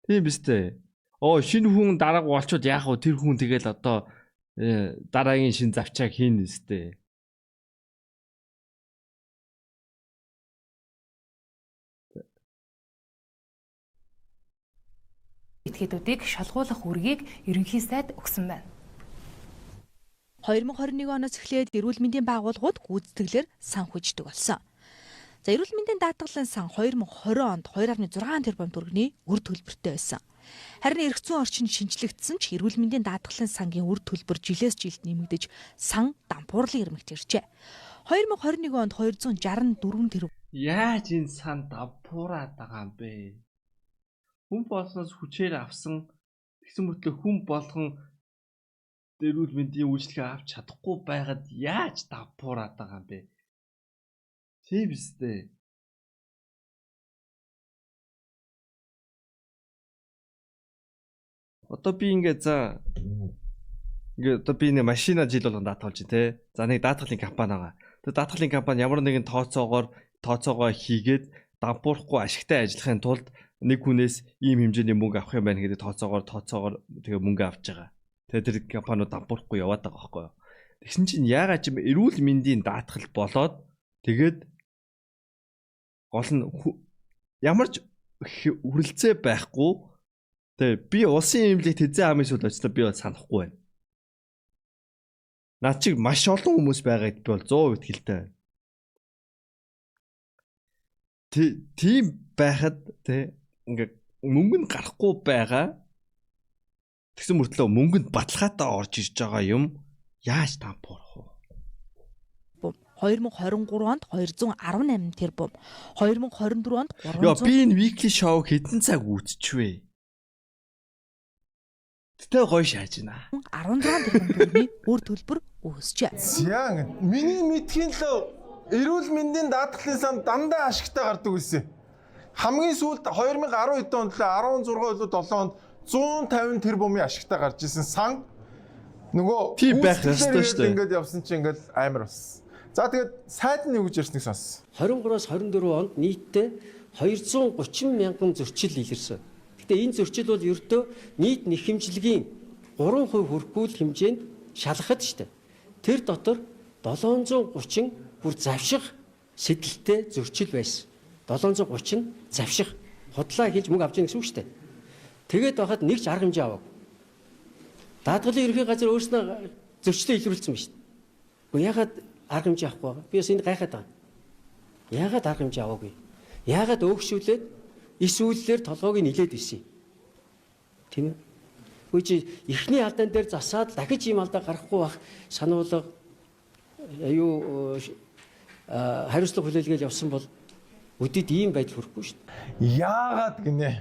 Тийм биз дээ. Шинэ хүн дарга болчоод яах вэ? Тэр хүн тэгэл одоо дараагийн шинэ завчааг хийнэ үстэй. Этгээдүүдийг шалгуулах үргийг ерөнхий сайд өгсөн байна. 2021 оноос эхлээд эрүүл мэндийн байгууллагууд гүйцэтгэлээр санхүүждэг болсон. За эрүүл мэндийн даатгалын сан 2020 онд 2.6 тэрбум төгрөгийн үр төлбөртэй байсан. Харин эрх зүйн орчин шинжлэгдсэн ч эрүүл мэндийн даатгалын сангийн үр төлбөр жилээс жилд нэмэгдэж сан дампуурлын ирмэгт иржээ. 2021 онд 264 тэрбум. Яаж энэ сан дампуураад байгаа юм бэ? Хүн болсноос хүчээр авсан тэгсэн мөртлөө хүн болгон эрүүл мэндийн үйлчлэгээ авч чадахгүй байгаад яаж дампуураад байгаа юм бэ? Тийм үстэй. Одоо би ингээд одоо би нэг машина жил болгон даатгалж тий. За нэг даатгалын компани байгаа. Тэр даатгалын компани ямар нэгэн тооцоогоо хийгээд дампуурахгүй ашигтай ажиллахын тулд нэг хүнээс ийм хэмжээний мөнгө авах юм байна гэдэг тооцоогоор тэгээ мөнгө авч байгаа. Тэгээ тэр компаниуд дампуурахгүй яваад байгаа байхгүй юу. Тэгсэн чинь яагаад ч юм эрүүл мэндийн даатгал болоод тэгээд гол нь ямар ч хүрэлцээ байхгүй. Тэгээ би улсын эмнэлэг тэзээ амын сүлд очлоо би бол санахгүй байна. Наад чиг маш олон хүмүүс байгаад би бол 100% итгэлтэй байна. Тийм байхад тэ ингээ мөнгө нь гарахгүй байгаа. Тэгсэн мөртлөө мөнгөнд баталгаатай орж ирж байгаа юм яаж дампуурах вэ? 2023 онд 218 тэрбум, 2024 онд 300. Яа би энэ weekly show хэдэн цаг үзчихвэ? Тэ гоё шааж байна. 16 тэрбум төгрөгийн үр төлбөр өгсөж. Яа миний мэдхийн л эрүүл мэндийн даатгалын сан дандаа ашигтай гардаг байсан. Хамгийн сүүлд 2012 онд л 16 болоод 7 онд 150 тэрбумын ашигтай гарч исэн сан нөгөө тийм байх ёстой шүү дээ. Ингээд явсан чинь ингээд амар болсон. За тэгээд сайд нь юу гэж ярьсныг сонс. 23-аас 24 онд нийтдээ 230 мянган зөрчил илэрсэн. Гэтэ энэ зөрчил бол ердөө нийт нэхэмжлэгийн 3% хүрэхгүй хэмжээнд шалгахад штэ. Тэр дотор 730 бүр завших сэтэлтэй зөрчил байсан. 730 нь завших худлаа хийж мөнгө авч яах гэсэн үг штэ. Тэгээд байхад нэг ч арга хэмжээ аваагүй. Даатгалын ерхий газар өөрснөө зөрчлөө илрүүлсэн байна шүү дээ. Гэхдээ ягаад арга хэмжээ авахгүй байгаа? Би бас энд гайхаад байгаа. Ягаад арга хэмжээ аваагүй? Ягаад өөгшүүлээд эсвүүллээр толгойг нилээд исэн юм? Тийм үү? Үгүй чи эхний алдаан дээр засаад дахиж ийм алдаа гарахгүй байх сануулга хариуцлага хүлээлгээл явсан бол өдөд ийм байдал хүрэхгүй шүү дээ. Яагаад гинэ?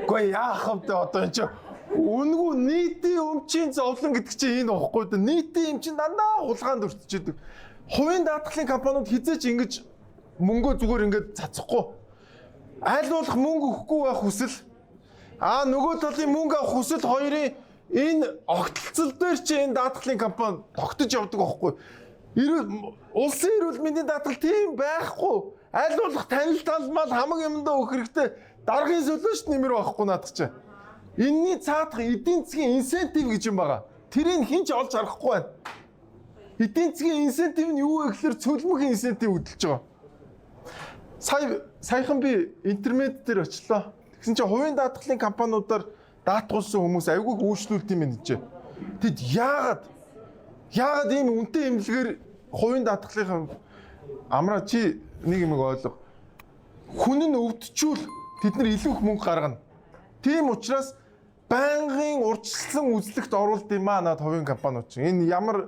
Гэхдээ яах вэ одоо энэ чинь үнгүй нийтийн өмчийн зовлон гэдэг чинь энэ бохгүй да. Нийтийн юм чинь дандаа хулгаанд өртчихөдөг. Хувийн даатгалын компаниуд хизээч ингэж мөнгөө зүгээр ингэж цацахгүй. Аль болох мөнгө өгөхгүй байх хүсэл. Нөгөө талын мөнгө авах хүсэл хоёрын энэ огтлцол дээр чи энэ даатгалын компани тогтож явдаг байхгүй. Улсын эрүүл мэндийн даатгал тийм байхгүй. Аль болох танил талмал хамаг юмдаа өгөх хэрэгтэй. Даргын солиуш нэмэр байхгүй наадах чинь. Энийний цаадах эдийн засгийн инсентив гэж юм байгаа. Тэрийг хинч олж харахгүй байна. Эдийн засгийн инсентив нь юу вэ гэхээр цөлмөх инсентив хөдөлж байгаа. Саяхан би интернет дээр очлоо. Тэгсэн чинь хувийн даатгалын компаниудаар даатгуулсан хүмүүс айгүй үйлчлүүлт юм байна гэж. Тэд яагаад ийм үнэтэй эмнэлгээр хувийн даатгалын амраа чи нэг юм ойлго. Хүн нь өвдчүүл тэд нар илүү их мөнгө гаргана. Тийм учраас байнгын урьдчилсан үзлэгт оруулт юм над хувийн компаниуд чинь. Энэ ямар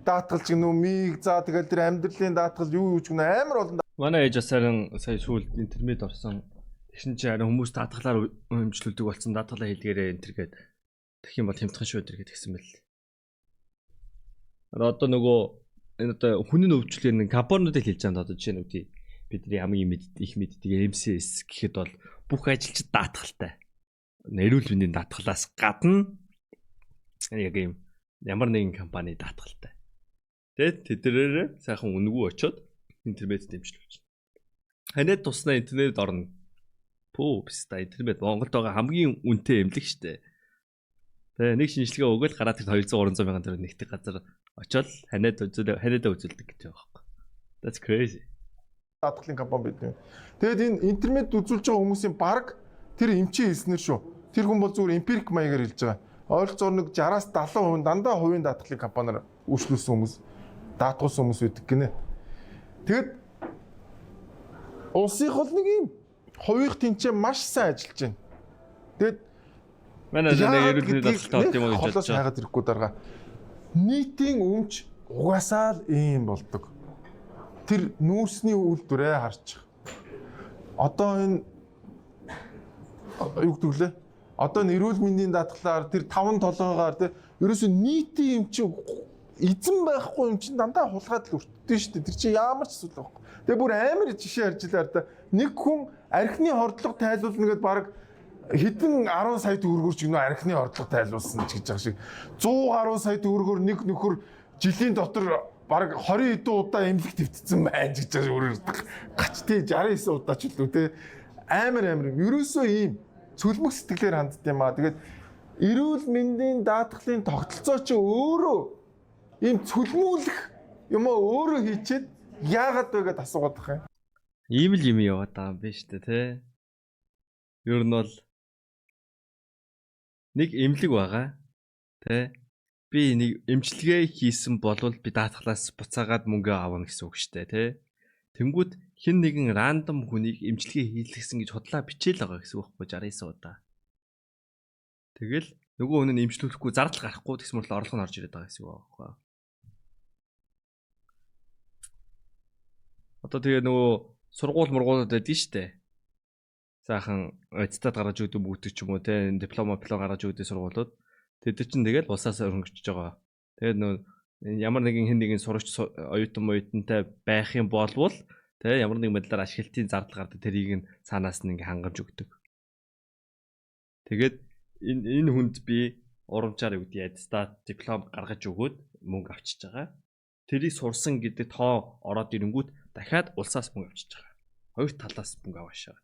даатгалч гэнэ үү? Миг за тэгэл тэр амьдралын даатгал юу гэж гэнэ амар олон. Манай ээж асарын сая сүүлд интернет орсон. Тэгсэн чинь харин хүмүүс даатгалаар хэмжлүүлдэг болсон. Даатгалаа хийлгээрээ энэ төргээд тэгэх юм бол хямдхан шүү дэргээд тэгсэн мэл. Одоо нөгөө энэ одоо хүний өвчлөлийн компаниудыг хэлж байгаа одоо жишээ нь үгүй бидний хамгийн их мэддэг MCS гэхэд бол бүх ажилчид даатгалтай. Эрүүл мэндийн даатгалаас гадна яг юм ямар нэгэн компани даатгалтай. Тэгээд тэднэрээр сайхан үнэгүй очиод интернет дэмжлүүлж байна. Ханаад туснаа интернет орно. Пүү биста интернет Монголд байгаа хамгийн үнэтэй эмнэлэг штэ. Тэгээ нэг шинжилгээ өгөөл гараад 200-300 мянган төгрөг нэгтгэх газар очиод ханаад үзүүлдэг гэж байгаа байхгүй. That's crazy. Даатгалын компани бид. Тэгээд энэ интернет үзүүлж байгаа хүмүүсийн баг тэр эмчийн хэлснээр шүү. Тэр хүн бол зүгээр эмпирик маягаар хэлж байгаа. Ойролцоогоор нэг 60-аас 70% дандаа хувийн даатгалын компаниар үйлчлүүлсэн хүмүүс, даатгуулсан хүмүүс байдаг гинэ. Тэгэд улсынх бол нэг юм хувийн тэнцээ маш сайн ажиллаж байна. Тэгээд манай нэг эрүүл мэндийн даатгалтай юм уу гэж бодож байгаа. Хайгаад ирэхгүй дарга. Нийтийн өмч угаасаа л ийм болдог. Тэр нүүрсний үйлдвэрээ харчих. Одоо энэ юу гэдэг лээ? Одоо эрүүл мэндийн даатгалаар тэр 5 толгоогоор тэр ерөөсөө нийтийн юм чинь эзэн байхгүй юм чинь дандаа хулгаад л өртдөө шүү дээ. Тэр чинь ямар ч зүйл байхгүй. Тэгээ бүр амар жишээ харж илаа да. Нэг хүн архины хордлого тайлуулна гэдээ баг хэдэн 10 сая төгрөгөөр ч гинөө архины хордлого тайлуулсан ч гэж байгаа шиг 100 гаруй сая төгрөгөөр нэг нөхөр жилийн дотор баг 20 хэдэн удаа эмнэлэг твтцсэн байна гэж байгаа өөрөөр гачтээ 69 удаа ч үлээ те амар ерөөсөө ийм цөлмөх сэтгэлээр хандд юм аа. Тэгээд эрүүл мэндийн даатгалын тогтолцоо чи өөрөө ийм цөлмүүлэх юм аа өөрөө хийчихэд яагаад вэ гэдээ асуугаад байгаа юм. Ийм л юм яваад байгаа юм биш үү те. Ер нь бол нэг эмнэлэг байгаа те. Би нэг эмчилгээ хийсэн болвол би даатгалаас буцаагаад мөнгө авна гэсэн үг шүү дээ те. Тэнгүүд хэн нэгэн рандом хүнийг эмчилгээ хийлгэсэн гэж худлаа бичээл байгаа гэсэн үг байхгүй 69 удаа. Тэгэл нөгөө хүн нь эмчлүүлэхгүй зардал гарахгүй гэсэн мэт орлого нь орж ирээд байгаа гэсэн үг байхгүй. Одоо тэгээ нөгөө сургуулиуд байдгийн штэ. Сайхан аттестат гаргаж өгдөг бүгд ч юм уу те диплом гаргаж өгдөг сургуулиуд. Тэд чинь тэгэл улсаас өргөжж байгаа. Тэгээд нөгөө ямар нэгэн хэн нэгэн сурагч оюутантай байх юм болвол те ямар нэгэн байдлаар ашиглалтын зардал гардаг тэрийг нь цаанаас нь ингээ хангамж өгдөг. Тэгээд энэ хүнд би урамчаар юу гэдэг аттестат диплом гаргаж өгөөд мөнгө авчиж байгаа. Тэрийг сурсан гэдэг тоо ороод ирэнгүүт дахиад улсаас мөнгө авчиж байгаа. Хоёр талаас мөнгө аваашаа.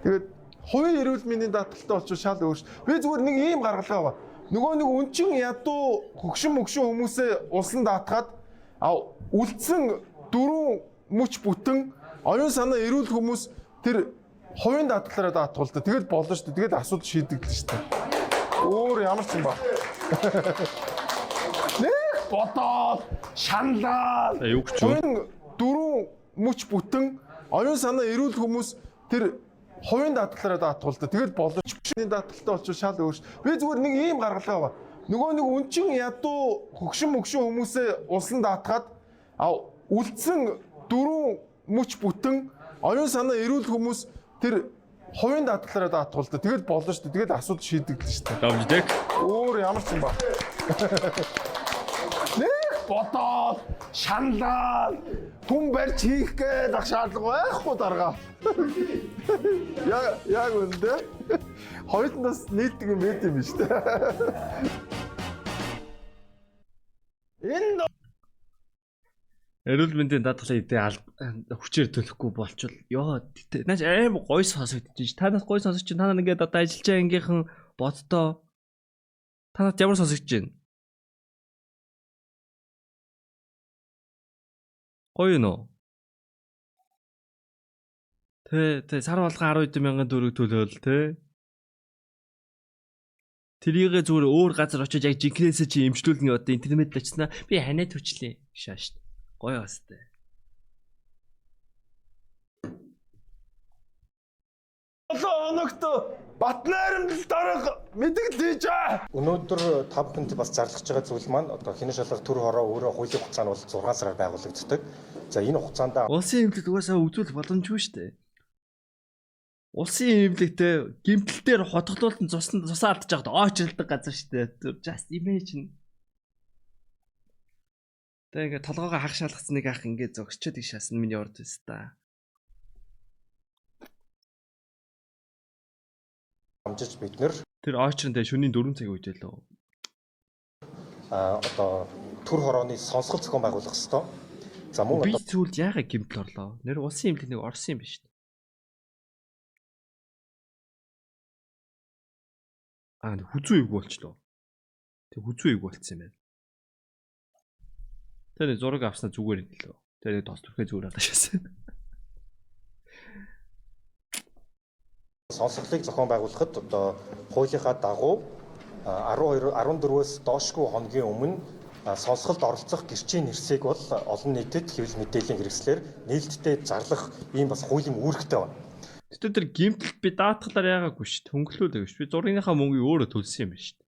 Тэгээд хувийн эрүүл мэндийн даатгалтай болчих шал өөр. Би зүгээр нэг ийм гаргалгаа ба. Нөгөө нэг үнчин ядуу хөгшин хүмүүсээ улсан даатгаад үлдсэн дөрвөн мөч бүтэн оюун санаа эрүүл хүмүүс тэр хувийн даатгалаараа даатгуулдаг. Тэгэл болно шүү дээ. Тэгэл асуудал шийдэгдэн шүү дээ. Өөр ямар ч юм ба. Нэг бодоод шаналал. Хувийн дөрвөн мөч бүтэн оюун санаа эрүүл хүмүүс тэр хувийн даатгалаараа даатгуулдаг. Тэгэл болно. Хөгшин даатгалтай болчих шал өөр. Би зүгээр нэг ийм гаргалгаа ба. Нөгөө нэг үнчин ядуу хөгшин хүмүүсээ улсан даатгаад үлдсэн дөрвөн мөч бүтэн оюун санаа эрүүл хүмүүс тэр хувийн даатгалаараа даатгуулдаг. Тэгэл болно шүү дээ. Тэгэл асуудал шийдэгдэн шүү дээ. Давждаг. Өөр ямар ч юм ба. Нэг бодоод шаналал түн барьж хийх гээд ах шаардлага байхгүй дарга. Яг үндэ. Хоёртоос нийтдэг юм байт юм шүү дээ. Энэ эрүүл мэндийн даатгалын эдээ хүчээр төлөхгүй болчвол ёо наач аим гой сонсогдож ш. Танаас гой сонсож чинь та нар ингээд одоо ажиллаж байгаа ангийнхан бодтоо танаас ямар сонсогдож байна? Гоё нөө. Тэ сар болгон 12,000 төгрөг төлөөл тэ. Тэрийгээ зүгээр өөр газар очиж яг жинкнээсээ чи эмчлүүлнэ одоо интернет л очснаа би ханаа төчлээ шаа штт. Гоё бастай. Оногт Батнайрамд дарга мэдгэл хийж аа. Өнөөдөр та бүхэнд бас зарлаж байгаа зүйл маань одоо хинэ шалгах төр хороо өөрөө хуулийн хугацаанд бол 6 сараар байгуулагддаг. За энэ хугацаанд улсын эмнэлэгт угаасаа үзүүлэх боломжгүй шүү дээ. Улсын эмнэлэгтээ гэмтэл дээр хотголуулсан цусаа алдаж байгаад очролдог газар шүү дээ. Just imagine. Тэгээ ингээ толгоогоо хах шалгацсан нэг ах ингээ зогсчод их шаасан миний урд байс та. амжиж бид нэр тэр очронд шөнийн 4 цаг үед лөө. Одоо төр хорооны сонсгол зохион байгуулах хэвээр. За мөн би зүйл яагаад гэмтэл орлоо? Нэр улсын эмнэлэг нэг орсон юм биш үү? Хүзүү ийг болчлоо. Тэг хүзүү ийг болцсон юм байна. Тэр зураг авснаа зүгээр юм лөө. Тэр тос түрхээ зүгээр хадашаасан. Сонсголыг зохион байгуулахад одоо хуулийнхаа дагуу 14-өөс доошгүй хоногийн өмнө сонсголд оролцох гэрчийн нэрсийг бол олон нийтэд хэвлэл мэдээллийн хэрэгслэр нээлттэй зарлах ийм бас хуулийн үүрэгтэй байна. Тэгтээ тэр гимтэлд би даатгалаар яагаагүй шүү дээ. Хөнгөлүүлээ шүү. Би зургийнхаа мөнгийг өөрөө төлсөн юм байна шүү дээ.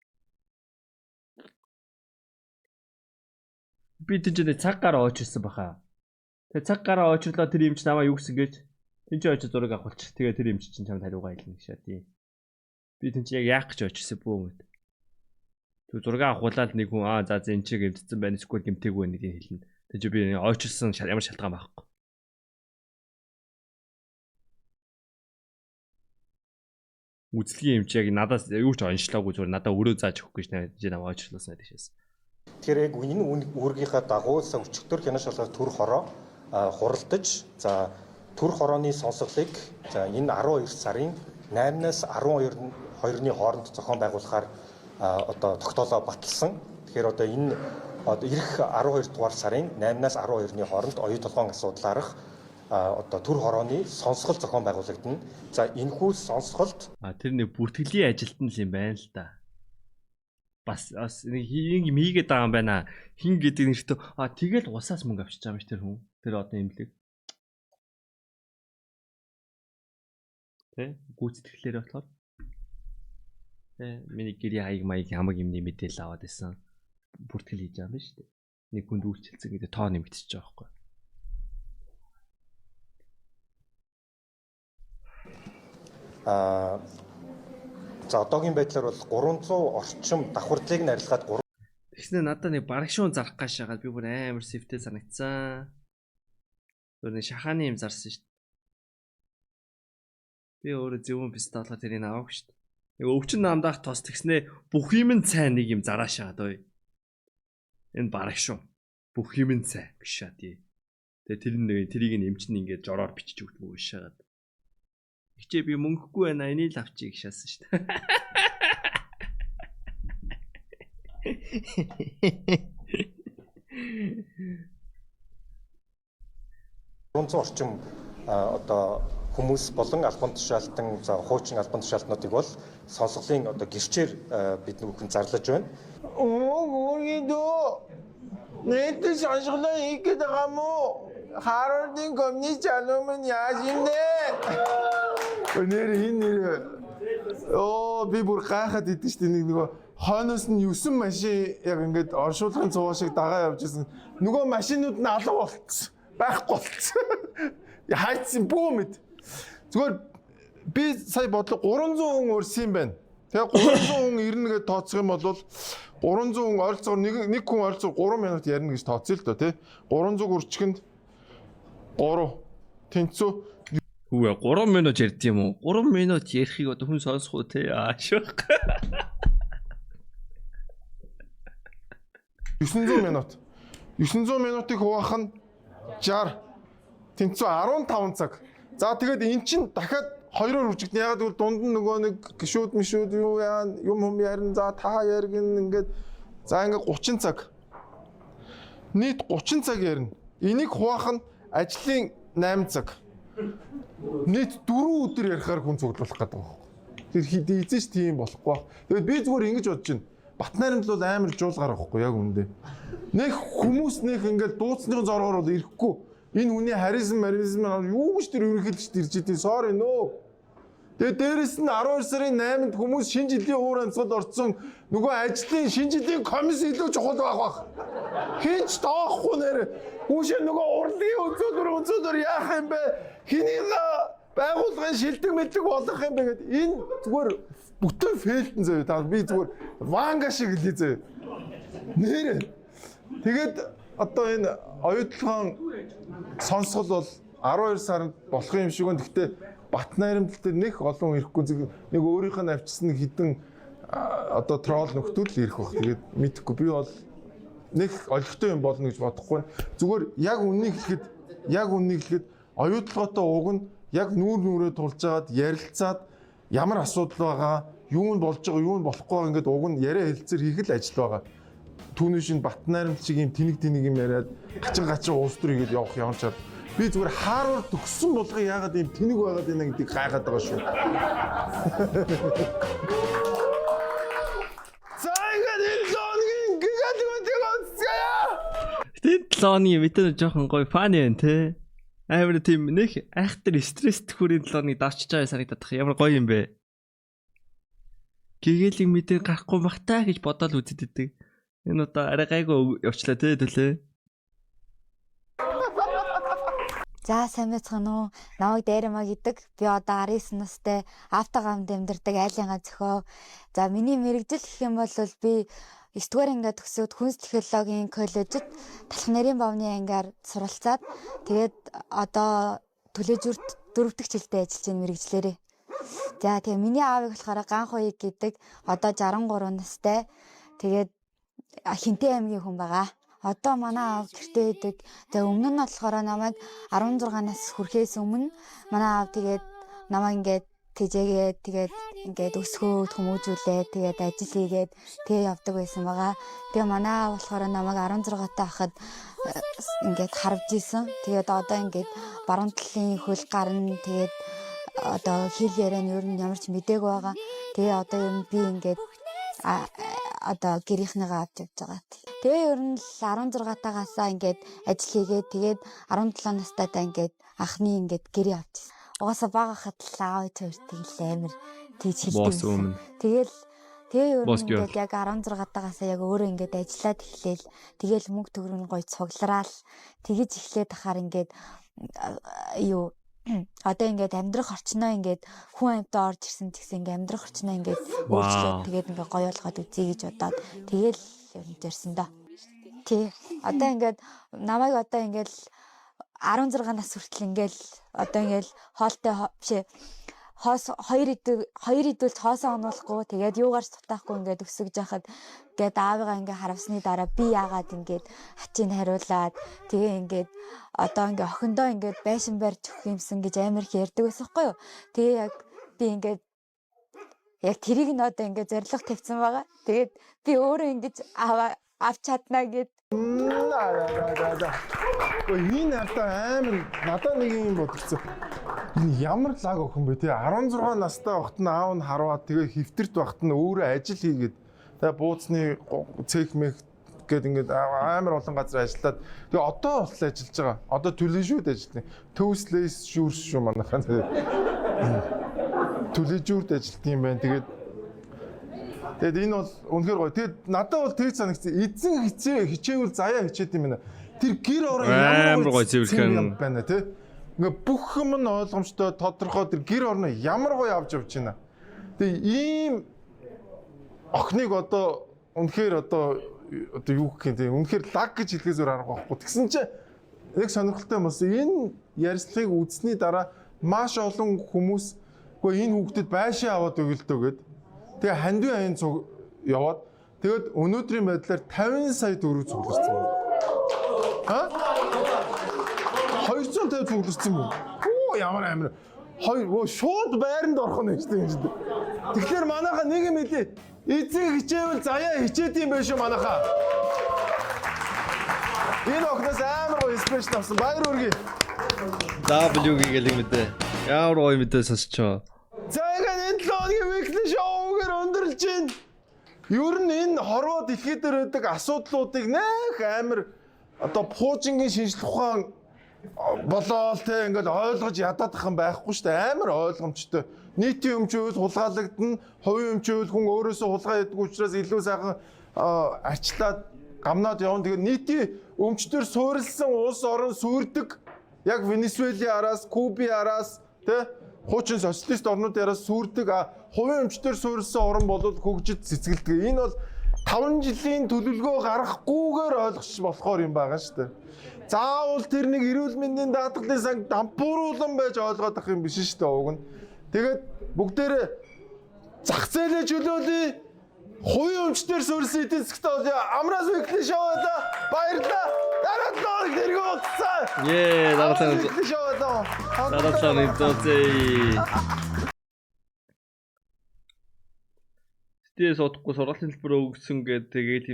Би тэнд цаг гараа очирсан баха. Тэгээ цаг гараа очирлоо тэр юмч намаа юу гэсэн гэж тэнд ч очиж зураг авахулчих. Тэгээ тэр юмч чинь чамд хариугаа хэлнэ гэж тий. Би тэнд яг яах гэж очирсан бүү гэд. Тэг зураг авахулаад нэг хүн за энэ чи гимтсэн байна эсвэл гимтэйг байна гэдгийг хэлнэ. Тэг чи би очирсан ямар шалтгаан байхгүй. Үзлэгийн юмч яг надаас юу ч онцлоогүй зүгээр надаа өрөө зааж өгөх гэж намаа очирлуулсан гэжээс. Тэгэхээр яг энэ үүргийнхаа дагуу өчигдөр хянаш шалгах төр хороо хуралдаж за төр хорооны сонсголыг за энэ 12 сарын 8-наас 12-ны хооронд зохион байгуулахаар одоо тогтоолоо баталсан. Тэгэхээр одоо энэ ирэх 12 дугаар сарын 8-наас 12-ны хооронд оюу толгойн асуудлаарх одоо төр хорооны сонсгол зохион байгуулагдана. За энэхүү сонсголд тэр нэг бүртгэлийн ажилтан л юм байна л да. Бас нэг хийгээд байгаа юм байна. Хин гэдэг нэртөө тэгэл усаас мөнгө авчиж байгаа юм ш тэр хүн. Тэр одоо имлэг. Тэ гүйцэтгэлээр болохоор. Тэ миний гэрээ хаяг маяг хамаг юмны мэдээлэл аваад байсан. Бүртгэл хийж байгаа юм шүү дээ. Нэг хүнд үйлчлэлцэн гэдэг тоо нэмэгдчихэж байгаа байхгүй. За одоогийн байдлаар бол 300 орчим давхардлыг нарилгаад тэгснэ надад нэг бараг шуун зарах гаш хагаад би бүр амар сэвтэй санагдсан. Зүгээр нэг шахааны юм зарсан шүү дээ. Би өөрөө зөвөн пистолоо тэрийг аваагүй шүү дээ. Нэг өвчин намдаах тос тэгснэ бүх юм нь цай нэг юм зараа шахаад ой. Энэ бараг шуун. Бүх юм нь цай гэж тий. Тэгээ тэрийг нэмчин ингээд жороор бичиж өгдөг үү шахаад. Хичээ би мөнгөгүй байна энийг л авчиг шаасан шүү дээ. 300 орчим одоо хүмүүс болон албан тушаалтан за хуучин албан тушаалтнуудыг бол сонсголын одоо гэрчээр бид бүхэн зарлаж байна. Нэтэ сонсголоо хийх гээд байгаа мó? Харуудын коммунист алумын яаж юм бэ? Нэр би бүр гайхаад идэв шүү дээ нөгөө хойноос нь 9 машин яг ингээд оршуулгын цуваа шиг дагаа явж байсан. Нөгөө машинууд нь алга болцсон. Байхгүй болцсон. Хайцсан бүү мэд. Зүгээр би сая бодлоо 300 хүн өрсөн юм байна. Тэгээ 300 хүн ирнэ гэж тооцох юм бол 300 хүн ойролцоогоор нэг хүн ойролцоогоор 3 минут ярина гэж тооцъё л доо тий. 300 үрчгэнд 3 тэнцүү Үгүй 3 минут ярьд юм уу? 3 минут ярихыг одоо хүн сонсох уу те аашгүй. 900 минут. 900 минутыг хуваах нь 60 тэнцүү 15 цаг. За тэгээд эн чин дахиад 2-оор үржигдэн. Ягаад гэвэл дунд нь нөгөө нэг гişүүд мишүүд юу яа юм ярина. За та яргэн ингээд за ингээд 30 цаг. Нийт 30 цаг ярина. Энийг хуваах нь ажлын 8 цаг. Нийт 4 өдөр ярихаар хүн цуглуулах гэдэг байна. Тэр эзэн ш тийм болохгүй баг. Тэгээд би зүгээр ингэж бодож байна. Батнайрамд бол амар жуулгаар авахгүй яг үндэ. Нэг хүмүүс нэг ингээл дууцны зоргоор бол ирэхгүй. Энэ хүний харизм юу гэж тэр ерөнхийлөгчд ирж идэв sorry no. Тэгээд дээрэс нь 12 сарын 8-нд хүмүүс шинэ жилийн уур амьсгал орцсон нөгөө ажлын шинэ жилийн комисс илүү чухал байх. Хинч тоохгүй нэр. Хүүшээ нөгөө урлагийн өнцөдөр яах юм бэ? Хэнийг байгууллагын шилдэг мэлдэг болох юм бэ гэд энэ зүгээр бүтэн фейлтэн зөө. Та би зүгээр ванга шиг хэлээ зөө. Нэр. Тэгээд одоо энэ оюутлогын сонсгол бол 12 сард болох юм шиг байна. Гэхдээ Батнайрамд дээр нэг олон ирэхгүй нэг өөрийнх нь авчирсан хідэн одоо трол нөхдөл ирэх баг. Тэгээд мэдхгүй би бол нэг олигтой юм болно гэж бодохгүй. Зүгээр яг үннийг хэлэхэд оюутлоготой уг нь яг нүүрээ тулж агаад ярилцаад ямар асуудал байгаа, юу нь болж байгаа, юу нь болохгүй байгаа ингээд уг нь яриа хэлцээр хийх л ажил байгаа. Түүний шин Батнайрамд шиг юм тэнэг юм яриад гачин уус төр хийгээд явах юм чад. Би зүгээр хааруур төгссөн болгоо яагаад юм тэнэг байгаад байна гэдгийг гайхаад байгаа шүү. За ингээд энэ зоогийн гигант 7 оны мэдээ жоохон гоё фан юм те. Амар тийм нэг айхтар стресстэй хүрийн 7 оны давчиж байгаа санагдаад тах ямар гоё юм бэ. Гэгээлэг мэдээ гарахгүй багтаа гэж бодоод үзэд идэг. Энэ удаа арай гайгүй явчлаа те төлөө. За сайн байцгаана уу? Намайг Дайрамаа гэдэг. Би одоо 19 настай автогамд амьдардаг айлынгаа зөхөө. За миний мэрэгжил гэх юм бол би 9-р ангиа төгсөөд хүнс технологийн коллежид талх нарийн бовны ангиар суралцаад тэгээд одоо төлөөжүрт 4 дахь жилдээ ажиллаж байна мэрэгжлэрээ. За тэгээ миний аавыг болохоор Ганх Уяг гэдэг одоо 63 настай. Тэгээд Хинтээ аймгийн хүн байгаа. Одоо манай аав гэртээ идэг. Тэгээ өмнө нь болохоор намайг 16 нас хүрэхээс өмнө манай аав тэгээд намайг ингээд тэжээгээд тэгээд ингээд өсгөөд хүмүүжүүлээд тэгээд ажил хийгээд тэгээ явдаг байсан байгаа. Тэгээ манай аав болохоор намайг 16 таа хахад ингээд харвж исэн. Тэгээд одоо ингээд баруун талын хөл гарна тэгээд одоо хэл яриа нь ер нь ямар ч мдээгүй байгаа. Тэгээ одоо ер нь би ингээд одоо гэрийнхнийгаа авч явж байгаа. Тэгээ ер нь 16 таагаасаа ингээд ажил хийгээд тэгээд 17 настайдаа ингээд анхны ингээд гэрээ авчихсан. Угаасаа бага хат аав төртийг л амар тийж хэлдэг. Тэгээ ер нь ингээд яг 16 таагаасаа яг өөрөө ингээд ажиллаад эхлээл тэгээл мөнгө төгрөг гоё цуглараал тэгэж эхлээд ахаар ингээд юу одоо ингээд амьдрах орчноо ингээд хүн амьтаа орж ирсэн гэсэн ингээд амьдрах орчноо ингээд өөрчлөөд тэгээд ингээд гоё болгоод үзье гэж бодоод тэгээл ер нь дэрсэн доо. Тий. Одоо ингээд намайг одоо ингээд 16 нас хүртэл ингээд одоо ингээд хоолтой бишээ хоос 2 идүүлж хоосоо онуулахгүй тэгээд юугаарч тутаахгүй ингээд өсөж яхад ингээд аавыгаа ингээд харавсны дараа би яагаад ингээд хачийг хариулаад тэгээ ингээд одоо ингээд охиндоо ингээд байшин барьж өгөх юмсан гэж амар их ярьдаг байсан хгүй юу. Тэгээ яг би ингээд яг тэрийг нь одоо ингээд зориг тавьсан байгаа. Тэгээд би өөрөө ингээд авч чадна гэд. Энэ хата амар надад нэг юм бодчихсон. Энэ ямар лаг охин бэ те 16 настай багт нь аав нь харваад тэгээ хэвтэрт багт нь өөрөө ажил хийгээд тэгээ бууцны цех мэх гээд ингээд амар олон газар ажиллаад тэгээ одоо бол ажиллаж байгаа. Одоо төлөөшүүд ажиллана. Төвслэс шүүрс шүү манайхан. Төлөөжүүрд ажилтдаг юм байна. Тэгээд энэ бол үнэхээр гоё. Тэгээд надад бол тэгж санагдсан. Эзэн хичээвэл заяа хичээд юм байна. Тэр гэр орон ямар гоё зэвэрхэн байна те. Ингээ бүх юм нь ойлгомжтой, тодорхой тэр гэр орно ямар гоё авч явж байна. Тэгээ ийм охиныг одоо үнэхээр одоо юу гэх юм үнэхээр лаг гэж хэлхээс өөр арга байхгүй. Тэгсэн чинь нэг сонирхолтой юм болсон. Энэ ярьслахыг үзсний дараа маш олон хүмүүс үгүй энэ хүүхдэд байшин аваад өгөлдөө гэд. Тэгээ хандив аян цуг яваад тэгэд өнөөдрийн байдлаар 50 сая төгрөг цугларсан байна. 250 цугларсан юм. Оо ямар амир. Шууд байранд орох нь гэж тийм. Тэгэхээр манайха нэг юм хэлээ. Эзэн хичээвэл заяа хичээд юм байх шүү манайха. Энэ охноос амар гоё спешл авсан. Баяр хүргэе. W гэх мэдээ. Ямар гоё мэдээ сонсчоо. За энэ 7 хоногийн weekly show-гээр өндөрлж байна. Ер нь энэ хорвоо дэлхий дээр байдаг асуудлуудыг нэх амар одоо пуужингийн шинжлэх ухаан болоод те ингээд ойлгож ядаад ах юм байхгүй шүү дээ. Амар ойлгомжтой. Нийтийн өмчөөл хулгайлагдана, хувийн өмчөөл хүн өөрөөсөө хулгай хийдэг учраас илүү сайхан арчлаад гамнаад явна. Тэгээд нийтийн өмчтөр суурилсан улс орон сүрдэг. Яг Венесуелийн араас, Кубын араас те хуучин социалист орнууд яраас сүрдэг хувийн өмчтөр суурилсан орн бол хөгжид цэцгэлдэг. Энэ бол 5 жилийн төлөвлөгөө гаргахгүйгээр ойлгох болохоор юм байгаа шүү дээ. Заавал тэр нэг эрүүл мэндийн даатгалын санг дампууруулан байж ойлгоод ах юм биш шүү дээ уг нь. Тэгээд бүгдээрээ зах зээлээ чөлөөлье. Хувийн өмчтөр суурилсан эдийн засгт бол амраас weekly show-да баярлалаа. Дараа нь дэрэг болцсон. Дараа нь зөөцөө. Тэс одохгүй сургуулийн төлбөрөө өгсөн гэдэг тэгээд